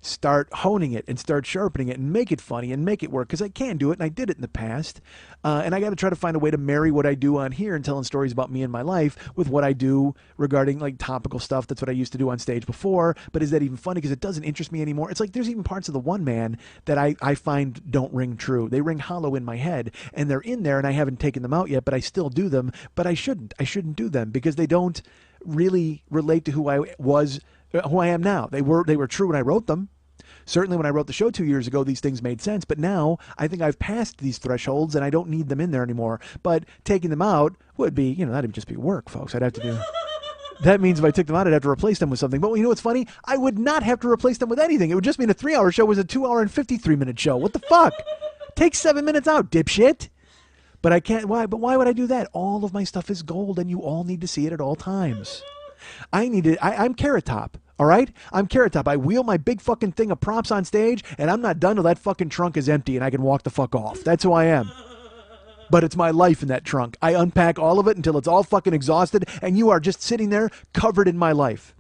Speaker 2: start honing it and start sharpening it and make it funny and make it work, because I can do it and I did it in the past. And I got to try to find a way to marry what I do on here and telling stories about me and my life with what I do regarding like topical stuff. That's what I used to do on stage before. But is that even funny? Because it doesn't interest me anymore. It's like there's even parts of the one man that I find don't ring true. They ring hollow in my head, and they're in there and I haven't taken them out yet, but I still do them. But I shouldn't do them because they don't really relate to who I am now. They were true when I wrote them. Certainly when I wrote the show 2 years ago, these things made sense. But now I think I've passed these thresholds and I don't need them in there anymore. But taking them out would be, that'd just be work, folks. I'd have to do... That means if I took them out, I'd have to replace them with something. But you know what's funny? I would not have to replace them with anything. It would just mean a 3-hour show was a 2-hour and 53-minute show. What the fuck? Take 7 minutes out, dipshit. But I can't... Why? But why would I do that? All of my stuff is gold and you all need to see it at all times. I'm Carrot Top. All right? I'm Carrot Top. I wheel my big fucking thing of props on stage, and I'm not done till that fucking trunk is empty and I can walk the fuck off. That's who I am. But it's my life in that trunk. I unpack all of it until it's all fucking exhausted, and you are just sitting there covered in my life.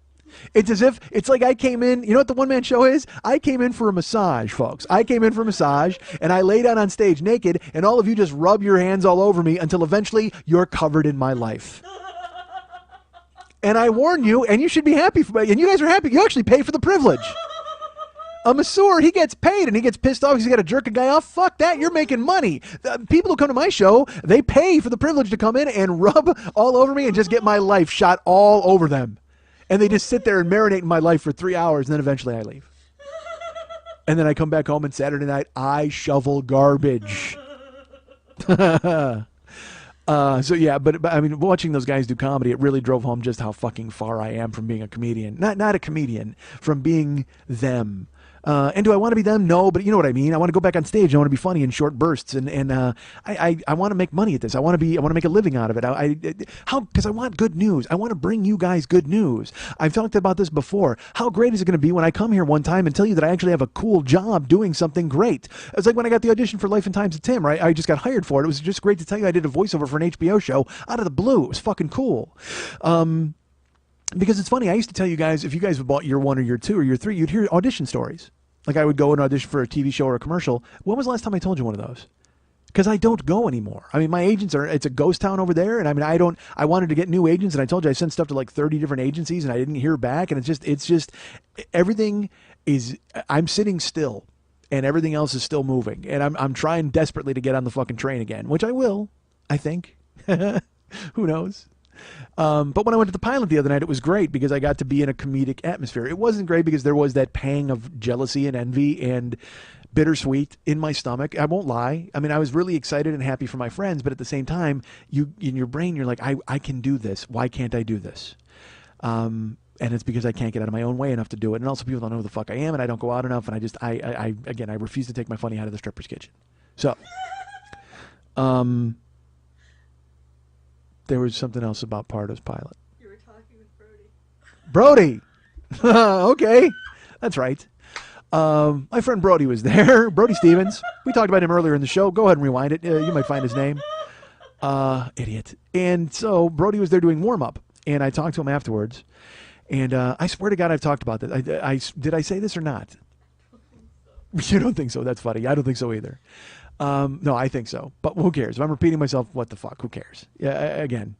Speaker 2: It's like I came in, you know what the one-man show is? I came in for a massage, folks. I came in for a massage, and I lay down on stage naked, and all of you just rub your hands all over me until eventually you're covered in my life. And I warn you, and you should be happy for me, and you guys are happy. You actually pay for the privilege. A masseur, he gets paid, and he gets pissed off because he got to jerk a guy off. Fuck that, you're making money. The people who come to my show, they pay for the privilege to come in and rub all over me and just get my life shot all over them. And they just sit there and marinate in my life for 3 hours, and then eventually I leave. And then I come back home, and Saturday night, I shovel garbage. So yeah, but I mean, watching those guys do comedy, it really drove home just how fucking far I am from being a comedian. Not a comedian, from being them. And do I want to be them? No, but you know what I mean. I want to go back on stage. I want to be funny in short bursts, and I want to make money at this. I want to make a living out of it. Because I want good news. I want to bring you guys good news. I've talked about this before. How great is it going to be when I come here one time and tell you that I actually have a cool job doing something great? It's like when I got the audition for Life and Times of Tim, right? I just got hired for it. It was just great to tell you I did a voiceover for an HBO show out of the blue. It was fucking cool. Because it's funny, I used to tell you guys, if you guys have bought year 1 or year 2 or year 3, you'd hear audition stories. Like I would go and audition for a TV show or a commercial. When was the last time I told you one of those? Because I don't go anymore. I mean, my agents it's a ghost town over there. And I mean, I wanted to get new agents, and I told you I sent stuff to like 30 different agencies and I didn't hear back. And it's just everything is, I'm sitting still and everything else is still moving. And I'm trying desperately to get on the fucking train again, which I will, I think. Who knows? But when I went to the pilot the other night, it was great because I got to be in a comedic atmosphere. It wasn't great because there was that pang of jealousy and envy and bittersweet in my stomach. I won't lie. I mean, I was really excited and happy for my friends, but at the same time, in your brain, you're like, I can do this. Why can't I do this? And it's because I can't get out of my own way enough to do it. And also people don't know who the fuck I am, and I don't go out enough. And I refuse to take my funny out of the stripper's kitchen. So, there was something else about Pardo's pilot.
Speaker 3: You were talking with Brody.
Speaker 2: Okay. That's right. My friend Brody was there. Brody Stevens. We talked about him earlier in the show. Go ahead and rewind it. You might find his name. Idiot. And so Brody was there doing warm-up, and I talked to him afterwards. And I swear to God I've talked about this. Did I say this or not? You don't think so? That's funny. I don't think so either. No, I think so. But who cares? If I'm repeating myself, what the fuck? Who cares? Yeah, again,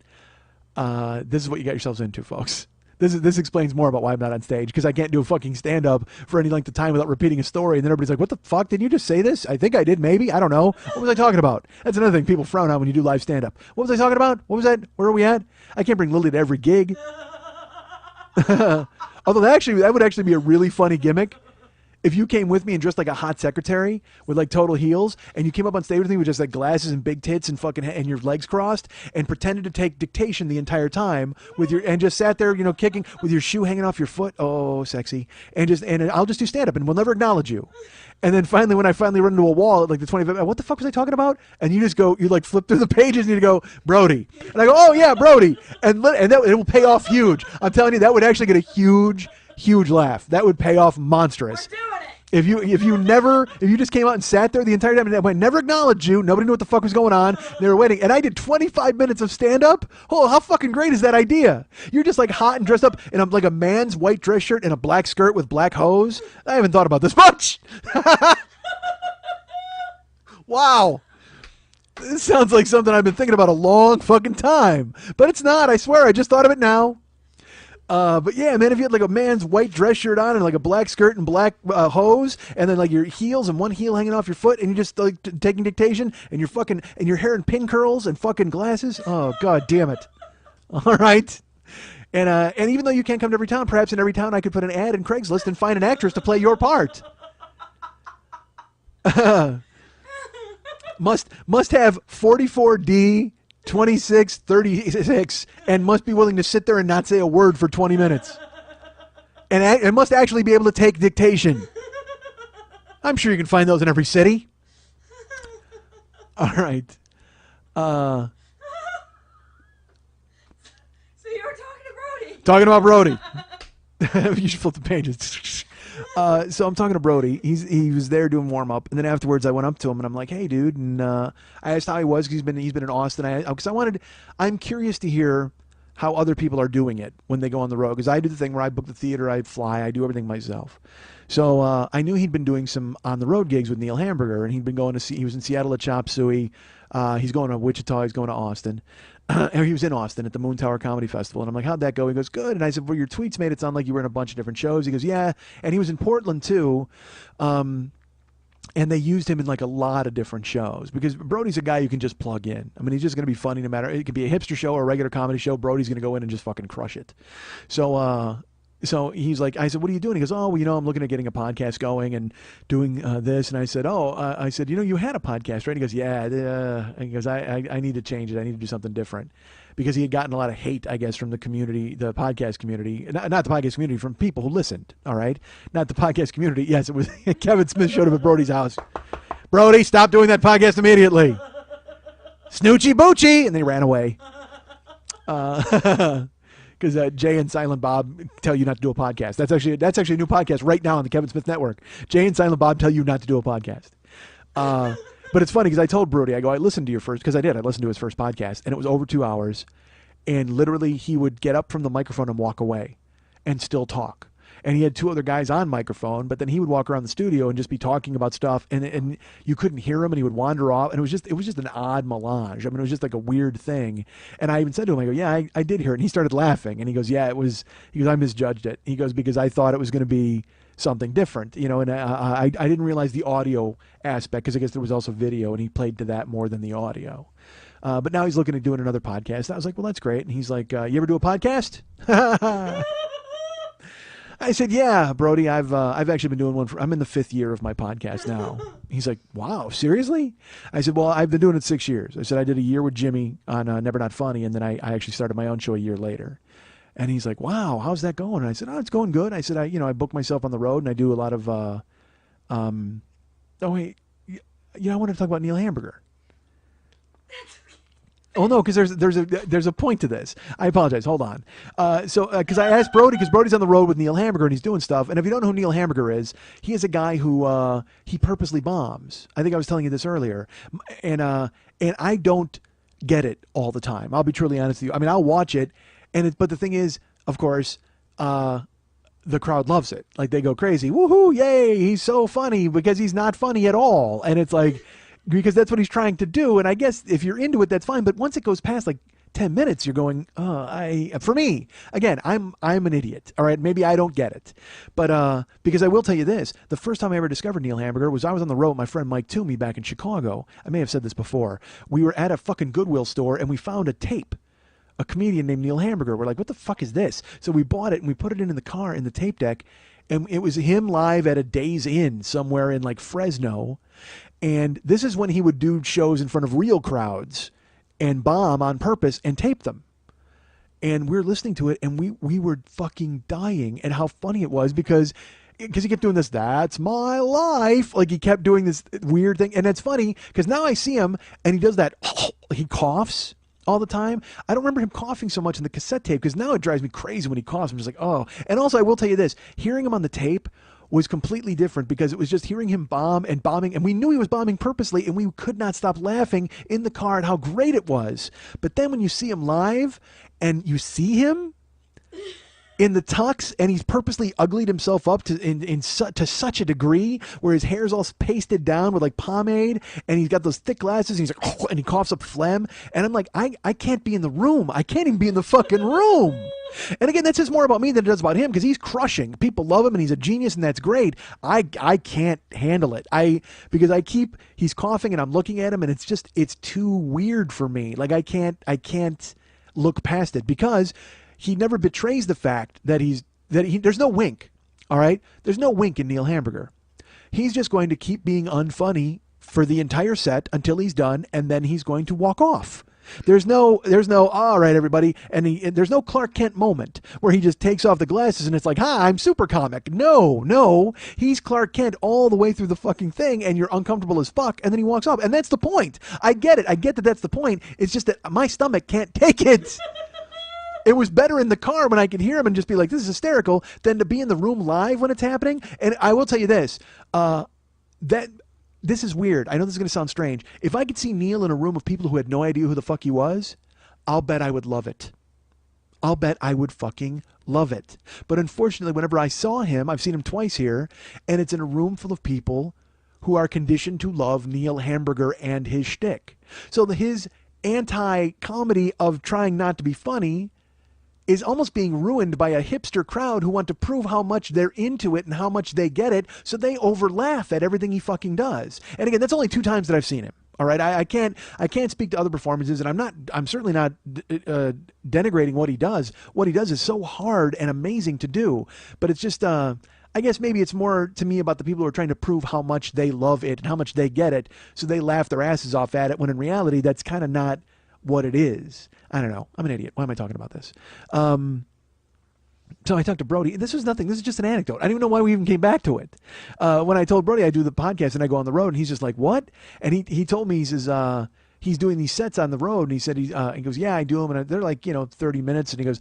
Speaker 2: this is what you got yourselves into, folks. This explains more about why I'm not on stage, because I can't do a fucking stand-up for any length of time without repeating a story, and then everybody's like, what the fuck? Did you just say this? I think I did, maybe. I don't know. What was I talking about? That's another thing people frown on when you do live stand-up. What was I talking about? What was that? Where are we at? I can't bring Lily to every gig. Although that would actually be a really funny gimmick. If you came with me and dressed like a hot secretary with like total heels, and you came up on stage with me with just like glasses and big tits and fucking and your legs crossed, and pretended to take dictation the entire time and just sat there, kicking with your shoe hanging off your foot, oh sexy, and I'll just do stand up and we'll never acknowledge you, And then finally, when I finally run into a wall at like the 25th, what the fuck was I talking about? And you just go, you like flip through the pages and you go, Brody. And I go, oh yeah, Brody. And it will pay off huge. I'm telling you, that would actually get a huge laugh. That would pay off monstrous.
Speaker 3: We're doing it.
Speaker 2: If you just came out and sat there the entire time and I never acknowledged you, nobody knew what the fuck was going on. They were waiting, and I did 25 minutes of stand up. Oh, how fucking great is that idea? You're just like hot and dressed up in like a man's white dress shirt and a black skirt with black hose. I haven't thought about this much. Wow. This sounds like something I've been thinking about a long fucking time, but it's not. I swear, I just thought of it now. But yeah, man, if you had like a man's white dress shirt on and like a black skirt and black hose, and then like your heels and one heel hanging off your foot, and you're just like taking dictation, and your hair in pin curls and fucking glasses. Oh god damn it! All right, and even though you can't come to every town, perhaps in every town I could put an ad in Craigslist and find an actress to play your part. Must have 44D. 2636 and must be willing to sit there and not say a word for 20 minutes. And must actually be able to take dictation. I'm sure you can find those in every city. All right. So
Speaker 3: you were talking to Brody.
Speaker 2: Talking about Brody. You should flip the pages. So I'm talking to Brody. He was there doing warm up, and then afterwards I went up to him and I'm like, "Hey, dude!" And I asked how he was because he's been in Austin. Because I'm curious to hear how other people are doing it when they go on the road. Because I do the thing where I book the theater, I fly, I do everything myself. So I knew he'd been doing some on the road gigs with Neil Hamburger, and he'd been going to see. He was in Seattle at Chop Suey. He's going to Wichita. He's going to Austin. He was in Austin at the Moon Tower Comedy Festival, and I'm like, how'd that go? He goes, good. And I said, well, your tweets made it sound like you were in a bunch of different shows. He goes, yeah. And he was in Portland too, and they used him in like a lot of different shows because Brody's a guy you can just plug in. I mean, he's just going to be funny no matter. It could be a hipster show or a regular comedy show. Brody's going to go in and just fucking crush it. So he's like, I said, what are you doing? He goes, oh, well, I'm looking at getting a podcast going and doing this. And I said, I said, you had a podcast, right? And he goes, yeah. And he goes, I need to change it. I need to do something different because he had gotten a lot of hate, I guess, from the community, the podcast community, not the podcast community, from people who listened. All right. Not the podcast community. Yes, it was Kevin Smith showed up at Brody's house. Brody, stop doing that podcast immediately. Snoochie Boochie. And then he ran away. Because Jay and Silent Bob tell you not to do a podcast. That's actually a new podcast right now on the Kevin Smith Network. Jay and Silent Bob tell you not to do a podcast. But it's funny because I told Brody, I go, I listened to your first, because I did. I listened to his first podcast, and it was over 2 hours. And literally, he would get up from the microphone and walk away and still talk. And he had two other guys on microphone, but then he would walk around the studio and just be talking about stuff, and you couldn't hear him, and he would wander off, and it was just an odd melange. I mean, it was just like a weird thing. And I even said to him, I go, yeah, I did hear it. And he started laughing, and he goes, yeah, it was. He goes, I misjudged it. He goes, because I thought it was going to be something different, and I didn't realize the audio aspect, because I guess there was also video, and he played to that more than the audio. But now he's looking at doing another podcast. I was like, well, that's great. And he's like, you ever do a podcast? I said, yeah, Brody, I've actually been doing one I'm in the 5th year of my podcast now. He's like, wow, seriously? I said, well, I've been doing it 6 years. I said, I did a year with Jimmy on Never Not Funny, and then I actually started my own show a year later. And he's like, wow, how's that going? And I said, oh, it's going good. I said, I book myself on the road, and I do a lot of, oh, wait, I wanted to talk about Neil Hamburger. Oh no, because there's a point to this. I apologize. Hold on. Because I asked Brody, because Brody's on the road with Neil Hamburger and he's doing stuff. And if you don't know who Neil Hamburger is, he is a guy who he purposely bombs. I think I was telling you this earlier, and I don't get it all the time. I'll be truly honest with you. I mean, I'll watch it, but the thing is, of course, the crowd loves it. Like they go crazy. Woohoo! Yay! He's so funny, because he's not funny at all, and it's like. Because that's what he's trying to do, and I guess if you're into it, that's fine. But once it goes past like 10 minutes, you're going, for me, again, I'm an idiot. All right, maybe I don't get it, but because I will tell you this: the first time I ever discovered Neil Hamburger was I was on the road with my friend Mike Toomey back in Chicago. I may have said this before. We were at a fucking Goodwill store and we found a tape. A comedian named Neil Hamburger. We're like, what the fuck is this? So we bought it and we put it in the car in the tape deck, and it was him live at a Days Inn somewhere in like Fresno. And this is when he would do shows in front of real crowds and bomb on purpose and tape them. And we're listening to it, and we were fucking dying at how funny it was, because because he kept doing this, that's my life. Like he kept doing this weird thing. And it's funny because now I see him and he does that, he coughs all the time. I don't remember him coughing so much in the cassette tape because now it drives me crazy when he coughs. I'm just like, oh. And also I will tell you this, hearing him on the tape was completely different because it was just hearing him bomb and bombing, and we knew he was bombing purposely, and we could not stop laughing in the car at how great it was. But then when you see him live and you see him in the tux, and he's purposely uglied himself up to such a degree where his hair's all pasted down with like pomade, and he's got those thick glasses, and he's like, oh, and he coughs up phlegm, and I'm like, I can't be in the room. I can't even be in the fucking room. And again, that says more about me than it does about him because he's crushing. People love him and he's a genius and that's great. I can't handle it. Because he's coughing and I'm looking at him and it's too weird for me. Like I can't look past it because he never betrays the fact that there's no wink. All right. There's no wink in Neil Hamburger. He's just going to keep being unfunny for the entire set until he's done. And then he's going to walk off. There's no, all right, everybody. And there's no Clark Kent moment where he just takes off the glasses and it's like, hi, I'm super comic. No, he's Clark Kent all the way through the fucking thing and you're uncomfortable as fuck. And then he walks off. And that's the point. I get it. I get that that's the point. It's just that my stomach can't take it. It was better in the car when I could hear him and just be like, this is hysterical, than to be in the room live when it's happening. And I will tell you this, this is weird. I know this is going to sound strange. If I could see Neil in a room of people who had no idea who the fuck he was, I'll bet I would love it. I'll bet I would fucking love it. But unfortunately, whenever I saw him, I've seen him twice here, and it's in a room full of people who are conditioned to love Neil Hamburger and his shtick. So his anti-comedy of trying not to be funny is almost being ruined by a hipster crowd who want to prove how much they're into it and how much they get it, so they overlaugh at everything he fucking does. And again, that's only 2 times that I've seen him. All right, I can't speak to other performances, and I'm certainly not denigrating what he does. What he does is so hard and amazing to do, but it's just I guess maybe it's more to me about the people who are trying to prove how much they love it and how much they get it, so they laugh their asses off at it, when in reality that's kind of not what it is. I don't know. I'm an idiot. Why am I talking about this? So I talked to Brody. This was nothing. This is just an anecdote. I don't even know why we even came back to it. When I told Brody I do the podcast and I go on the road, and he's just like, what? And he told me, he says, he's doing these sets on the road, and he said, he goes, yeah, I do them, and they're like, 30 minutes, and he goes,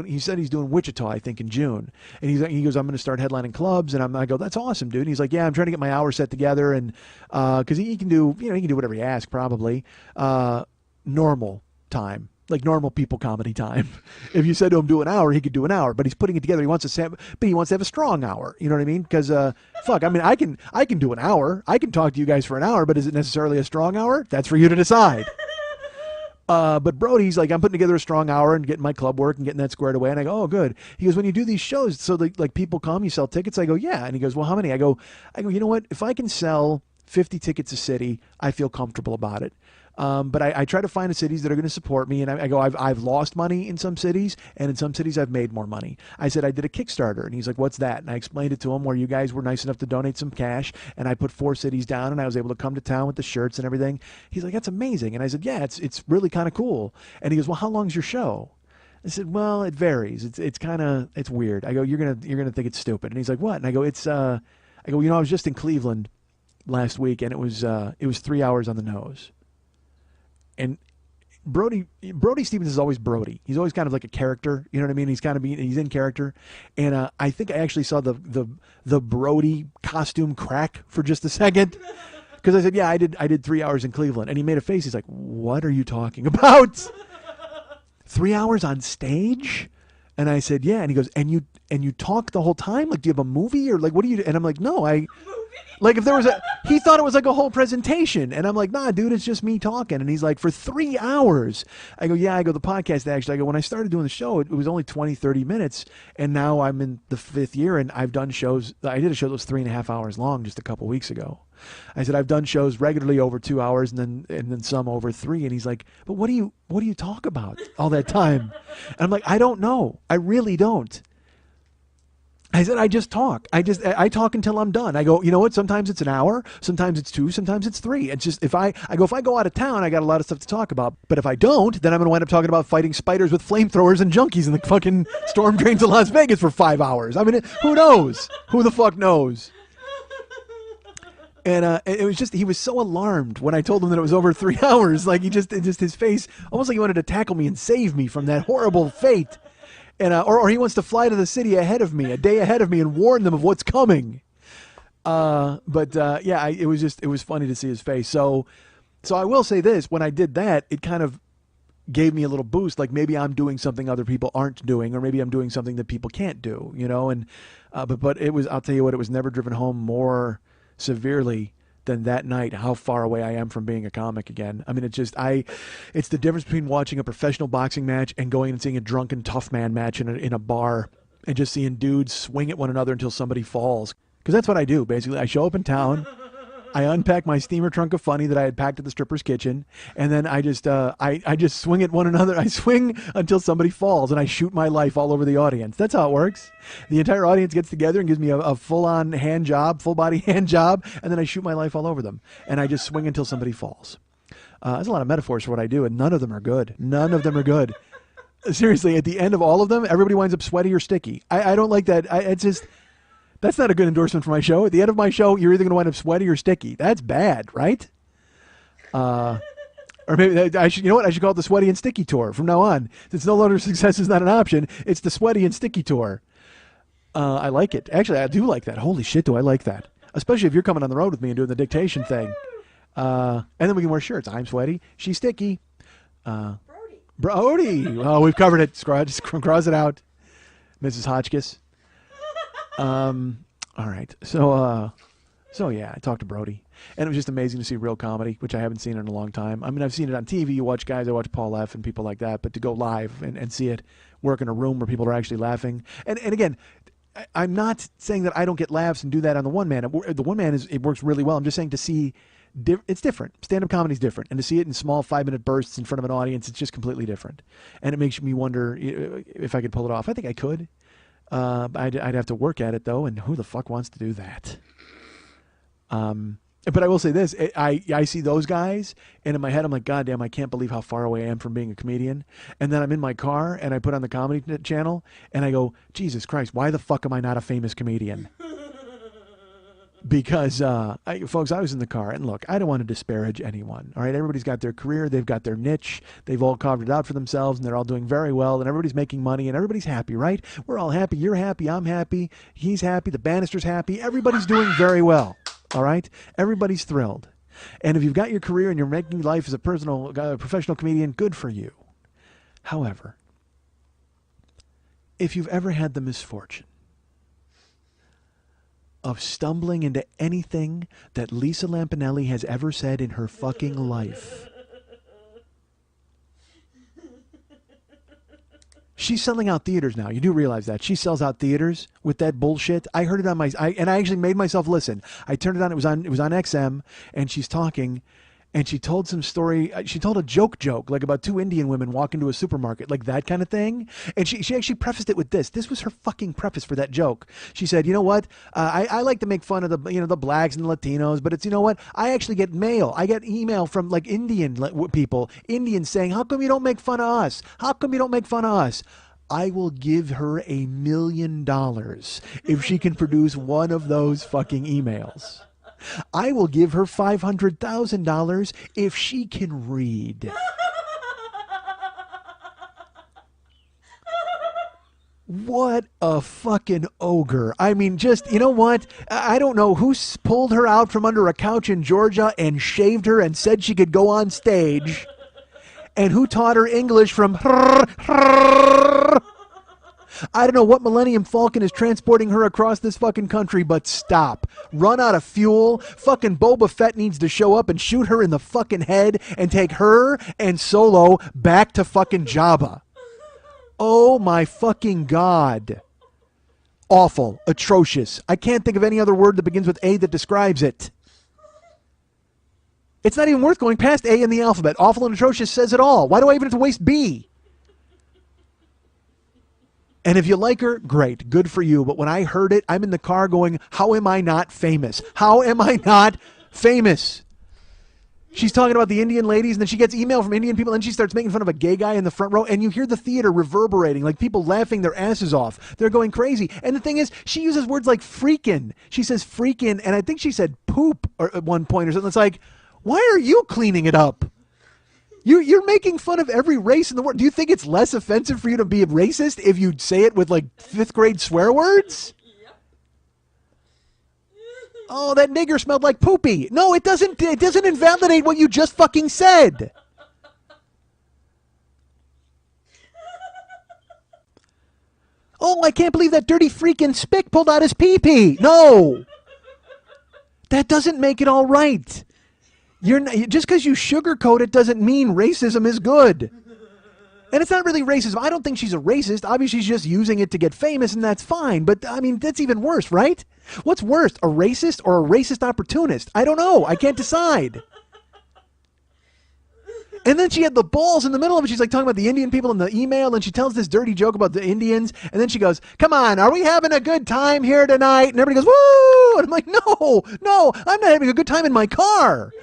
Speaker 2: he said he's doing Wichita, I think, in June, and he goes, I'm going to start headlining clubs, and I go, that's awesome, dude. And he's like, yeah, I'm trying to get my hour set together, and because he can do, he can do whatever he asks, probably, normal time. Like normal people comedy time. If you said to him do an hour, he could do an hour, but he's putting it together. He wants to have a strong hour. You know what I mean? Because fuck, I mean, I can do an hour. I can talk to you guys for an hour, but is it necessarily a strong hour? That's for you to decide. But Brody's like, I'm putting together a strong hour and getting my club work and getting that squared away. And I go, oh, good. He goes, when you do these shows, so like people come, you sell tickets. I go, yeah. And he goes, well, how many? I go, you know what? If I can sell 50 tickets a city, I feel comfortable about it. But I try to find the cities that are going to support me, and I go, I've lost money in some cities, and in some cities I've made more money. I said I did a Kickstarter, and he's like, what's that? And I explained it to him, where you guys were nice enough to donate some cash, and I put 4 cities down, and I was able to come to town with the shirts and everything. He's like, that's amazing. And I said, yeah, it's really kind of cool. And he goes, well, how long's your show? I said, well, it varies. It's weird. I go, you're gonna think it's stupid. And he's like, what? And I go, I go, I was just in Cleveland last week, and it was 3 hours on the nose. And Brody Stevens is always Brody. He's always kind of like a character. You know what I mean? He's in character. And I think I actually saw the Brody costume crack for just a second. Because I said, yeah, I did 3 hours in Cleveland. And he made a face. He's like, what are you talking about? 3 hours on stage? And I said, yeah. And he goes, and you talk the whole time? Like, do you have a movie? Or like, what do you do? And I'm like, no, like if there was he thought it was like a whole presentation. And I'm like, nah, dude, it's just me talking. And he's like, for 3 hours. I go, yeah, the podcast actually. I go, when I started doing the show, it was only 20, 30 minutes. And now I'm in the 5th year, and I've done shows. I did a show that was 3.5 hours long just a couple weeks ago. I said, I've done shows regularly over 2 hours and then some over 3. And he's like, but what do you talk about all that time? And I'm like, I don't know. I really don't. I said, I just talk. I talk until I'm done. I go, you know what? Sometimes it's an hour, sometimes it's 2, sometimes it's 3. It's just, if I go out of town, I got a lot of stuff to talk about. But if I don't, then I'm going to wind up talking about fighting spiders with flamethrowers and junkies in the fucking storm drains of Las Vegas for 5 hours. I mean, who knows? Who the fuck knows? And it was just, he was so alarmed when I told him that it was over 3 hours. Like, just his face, almost like he wanted to tackle me and save me from that horrible fate. And or he wants to fly to the city ahead of me, a day ahead of me, and warn them of what's coming. It was funny to see his face. So I will say this: when I did that, it kind of gave me a little boost. Like, maybe I'm doing something other people aren't doing, or maybe I'm doing something that people can't do. You know, and but it was. I'll tell you what, it was never driven home more severely than that night how far away I am from being a comic again. I mean, it's the difference between watching a professional boxing match and going and seeing a drunken tough man match in a bar and just seeing dudes swing at one another until somebody falls. Because that's what I do, basically. I show up in town, I unpack my steamer trunk of funny that I had packed at the stripper's kitchen, and then I just swing at one another. I swing until somebody falls, and I shoot my life all over the audience. That's how it works. The entire audience gets together and gives me a full-on hand job, full-body hand job, and then I shoot my life all over them. And I just swing until somebody falls. There's a lot of metaphors for what I do, and none of them are good. None of them are good. Seriously, at the end of all of them, everybody winds up sweaty or sticky. I don't like that. It's just... That's not a good endorsement for my show. At the end of my show, you're either going to wind up sweaty or sticky. That's bad, right? Or maybe I should. You know what? I should call it the Sweaty and Sticky Tour from now on. Since no longer success is not an option, it's the Sweaty and Sticky Tour. I like it. Actually, I do like that. Holy shit, do I like that? Especially if you're coming on the road with me and doing the dictation thing. And then we can wear shirts. I'm sweaty. She's sticky. Brody. Oh, we've covered it. Just cross it out. Mrs. Hotchkiss. All right. So yeah, I talked to Brody, and it was just amazing to see real comedy, which I haven't seen in a long time. I mean, I've seen it on TV. You watch guys, I watch Paul F. and people like that, but to go live and see it work in a room where people are actually laughing. And again, I'm not saying that I don't get laughs and do that on the one man. The one man it works really well. I'm just saying to see, it's different. Stand-up comedy is different. And to see it in small 5-minute bursts in front of an audience, it's just completely different. And it makes me wonder if I could pull it off. I think I could. I'd have to work at it, though, and who the fuck wants to do that? But I will say this. I see those guys, and in my head, I'm like, God damn, I can't believe how far away I am from being a comedian. And then I'm in my car, and I put on the Comedy Channel, and I go, Jesus Christ, why the fuck am I not a famous comedian? Because, folks, I was in the car, and look, I don't want to disparage anyone, all right? Everybody's got their career, they've got their niche, they've all carved it out for themselves, and they're all doing very well, and everybody's making money, and everybody's happy, right? We're all happy, you're happy, I'm happy, he's happy, the Bannister's happy, everybody's doing very well, all right? Everybody's thrilled. And if you've got your career and you're making life as a professional comedian, good for you. However, if you've ever had the misfortune of stumbling into anything that Lisa Lampanelli has ever said in her fucking life. She's selling out theaters now. You do realize that. She sells out theaters with that bullshit. I heard it on and I actually made myself listen. I turned it on. It was on XM, and she's talking, and she told some story. She told a joke, like about 2 Indian women walk into a supermarket, like that kind of thing. And she actually prefaced it with this. This was her fucking preface for that joke. She said, you know what? I like to make fun of the blacks and the Latinos, but it's, you know what? I actually get mail. I get email from like Indian people, Indians saying, how come you don't make fun of us? How come you don't make fun of us? I will give her $1 million if she can produce one of those fucking emails. I will give her $500,000 if she can read. What a fucking ogre. I mean, just, you know what? I don't know who pulled her out from under a couch in Georgia and shaved her and said she could go on stage. And who taught her English from I don't know what Millennium Falcon is transporting her across this fucking country, but stop. Run out of fuel. Fucking Boba Fett needs to show up and shoot her in the fucking head and take her and Solo back to fucking Jabba. Oh my fucking God. Awful. Atrocious. I can't think of any other word that begins with A that describes it. It's not even worth going past A in the alphabet. Awful and atrocious says it all. Why do I even have to waste B? And if you like her, great, good for you. But when I heard it, I'm in the car going, how am I not famous? How am I not famous? She's talking about the Indian ladies, and then she gets email from Indian people, and she starts making fun of a gay guy in the front row, and you hear the theater reverberating, like people laughing their asses off. They're going crazy. And the thing is, she uses words like freakin'. She says freakin', and I think she said poop at one point or something. It's like, why are you cleaning it up? You're making fun of every race in the world. Do you think it's less offensive for you to be a racist if you say it with like 5th grade swear words? Oh, that nigger smelled like poopy. No, it doesn't. It doesn't invalidate what you just fucking said. Oh, I can't believe that dirty freaking spick pulled out his pee-pee. No. That doesn't make it all right. You're not, just because you sugarcoat it doesn't mean racism is good. And it's not really racism. I don't think she's a racist. Obviously, she's just using it to get famous, and that's fine. But, I mean, that's even worse, right? What's worse, a racist or a racist opportunist? I don't know. I can't decide. And then she had the balls in the middle of it. She's like talking about the Indian people in the email, and she tells this dirty joke about the Indians. And then she goes, come on, are we having a good time here tonight? And everybody goes, woo! And I'm like, no, I'm not having a good time in my car.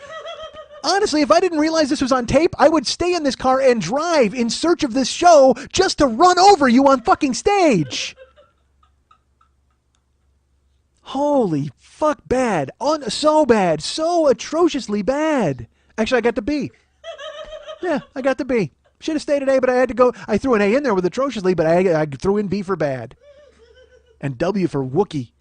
Speaker 2: Honestly, if I didn't realize this was on tape, I would stay in this car and drive in search of this show just to run over you on fucking stage. Holy fuck, bad. So bad. So atrociously bad. Actually, I got the B. Yeah, I got the B. Should have stayed at A, but I had to go. I threw an A in there with atrociously, but I threw in B for bad. And W for Wookie.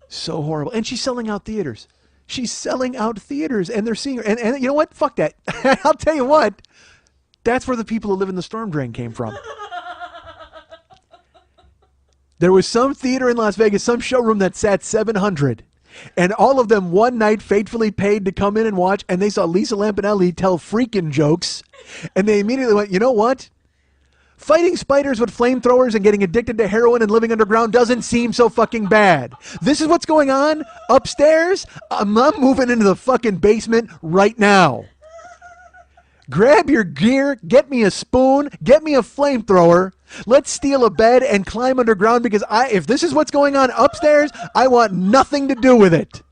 Speaker 2: So horrible. And she's selling out theaters. She's selling out theaters, and they're seeing her. And you know what? Fuck that. I'll tell you what. That's where the people who live in the storm drain came from. There was some theater in Las Vegas, some showroom that sat 700. And all of them one night faithfully paid to come in and watch, and they saw Lisa Lampanelli tell freaking jokes. And they immediately went, you know what? Fighting spiders with flamethrowers and getting addicted to heroin and living underground doesn't seem so fucking bad. This is what's going on upstairs. I'm moving into the fucking basement right now. Grab your gear, get me a spoon, get me a flamethrower. Let's steal a bed and climb underground because if this is what's going on upstairs, I want nothing to do with it.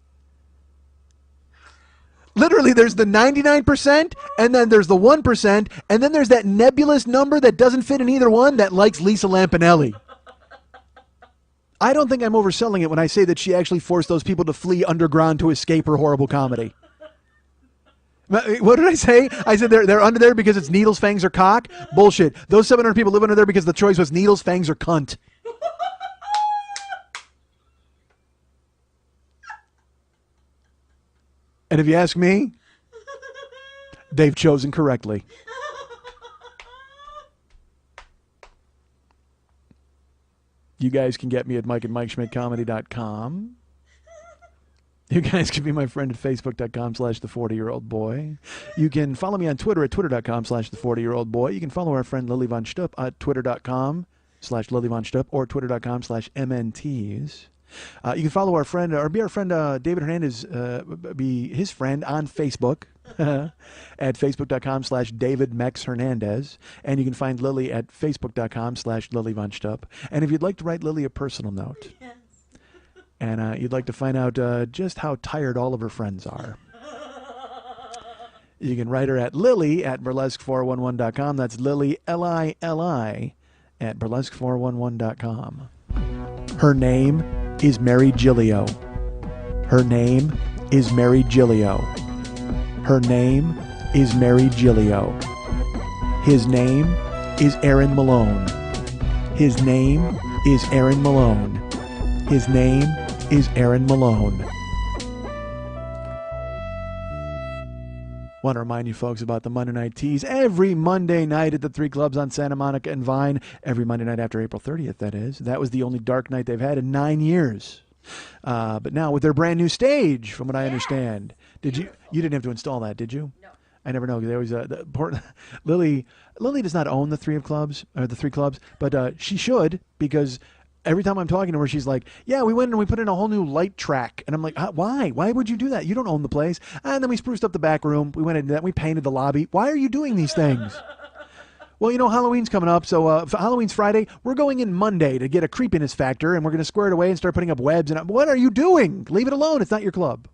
Speaker 2: Literally, there's the 99%, and then there's the 1%, and then there's that nebulous number that doesn't fit in either one that likes Lisa Lampanelli. I don't think I'm overselling it when I say that she actually forced those people to flee underground to escape her horrible comedy. What did I say? I said they're under there because it's needles, fangs, or cock? Bullshit. Those 700 people live under there because the choice was needles, fangs, or cunt. And if you ask me, they've chosen correctly. You guys can get me at mike@mikeshmidtcomedy.com. You guys can be my friend at facebook.com/the40yearoldboy. You can follow me on Twitter at twitter.com/the40yearoldboy. You can follow our friend Lily Von Stupp at twitter.com/Lily Von Stupp or twitter.com/MNTs. You can follow our friend, or be our friend David Hernandez, be his friend on Facebook at facebook.com/DavidMexHernandez. And you can find Lily at facebook.com/Lily Von Stupp. And if you'd like to write Lily a personal note, yes, and you'd like to find out just how tired all of her friends are, you can write her at Lily at burlesque411.com. That's Lily, Lili, at burlesque411.com. Her name is Mary Gillio. Her name is Mary Gillio. Her name is Mary Gillio. His name is Aaron Malone. His name is Aaron Malone. His name is Aaron Malone. Want to remind you folks about the Monday Night Teas every Monday night at the 3 clubs on Santa Monica and Vine. Every Monday night after April 30th, that is. That was the only dark night they've had in 9 years. But now with their brand new stage, from what I understand. Did you didn't have to install that, did you?
Speaker 3: No.
Speaker 2: I never know. There was Lily does not own the 3 clubs, but she should, because every time I'm talking to her, she's like, yeah, we went and we put in a whole new light track. And I'm like, why? Why would you do that? You don't own the place. And then we spruced up the back room. We went into that. We painted the lobby. Why are you doing these things? Well, Halloween's coming up, so for Halloween's Friday. We're going in Monday to get a creepiness factor, and we're going to square it away and start putting up webs. And what are you doing? Leave it alone. It's not your club.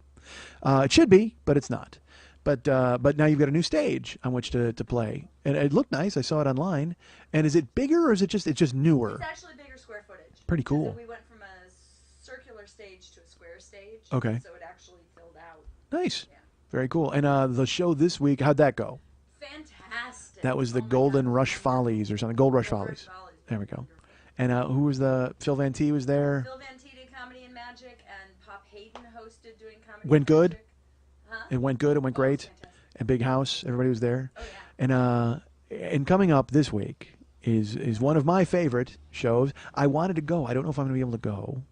Speaker 2: It should be, but it's not. But now you've got a new stage on which to play, and it looked nice. I saw it online. And is it bigger or is it's just newer?
Speaker 3: It's actually bigger square footage.
Speaker 2: Pretty cool.
Speaker 3: So we went from a circular stage to a square stage.
Speaker 2: Okay.
Speaker 3: So it actually filled out.
Speaker 2: Nice.
Speaker 3: Yeah.
Speaker 2: Very cool. And the show this week, how'd that go?
Speaker 3: Fantastic.
Speaker 2: That was the
Speaker 3: Oh my
Speaker 2: Golden
Speaker 3: God.
Speaker 2: Rush Follies or something. Gold Rush Follies. There we go. And who was Phil Van T was there?
Speaker 3: Phil Van T did Comedy and Magic, and Pop Hayden hosted doing Comedy
Speaker 2: Went
Speaker 3: and
Speaker 2: good?
Speaker 3: Magic. Huh?
Speaker 2: It went good. It went
Speaker 3: Oh,
Speaker 2: great.
Speaker 3: fantastic.
Speaker 2: And big house. Everybody was there.
Speaker 3: Oh, yeah.
Speaker 2: And coming up this week is one of my favorite shows. I wanted to go. I don't know if I'm going to be able to go.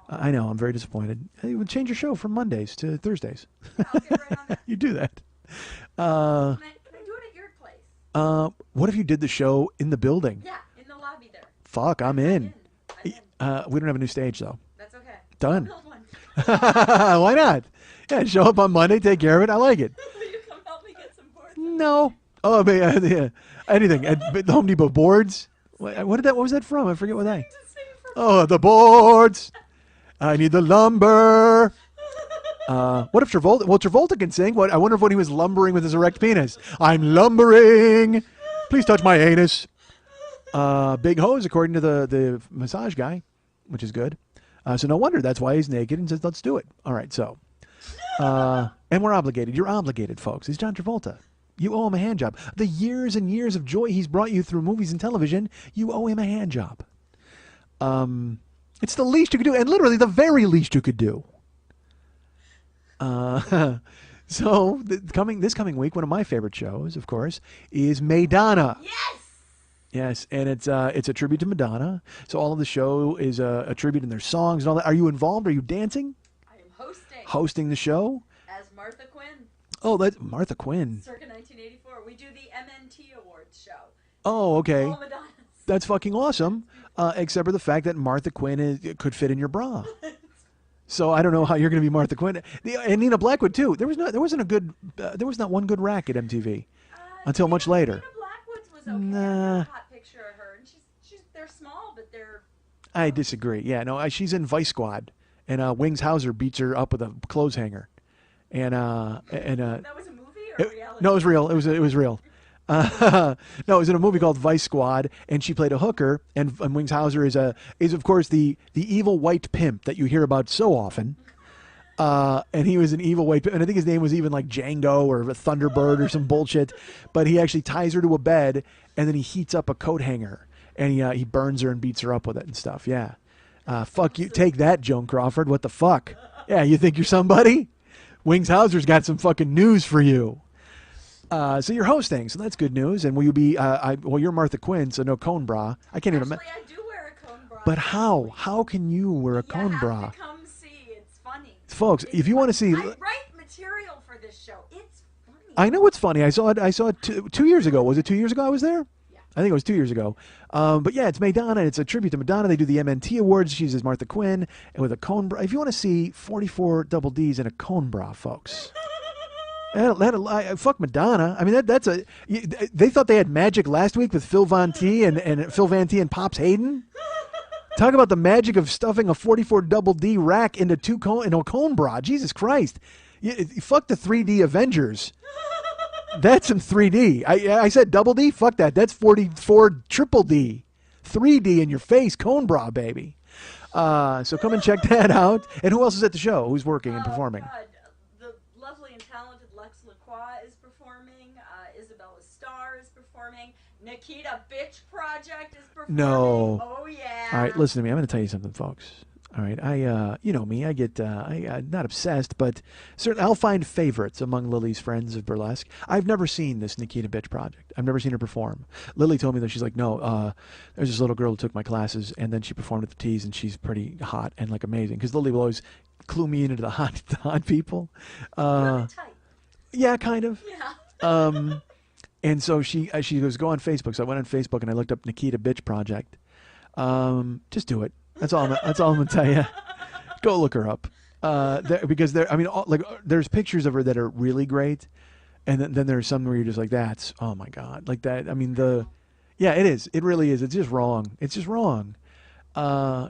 Speaker 2: I know. I'm very disappointed. You would change your show from Mondays to Thursdays.
Speaker 3: I'll get right on that.
Speaker 2: You do that.
Speaker 3: Can I do it at your place?
Speaker 2: What if you did the show in the building?
Speaker 3: Yeah, in the lobby there.
Speaker 2: Fuck, I'm in.
Speaker 3: I'm in.
Speaker 2: We don't have a new stage though.
Speaker 3: That's okay.
Speaker 2: Done.
Speaker 3: Build one.
Speaker 2: Why not? Yeah, show up on Monday, take care of it. I like it.
Speaker 3: Will you come help me get some boards?
Speaker 2: No. Oh, but, yeah. Anything. But the Home Depot boards. What was that from? I forget what I. Oh, the boards. I need the lumber. What if Travolta? Well, Travolta can sing. I wonder if when he was lumbering with his erect penis. I'm lumbering. Please touch my anus. Big hose, according to the massage guy, which is good. So no wonder that's why he's naked and says, "Let's do it." All right, so. And we're obligated. You're obligated, folks. He's John Travolta. You owe him a hand job. The years and years of joy he's brought you through movies and television, you owe him a hand job. It's the least you could do, and literally the very least you could do. So this coming week, one of my favorite shows, of course, is Madonna.
Speaker 3: Yes!
Speaker 2: Yes, and it's a tribute to Madonna. So all of the show is a tribute in their songs and all that. Are you involved? Are you dancing?
Speaker 3: I am hosting.
Speaker 2: Hosting the show?
Speaker 3: As Martha Quinn.
Speaker 2: Oh, that's Martha Quinn.
Speaker 3: Circa 1984. We do the MNT Awards show.
Speaker 2: Oh, okay.
Speaker 3: All Madonnas.
Speaker 2: That's fucking awesome. Except for the fact that Martha Quinn could fit in your bra. So I don't know how you're going to be Martha Quinn. And Nina Blackwood too. There was not one good rack at MTV until much later.
Speaker 3: Nina Blackwood's was okay.
Speaker 2: Nah.
Speaker 3: I got a hot picture of her, and they're small, but they're.
Speaker 2: I disagree. Yeah, no, she's in Vice Squad, and Wings Hauser beats her up with a clothes hanger, and
Speaker 3: That was a movie or a reality?
Speaker 2: no, it was real. It was real. No, it was in a movie called Vice Squad, and she played a hooker, and Wings Hauser is of course the evil white pimp that you hear about so often. And he was an evil white pimp, and I think his name was even like Django or Thunderbird or some bullshit. But he actually ties her to a bed, and then he heats up a coat hanger, and he burns her and beats her up with it and stuff. Yeah, fuck you. Take that, Joan Crawford. What the fuck? Yeah, you think you're somebody? Wings Hauser's got some fucking news for you. So you're hosting, so that's good news. And will you be? Well, you're Martha Quinn, so no cone bra. I can't even.
Speaker 3: Actually, I do wear a cone bra.
Speaker 2: But how? How can you wear a
Speaker 3: You
Speaker 2: cone
Speaker 3: have
Speaker 2: bra,
Speaker 3: to come see. It's funny.
Speaker 2: folks? If you want to see,
Speaker 3: I write material for this show. It's funny.
Speaker 2: I know it's funny. I saw it 2 years ago. Was it 2 years ago I was there?
Speaker 3: Yeah.
Speaker 2: I think it was 2 years ago. But yeah, it's Madonna. It's a tribute to Madonna. They do the MNT Awards. She's as Martha Quinn and with a cone bra. If you want to see 44 double Ds in a cone bra, folks. Fuck Madonna. I mean, they thought they had magic last week with Phil Van T and Pops Hayden. Talk about the magic of stuffing a 44 double D rack into a cone bra. Jesus Christ. Fuck the 3D Avengers. That's some 3D. I said double D? Fuck that. That's 44 triple D. 3D in your face, cone bra, baby. So come and check that out. And who else is at the show? Who's working and performing?
Speaker 3: God. The lovely and talented Lex Lacroix is performing. Isabella Starr is performing. Nikita Bitch Project is performing.
Speaker 2: No.
Speaker 3: Oh, yeah.
Speaker 2: All right, listen to me. I'm going to tell you something, folks. All right, you know me. I get not obsessed, but certainly I'll find favorites among Lily's friends of burlesque. I've never seen this Nikita Bitch Project. I've never seen her perform. Lily told me that she's like, no, there's this little girl who took my classes, and then she performed at the Tees, and she's pretty hot and like amazing. Because Lily will always clue me into the hot people.
Speaker 3: Really tight.
Speaker 2: Yeah, kind of.
Speaker 3: Yeah.
Speaker 2: And so she goes, go on Facebook. So I went on Facebook and I looked up Nikita Bitch Project. Just do it. That's all I'm gonna tell you. Go look her up. Because there's pictures of her that are really great, and then there's some where you're just like, that's, oh my God, like that. I mean, Yeah, it is. It really is. It's just wrong. It's just wrong.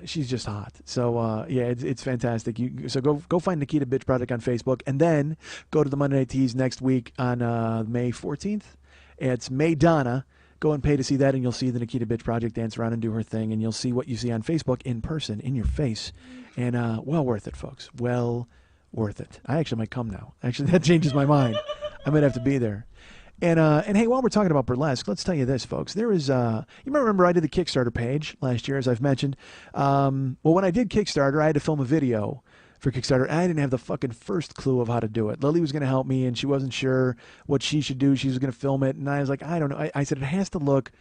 Speaker 2: She's just hot. So yeah, it's fantastic. So go find Nikita Bitch Project on Facebook, and then go to the Monday Night Teas next week on May 14th. It's Madonna. Go and pay to see that, and you'll see the Nikita Bitch Project dance around and do her thing, and you'll see what you see on Facebook in person, in your face, and well worth it, folks. Well worth it. I actually might come now. Actually, that changes my mind. I might have to be there. And hey, while we're talking about burlesque, let's tell you this, folks. There is, you might remember I did the Kickstarter page last year, as I've mentioned. Well, when I did Kickstarter, I had to film a video for Kickstarter, and I didn't have the fucking first clue of how to do it. Lily was going to help me, and she wasn't sure what she should do. She was going to film it, and I was like, I don't know. I said, it has to look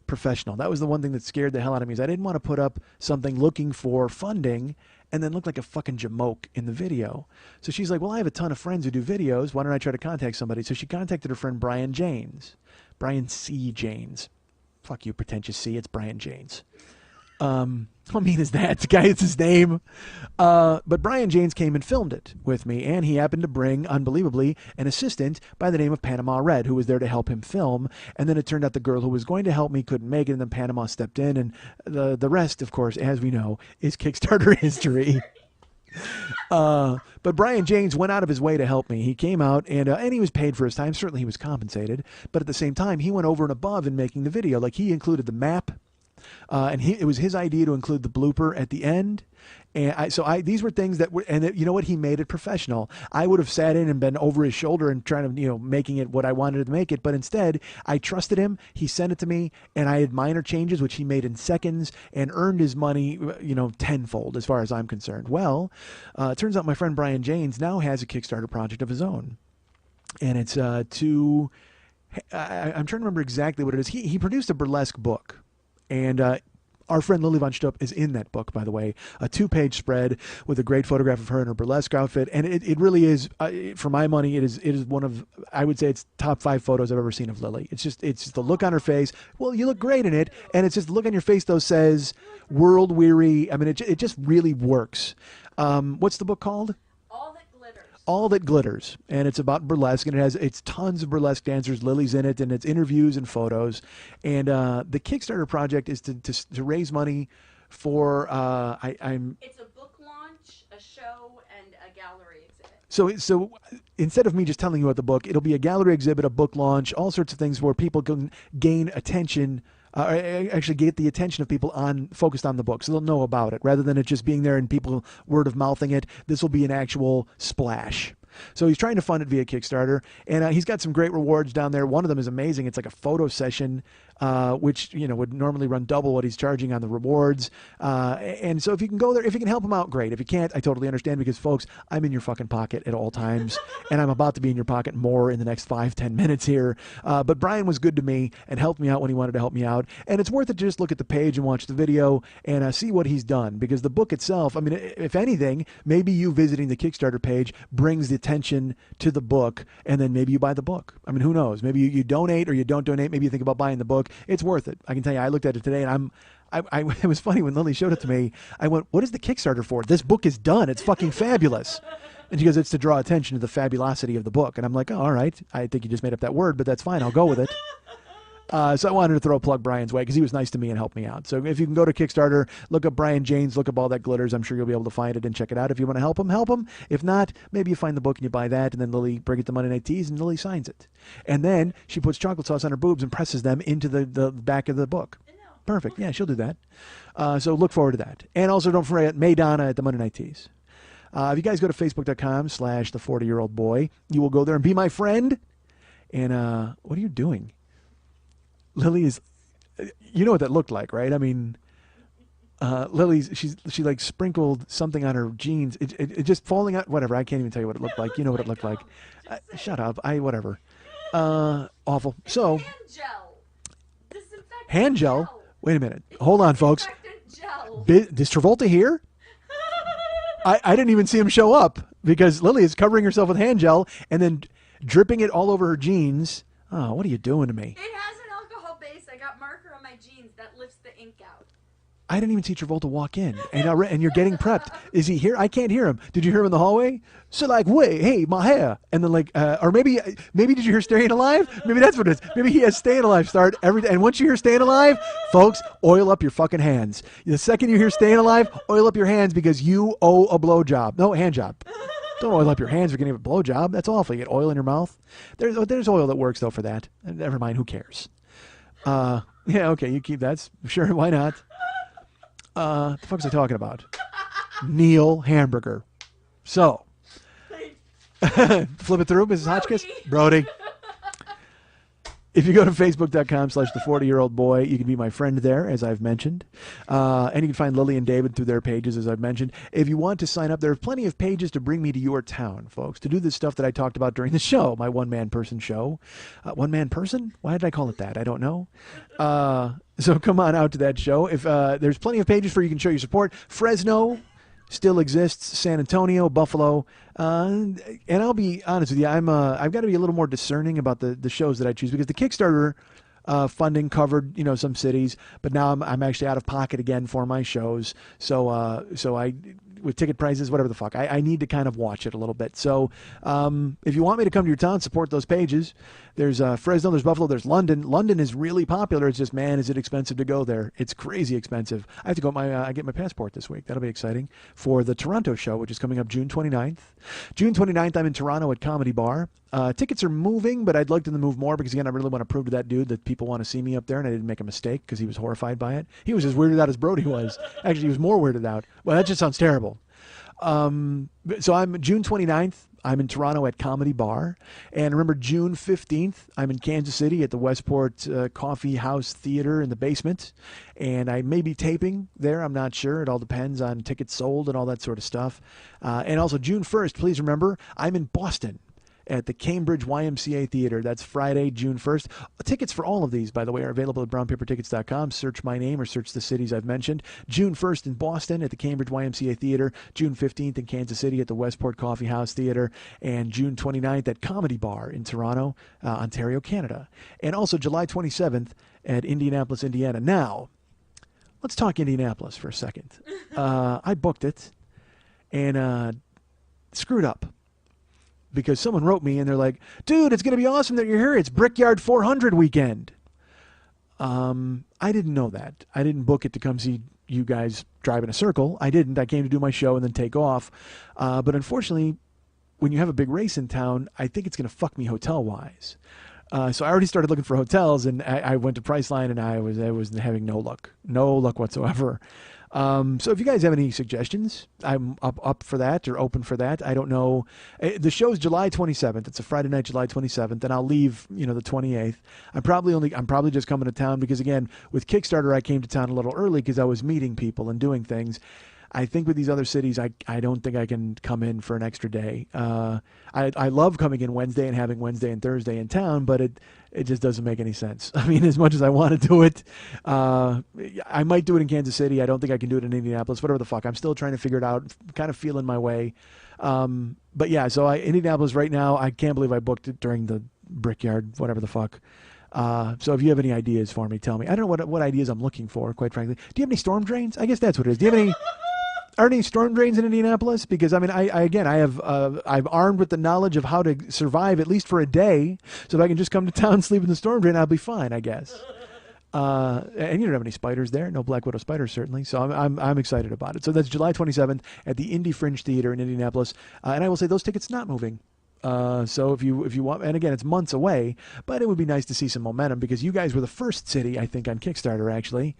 Speaker 2: professional. That was the one thing that scared the hell out of me, is I didn't want to put up something looking for funding and then look like a fucking jamoke in the video. So she's like, well, I have a ton of friends who do videos. Why don't I try to contact somebody? So she contacted her friend Brian Janes. Brian C. Janes. Fuck you, pretentious C. It's Brian Janes. How mean is that? The guy, it's his name. But Brian Janes came and filmed it with me, and he happened to bring, unbelievably, an assistant by the name of Panama Red, who was there to help him film. And then it turned out the girl who was going to help me couldn't make it, and then Panama stepped in, and the rest, of course, as we know, is Kickstarter history. But Brian Janes went out of his way to help me. He came out, and he was paid for his time. Certainly he was compensated. But at the same time, he went over and above in making the video. Like, he included the map. And it was his idea to include the blooper at the end. And these were things that were, and you know what? He made it professional. I would have sat in and been over his shoulder and trying to, making it what I wanted to make it. But instead, I trusted him. He sent it to me, and I had minor changes, which he made in seconds and earned his money, tenfold as far as I'm concerned. Well, it turns out my friend Brian Janes now has a Kickstarter project of his own. And it's I'm trying to remember exactly what it is. He produced a burlesque book. And our friend Lily Von Stupp is in that book, by the way, a 2-page spread with a great photograph of her in her burlesque outfit. And it really is, for my money, it is one of, I would say it's top 5 photos I've ever seen of Lily. It's just the look on her face. Well, you look great in it. And it's just the look on your face, though, says world weary. I mean, it just really works. What's the book called? All That Glitters, and it's about burlesque, and it's tons of burlesque dancers. Lily's in it, and it's interviews and photos. And the Kickstarter project is to raise money for
Speaker 3: It's a book launch, a show, and a gallery exhibit.
Speaker 2: So instead of me just telling you about the book, it'll be a gallery exhibit, a book launch, all sorts of things where people can gain attention. Actually get the attention of people focused on the book, so they'll know about it rather than it just being there and people word of mouthing it. This will be an actual splash. So he's trying to fund it via Kickstarter, and he's got some great rewards down there. One of them is amazing. It's like a photo session, which would normally run double what he's charging on the rewards. And so if you can go there, if you can help him out, great. If you can't, I totally understand, because folks, I'm in your fucking pocket at all times, and I'm about to be in your pocket more in the next 5-10 minutes here. But Brian was good to me and helped me out when he wanted to help me out, and it's worth it to just look at the page and watch the video and see what he's done, because the book itself, I mean, if anything, maybe you visiting the Kickstarter page brings the attention to the book, and then maybe you buy the book. I mean, who knows? Maybe you donate or you don't donate. Maybe you think about buying the book. It's worth it. I can tell you, I looked at it today, and it was funny when Lily showed it to me. I went, what is the Kickstarter for? This book is done. It's fucking fabulous. And she goes, it's to draw attention to the fabulosity of the book. And I'm like, oh, all right. I think you just made up that word, but that's fine. I'll go with it. So I wanted to throw a plug Brian's way because he was nice to me and helped me out. So if you can go to Kickstarter, look up Brian Janes, look up All That Glitters. I'm sure you'll be able to find it and check it out. If you want to help him, help him. If not, maybe you find the book and you buy that, and then Lily bring it to Monday Night Teas, and Lily signs it. And then she puts chocolate sauce on her boobs and presses them into the back of the book. Perfect. Yeah, she'll do that. So look forward to that. And also don't forget Madonna at the Monday Night Teas. If you guys go to facebook.com/the40year-old-boy, you will go there and be my friend. And what are you doing? Lily is, you know what that looked like, right? I mean, Lily's, she like sprinkled something on her jeans. It just falling out, whatever. I can't even tell you what it looked like. You know what it looked like. Shut up. Whatever. Awful. So,
Speaker 3: Hand gel. Disinfectant
Speaker 2: hand gel? Wait a minute. Hold on, folks.
Speaker 3: Gel.
Speaker 2: Is Travolta here? I didn't even see him show up because Lily is covering herself with hand gel and then dripping it all over her jeans. Oh, what are you doing to me?
Speaker 3: It has an alcohol base. I got marker on my jeans that lifts the ink out.
Speaker 2: I didn't even see Travolta walk in, and you're getting prepped. Is he here? I can't hear him. Did you hear him in the hallway? So like, wait, hey, my hair, and then like, or maybe did you hear Staying Alive? Maybe that's what it is. Maybe he has Staying Alive start every. And once you hear Staying Alive, folks, oil up your fucking hands. The second you hear Staying Alive, oil up your hands because you owe a blowjob. No, hand job. Don't oil up your hands for getting a blowjob. That's awful. You get oil in your mouth. There's oil that works though for that. Never mind. Who cares? Yeah. Okay. You keep that. Sure. Why not? The fuck was I talking about? Neil Hamburger. So, flip it through, Mrs. Hotchkiss. Brody. If you go to facebook.com/the40year-old-boy, you can be my friend there, as I've mentioned. And you can find Lily and David through their pages, as I've mentioned. If you want to sign up, there are plenty of pages to bring me to your town, folks, to do the stuff that I talked about during the show, my one-man person show. One-man person? Why did I call it that? I don't know. So come on out to that show. If there's plenty of pages where you can show your support. Fresno still exists, San Antonio, Buffalo, and I'll be honest with you, I've got to be a little more discerning about the shows that I choose, because the Kickstarter funding covered some cities, but now I'm actually out of pocket again for my shows. So I, with ticket prices, whatever the fuck, I need to kind of watch it a little bit. So if you want me to come to your town, support those pages. There's Fresno, there's Buffalo, there's London. London is really popular. It's just, man, is it expensive to go there. It's crazy expensive. I have to go, I get my passport this week. That'll be exciting for the Toronto show, which is coming up June 29th. June 29th, I'm in Toronto at Comedy Bar. Tickets are moving, but I'd like them to move more because, again, I really want to prove to that dude that people want to see me up there, and I didn't make a mistake because he was horrified by it. He was as weirded out as Brody was. Actually, he was more weirded out. Well, that just sounds terrible. So I'm June 29th. I'm in Toronto at Comedy Bar. And remember, June 15th, I'm in Kansas City at the Westport Coffee House Theater in the basement. And I may be taping there. I'm not sure. It all depends on tickets sold and all that sort of stuff. And also June 1st, please remember, I'm in Boston at the Cambridge YMCA Theater. That's Friday, June 1st. Tickets for all of these, by the way, are available at brownpapertickets.com. Search my name or search the cities I've mentioned. June 1st in Boston at the Cambridge YMCA Theater. June 15th in Kansas City at the Westport Coffee House Theater. And June 29th at Comedy Bar in Toronto, Ontario, Canada. And also July 27th at Indianapolis, Indiana. Now, let's talk Indianapolis for a second. I booked it and screwed up. Because someone wrote me and they're like, dude, it's going to be awesome that you're here. It's Brickyard 400 weekend. I didn't know that. I didn't book it to come see you guys drive in a circle. I didn't. I came to do my show and then take off. But unfortunately, when you have a big race in town, I think it's going to fuck me hotel-wise. So I already started looking for hotels, and I went to Priceline, and I was having no luck whatsoever. So if you guys have any suggestions, I'm up for that or open for that. I don't know. The show's July 27th. It's a Friday night, July 27th, and I'll leave, the 28th. I'm probably just coming to town because, again, with Kickstarter, I came to town a little early because I was meeting people and doing things. I think with these other cities, I don't think I can come in for an extra day. I love coming in Wednesday and having Wednesday and Thursday in town, but it just doesn't make any sense. I mean, as much as I want to do it, I might do it in Kansas City. I don't think I can do it in Indianapolis, whatever the fuck. I'm still trying to figure it out, kind of feeling my way. But yeah, so Indianapolis right now, I can't believe I booked it during the Brickyard, whatever the fuck. So if you have any ideas for me, tell me. I don't know what ideas I'm looking for, quite frankly. Do you have any storm drains? I guess that's what it is. Do you have any... Are there any storm drains in Indianapolis? Because, I mean, I'm armed with the knowledge of how to survive at least for a day. So if I can just come to town, sleep in the storm drain, I'll be fine, I guess. And you don't have any spiders there. No Black Widow spiders, certainly. So I'm excited about it. So that's July 27th at the Indy Fringe Theater in Indianapolis. And I will say those tickets not moving. So if you want, and again, it's months away, but it would be nice to see some momentum because you guys were the first city, I think, on Kickstarter, actually.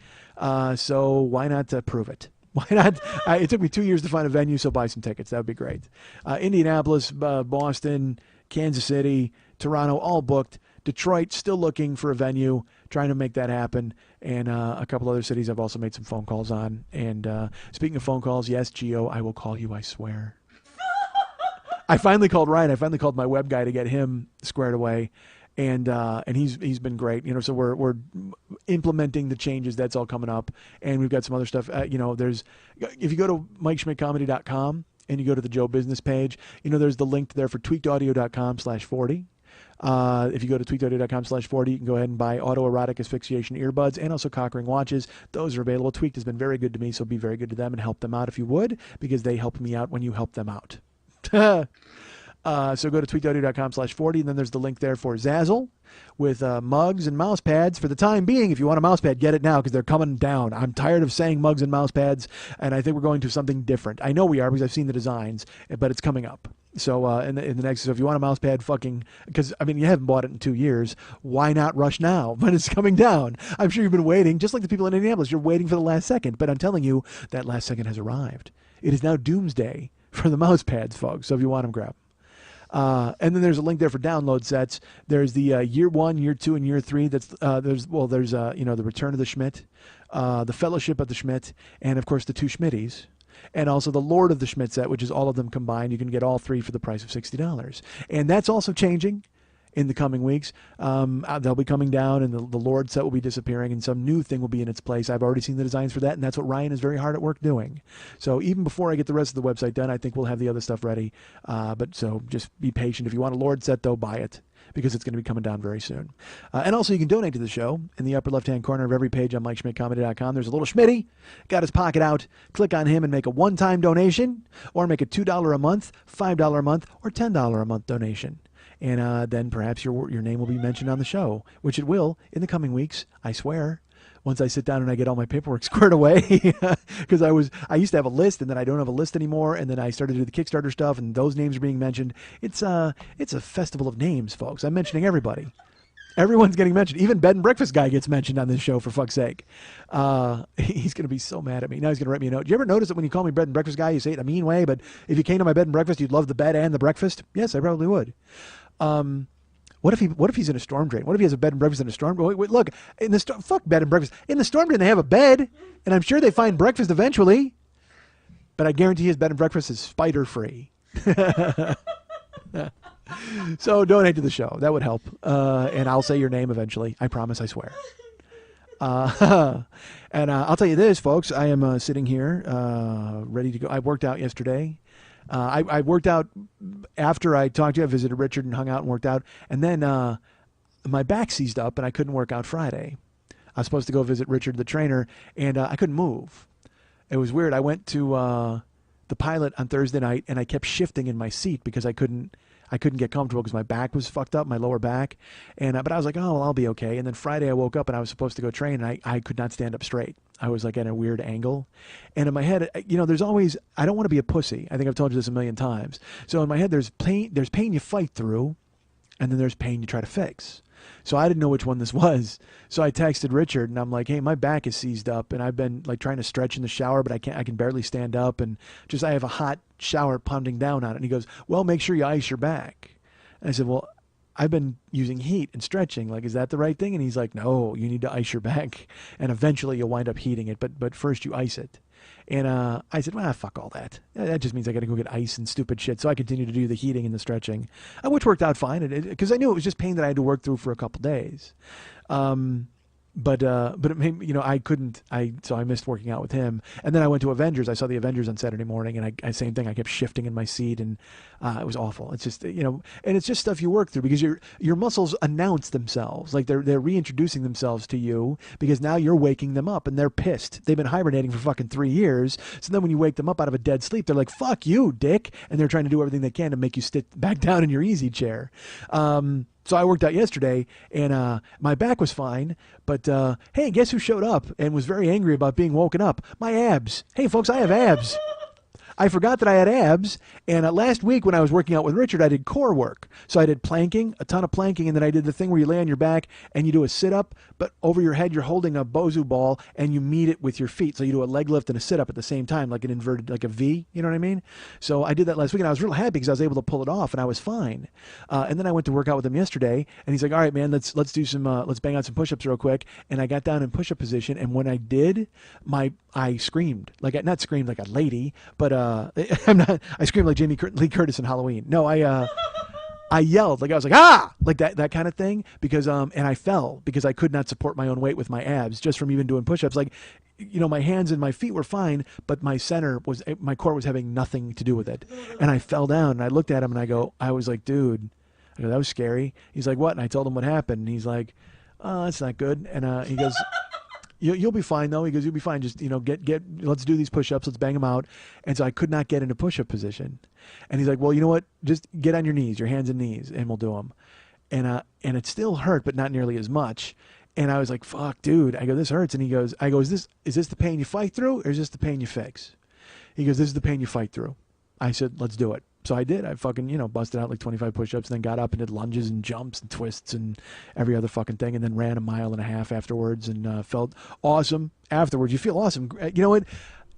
Speaker 2: So why not prove it? Why not? It took me 2 years to find a venue, so buy some tickets. That would be great. Indianapolis, Boston, Kansas City, Toronto, all booked. Detroit, still looking for a venue, trying to make that happen. And a couple other cities I've also made some phone calls on. And speaking of phone calls, yes, Gio, I will call you, I swear. I finally called Ryan. I finally called my web guy to get him squared away. And he's been great, so we're implementing the changes. That's all coming up, and we've got some other stuff. There's, if you go to MikeSchmidtComedy.com and you go to the Joe Business page, there's the link there for tweakedaudio.com/40. If you go to tweakedaudio.com/40, you can go ahead and buy autoerotic asphyxiation earbuds and also cock-ring watches. Those are available. Tweaked has been very good to me, so be very good to them and help them out if you would, because they help me out when you help them out. So go to tweakedaudio.com/40, and then there's the link there for Zazzle with mugs and mouse pads. For the time being, if you want a mouse pad, get it now because they're coming down. I'm tired of saying mugs and mouse pads, and I think we're going to something different. I know we are because I've seen the designs, but it's coming up. So in the next, so if you want a mouse pad, because I mean you haven't bought it in 2 years, why not rush now? But it's coming down. I'm sure you've been waiting, just like the people in Indianapolis. You're waiting for the last second, but I'm telling you that last second has arrived. It is now doomsday for the mouse pads, folks. So if you want them, grab them. And then there's a link there for download sets. There's the year 1, year 2, and year 3. That's there's the Return of the Schmidt, the Fellowship of the Schmidt, and of course the 2 Schmitties, and also the Lord of the Schmidt set, which is all of them combined. You can get all 3 for the price of $60, and that's also changing in the coming weeks. They'll be coming down, and the Lord set will be disappearing, and some new thing will be in its place. I've already seen the designs for that, and that's what Ryan is very hard at work doing. So even before I get the rest of the website done, I think we'll have the other stuff ready. But so just be patient. If you want a Lord set, though, buy it, because it's going to be coming down very soon. And also, you can donate to the show. In the upper left-hand corner of every page on MikeSchmidtComedy.com, there's a little Schmitty, got his pocket out. Click on him and make a one-time donation, or make a $2 a month, $5 a month, or $10 a month donation. And then perhaps your name will be mentioned on the show, which it will in the coming weeks, I swear, once I sit down and I get all my paperwork squared away. Because I used to have a list, and then I don't have a list anymore, and then I started to do the Kickstarter stuff, and those names are being mentioned. It's a festival of names, folks. I'm mentioning everybody. Everyone's getting mentioned. Even Bed and Breakfast guy gets mentioned on this show, for fuck's sake. He's going to be so mad at me. Now he's going to write me a note. Do you ever notice that when you call me Bed and Breakfast guy, you say it in a mean way, but if you came to my bed and breakfast, you'd love the bed and the breakfast? Yes, I probably would. What if he's in a storm drain? What if he has a bed and breakfast in a storm? Wait, look, in the fuck bed and breakfast. In the storm drain, they have a bed, and I'm sure they find breakfast eventually. But I guarantee his bed and breakfast is spider free. So donate to the show. That would help. And I'll say your name eventually. I promise. I swear. And I'll tell you this, folks. I am sitting here ready to go. I worked out yesterday. I worked out after I talked to you. I visited Richard and hung out and worked out. And then my back seized up and I couldn't work out Friday. I was supposed to go visit Richard, the trainer, and I couldn't move. It was weird. I went to the Pilot on Thursday night, and I kept shifting in my seat because I couldn't get comfortable because my back was fucked up, my lower back. And but I was like, oh, well, I'll be okay. And then Friday I woke up and I was supposed to go train, and I could not stand up straight. I was like at a weird angle. And in my head, there's always, I don't want to be a pussy. I think I've told you this a million times. So in my head, there's pain you fight through, and then there's pain you try to fix. So I didn't know which one this was. So I texted Richard, and I'm like, hey, my back is seized up, and I've been like trying to stretch in the shower, but I can barely stand up, and just I have a hot shower pounding down on it. And he goes, well, make sure you ice your back. And I said, well, I've been using heat and stretching. Like, is that the right thing? And he's like, no, you need to ice your back, and eventually you'll wind up heating it, but first you ice it. And I said, well, fuck all that. That just means I got to go get ice and stupid shit. So I continued to do the heating and the stretching, which worked out fine because I knew it was just pain that I had to work through for a couple days. But it made, I couldn't, so I missed working out with him. And then I went to Avengers. I saw the Avengers on Saturday morning, and I same thing. I kept shifting in my seat, and it was awful. It's just, and it's just stuff you work through because your muscles announce themselves. Like they're reintroducing themselves to you because now you're waking them up, and they're pissed. They've been hibernating for fucking 3 years. So then when you wake them up out of a dead sleep, they're like, fuck you, dick. And they're trying to do everything they can to make you sit back down in your easy chair. So I worked out yesterday, and my back was fine. But, hey, guess who showed up and was very angry about being woken up? My abs. Hey, folks, I have abs. I forgot that I had abs, and last week when I was working out with Richard, I did core work. So I did planking, a ton of planking, and then I did the thing where you lay on your back and you do a sit-up, but over your head you're holding a Bozu ball and you meet it with your feet. So you do a leg lift and a sit-up at the same time, like an inverted, like a V, you know what I mean? So I did that last week, and I was real happy because I was able to pull it off, and I was fine. And then I went to work out with him yesterday, and he's like, all right, man, let's do some, let's bang out some push-ups real quick. And I got down in push-up position, and when I did, I screamed. Not screamed like a lady, but I screamed like Jamie Lee Curtis in Halloween. No, I yelled, like I was like, ah, like that kind of thing, because and I fell because I could not support my own weight with my abs just from even doing push-ups. Like, my hands and my feet were fine, but my core was having nothing to do with it. And I fell down, and I looked at him, and I was like, dude, I go, that was scary. He's like, what? And I told him what happened. And he's like, oh, that's not good. And he goes, you'll be fine though. He goes, you'll be fine. Just, let's do these push-ups. Let's bang them out. And so I could not get into push-up position. And he's like, well, you know what? Just get on your knees, your hands and knees, and we'll do them. And it still hurt, but not nearly as much. And I was like, fuck, dude. I go, this hurts. And he goes, is this the pain you fight through, or is this the pain you fix? He goes, this is the pain you fight through. I said, let's do it. So I did. I fucking, busted out like 25 push-ups, and then got up and did lunges and jumps and twists and every other fucking thing, and then ran 1.5 miles afterwards, and felt awesome afterwards. You feel awesome. You know what?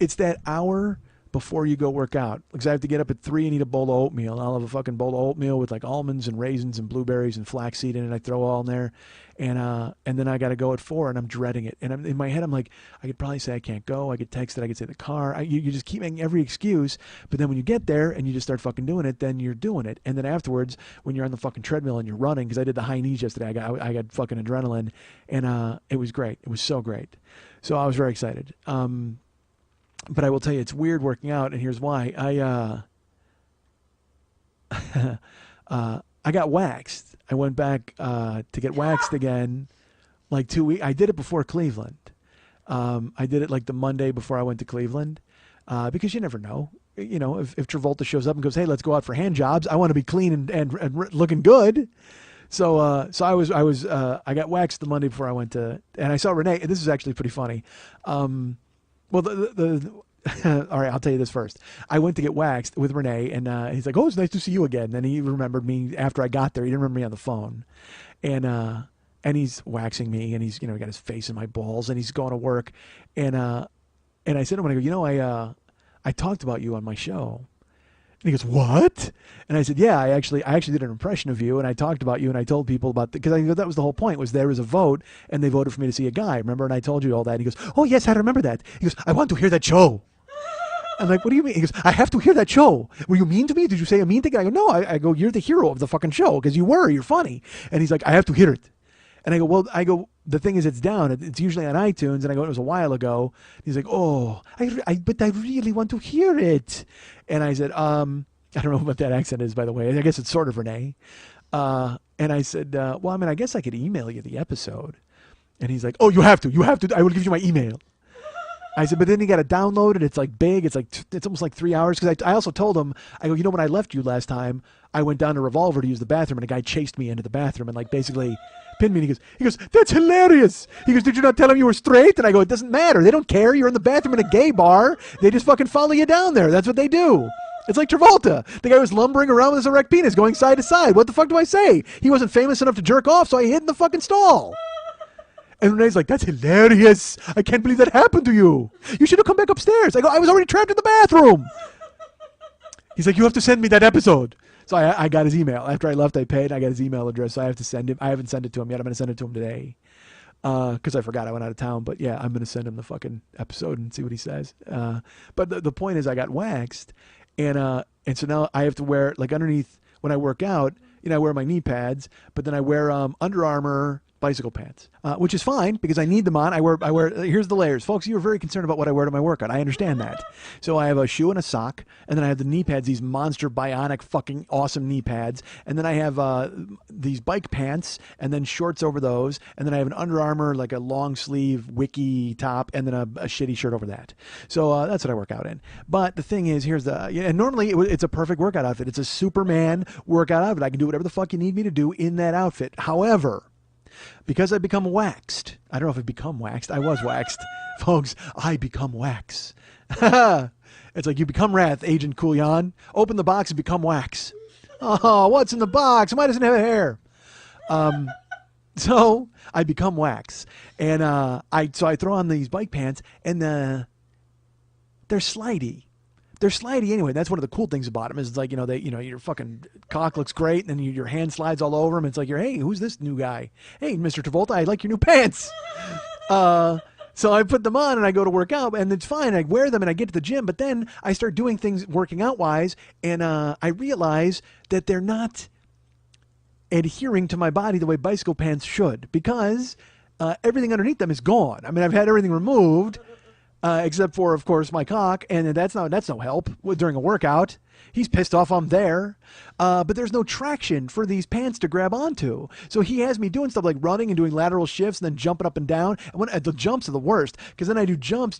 Speaker 2: It's that hour before you go work out. Because I have to get up at 3 and eat a bowl of oatmeal. I'll have a fucking bowl of oatmeal with like almonds and raisins and blueberries and flaxseed in it. I throw all in there. And then I got to go at 4, and I'm dreading it. And in my head, I'm like, I could probably say I can't go. I could text it. I could say the car. You just keep making every excuse. But then when you get there and you just start fucking doing it, then you're doing it. And then afterwards, when you're on the fucking treadmill and you're running, because I did the high knees yesterday, I got fucking adrenaline, and it was great. It was so great. So I was very excited. But I will tell you, it's weird working out, and here's why. I got waxed. I went back to get waxed again like 2 weeks. I did it before Cleveland. I did it like the Monday before I went to Cleveland because you never know. If Travolta shows up and goes, hey, let's go out for hand jobs, I want to be clean and looking good. So I got waxed the Monday before I went to, and I saw Renee. This is actually pretty funny. Well, all right, I'll tell you this first. I went to get waxed with Renee, and he's like, oh, it's nice to see you again. And then he remembered me after I got there. He didn't remember me on the phone. And he's waxing me, and he's, got his face in my balls, and he's going to work. And I said to him, I go, I talked about you on my show. And he goes, what? And I said, yeah, I actually did an impression of you, and I talked about you, and I told people about because I go, that was the whole point, was there was a vote, and they voted for me to see a guy, remember? And I told you all that. And he goes, oh, yes, I remember that. He goes, I want to hear that show. I'm like, what do you mean? He goes, I have to hear that show. Were you mean to me? Did you say a mean thing? I go, no. I go, you're the hero of the fucking show, because you're funny. And he's like, I have to hear it. And I go, well, the thing is, it's down. It's usually on iTunes. And I go, it was a while ago. He's like, oh, but I really want to hear it. And I said, I don't know what that accent is, by the way. I guess it's sort of Renee. And I said, well, I guess I could email you the episode. And he's like, oh, you have to. I will give you my email. I said, but then you got to download it. It's like big. It's almost like 3 hours. Because I also told him, I go, when I left you last time, I went down to Revolver to use the bathroom, and a guy chased me into the bathroom and basically pinned me. And he goes, that's hilarious. He goes, did you not tell him you were straight? And I go, it doesn't matter. They don't care. You're in the bathroom in a gay bar. They just fucking follow you down there. That's what they do. It's like Travolta. The guy was lumbering around with his erect penis going side to side. What the fuck do I say? He wasn't famous enough to jerk off, so I hid in the fucking stall. And Renee's like, that's hilarious. I can't believe that happened to you. You should have come back upstairs. I go, I was already trapped in the bathroom. He's like, you have to send me that episode. So I got his email. After I left, I paid. I got his email address. So I have to send him. I haven't sent it to him yet. I'm going to send it to him today. Because I forgot I went out of town. But yeah, I'm going to send him the fucking episode and see what he says. But the point is, I got waxed. And so now I have to wear, underneath when I work out, I wear my knee pads. But then I wear Under Armour bicycle pants, which is fine because I need them on. I wear. Here's the layers, folks. You were very concerned about what I wear to my workout. I understand that. So I have a shoe and a sock, and then I have the knee pads, these monster bionic fucking awesome knee pads, and then I have these bike pants, and then shorts over those, and then I have an Under Armour like a long sleeve wiki top, and then a shitty shirt over that. So that's what I work out in. But the thing is, and normally it's a perfect workout outfit. It's a Superman workout outfit. I can do whatever the fuck you need me to do in that outfit. However, because I become waxed. I don't know if I've become waxed. I was waxed. Folks, I become wax. It's like you become Wrath, Agent Coolion. Open the box and become wax. Oh, what's in the box? Why doesn't it have hair? So I become wax. And I throw on these bike pants, and they're slidey. They're slidey anyway. That's one of the cool things about them. Is it's like, your fucking cock looks great, and then your hand slides all over them. It's like, hey, who's this new guy? Hey, Mr. Travolta, I like your new pants. So I put them on, and I go to work out, and it's fine. I wear them, and I get to the gym, but then I start doing things working out-wise, and I realize that they're not adhering to my body the way bicycle pants should, because everything underneath them is gone. I've had everything removed. Except for, of course, my cock, and that's no help during a workout. He's pissed off I'm there, but there's no traction for these pants to grab onto. So he has me doing stuff like running and doing lateral shifts and then jumping up and down. And when the jumps are the worst, because then I do jumps,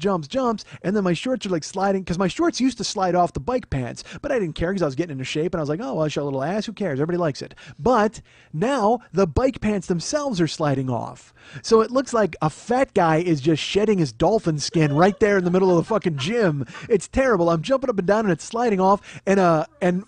Speaker 2: and then my shorts are like sliding, because my shorts used to slide off the bike pants, but I didn't care because I was getting into shape, and I was like, oh, well, I show a little ass, who cares? Everybody likes it. But now the bike pants themselves are sliding off. So it looks like a fat guy is just shedding his dolphin skin right there in the middle of the fucking gym. It's terrible. I'm jumping up and down and it's sliding off. And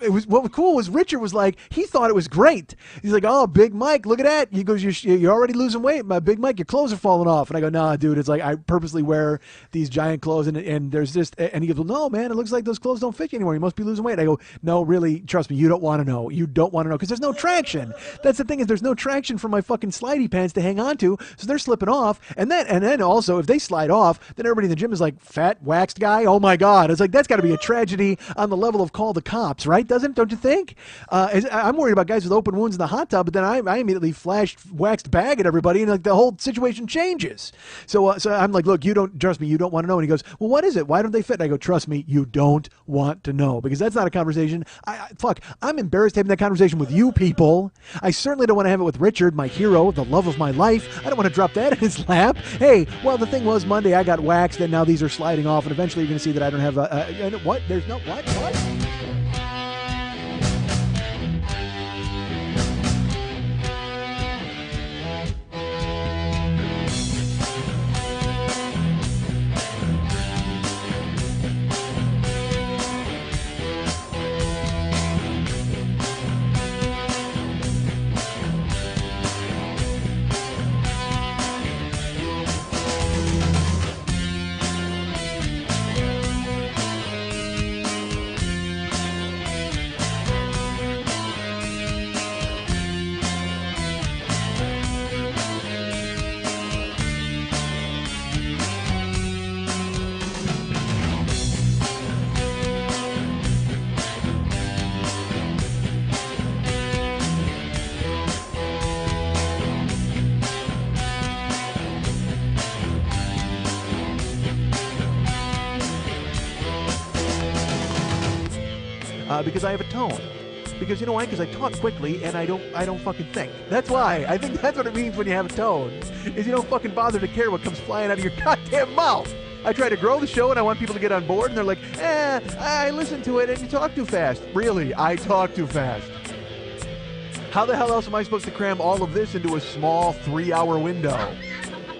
Speaker 2: it was, what was cool was Richard was like, he thought it was great. He's like, oh, Big Mike, look at that. He goes, you're already losing weight. My Big Mike, your clothes are falling off. And I go, nah, dude, it's like I purposely wear these giant clothes and there's this. And he goes, well, no, man, it looks like those clothes don't fit you anymore. You must be losing weight. I go, no, really, trust me, you don't want to know. You don't want to know because there's no traction. That's the thing is there's no traction for my fucking slidey pants to hang on to. So they're slipping off. And then also, if they slide off, then everybody in the gym is like, fat, waxed guy, oh my God. It's like, that's got to be a tragedy on the level of call the cops, right? Don't you think? I'm worried about guys with open wounds in the hot tub, but then I immediately flashed waxed bag at everybody, and like the whole situation changes. So I'm like, look, you don't, trust me, you don't want to know. And he goes, well, what is it? Why don't they fit? And I go, trust me, you don't want to know, because that's not a conversation. I'm embarrassed having that conversation with you people. I certainly don't want to have it with Richard, my hero, the love of my life. I don't want to drop that in his lap. Hey, well, the thing was Monday I got waxed and now these are sliding off and eventually you're going to see that I don't have what? There's no, what? Because I have a tone. Because you know why? Because I talk quickly and I don't fucking think. That's why. I think that's what it means when you have a tone. Is you don't fucking bother to care what comes flying out of your goddamn mouth. I try to grow the show and I want people to get on board and they're like, I listen to it and you talk too fast. Really, I talk too fast. How the hell else am I supposed to cram all of this into a small 3-hour window?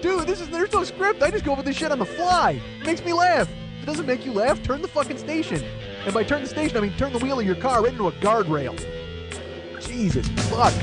Speaker 2: Dude, there's no script. I just go over this shit on the fly. It makes me laugh. If it doesn't make you laugh, turn the fucking station. And by turn the station, I mean turn the wheel of your car right into a guardrail. Jesus fuck.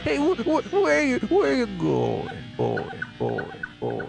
Speaker 2: Hey, where are you going, boy?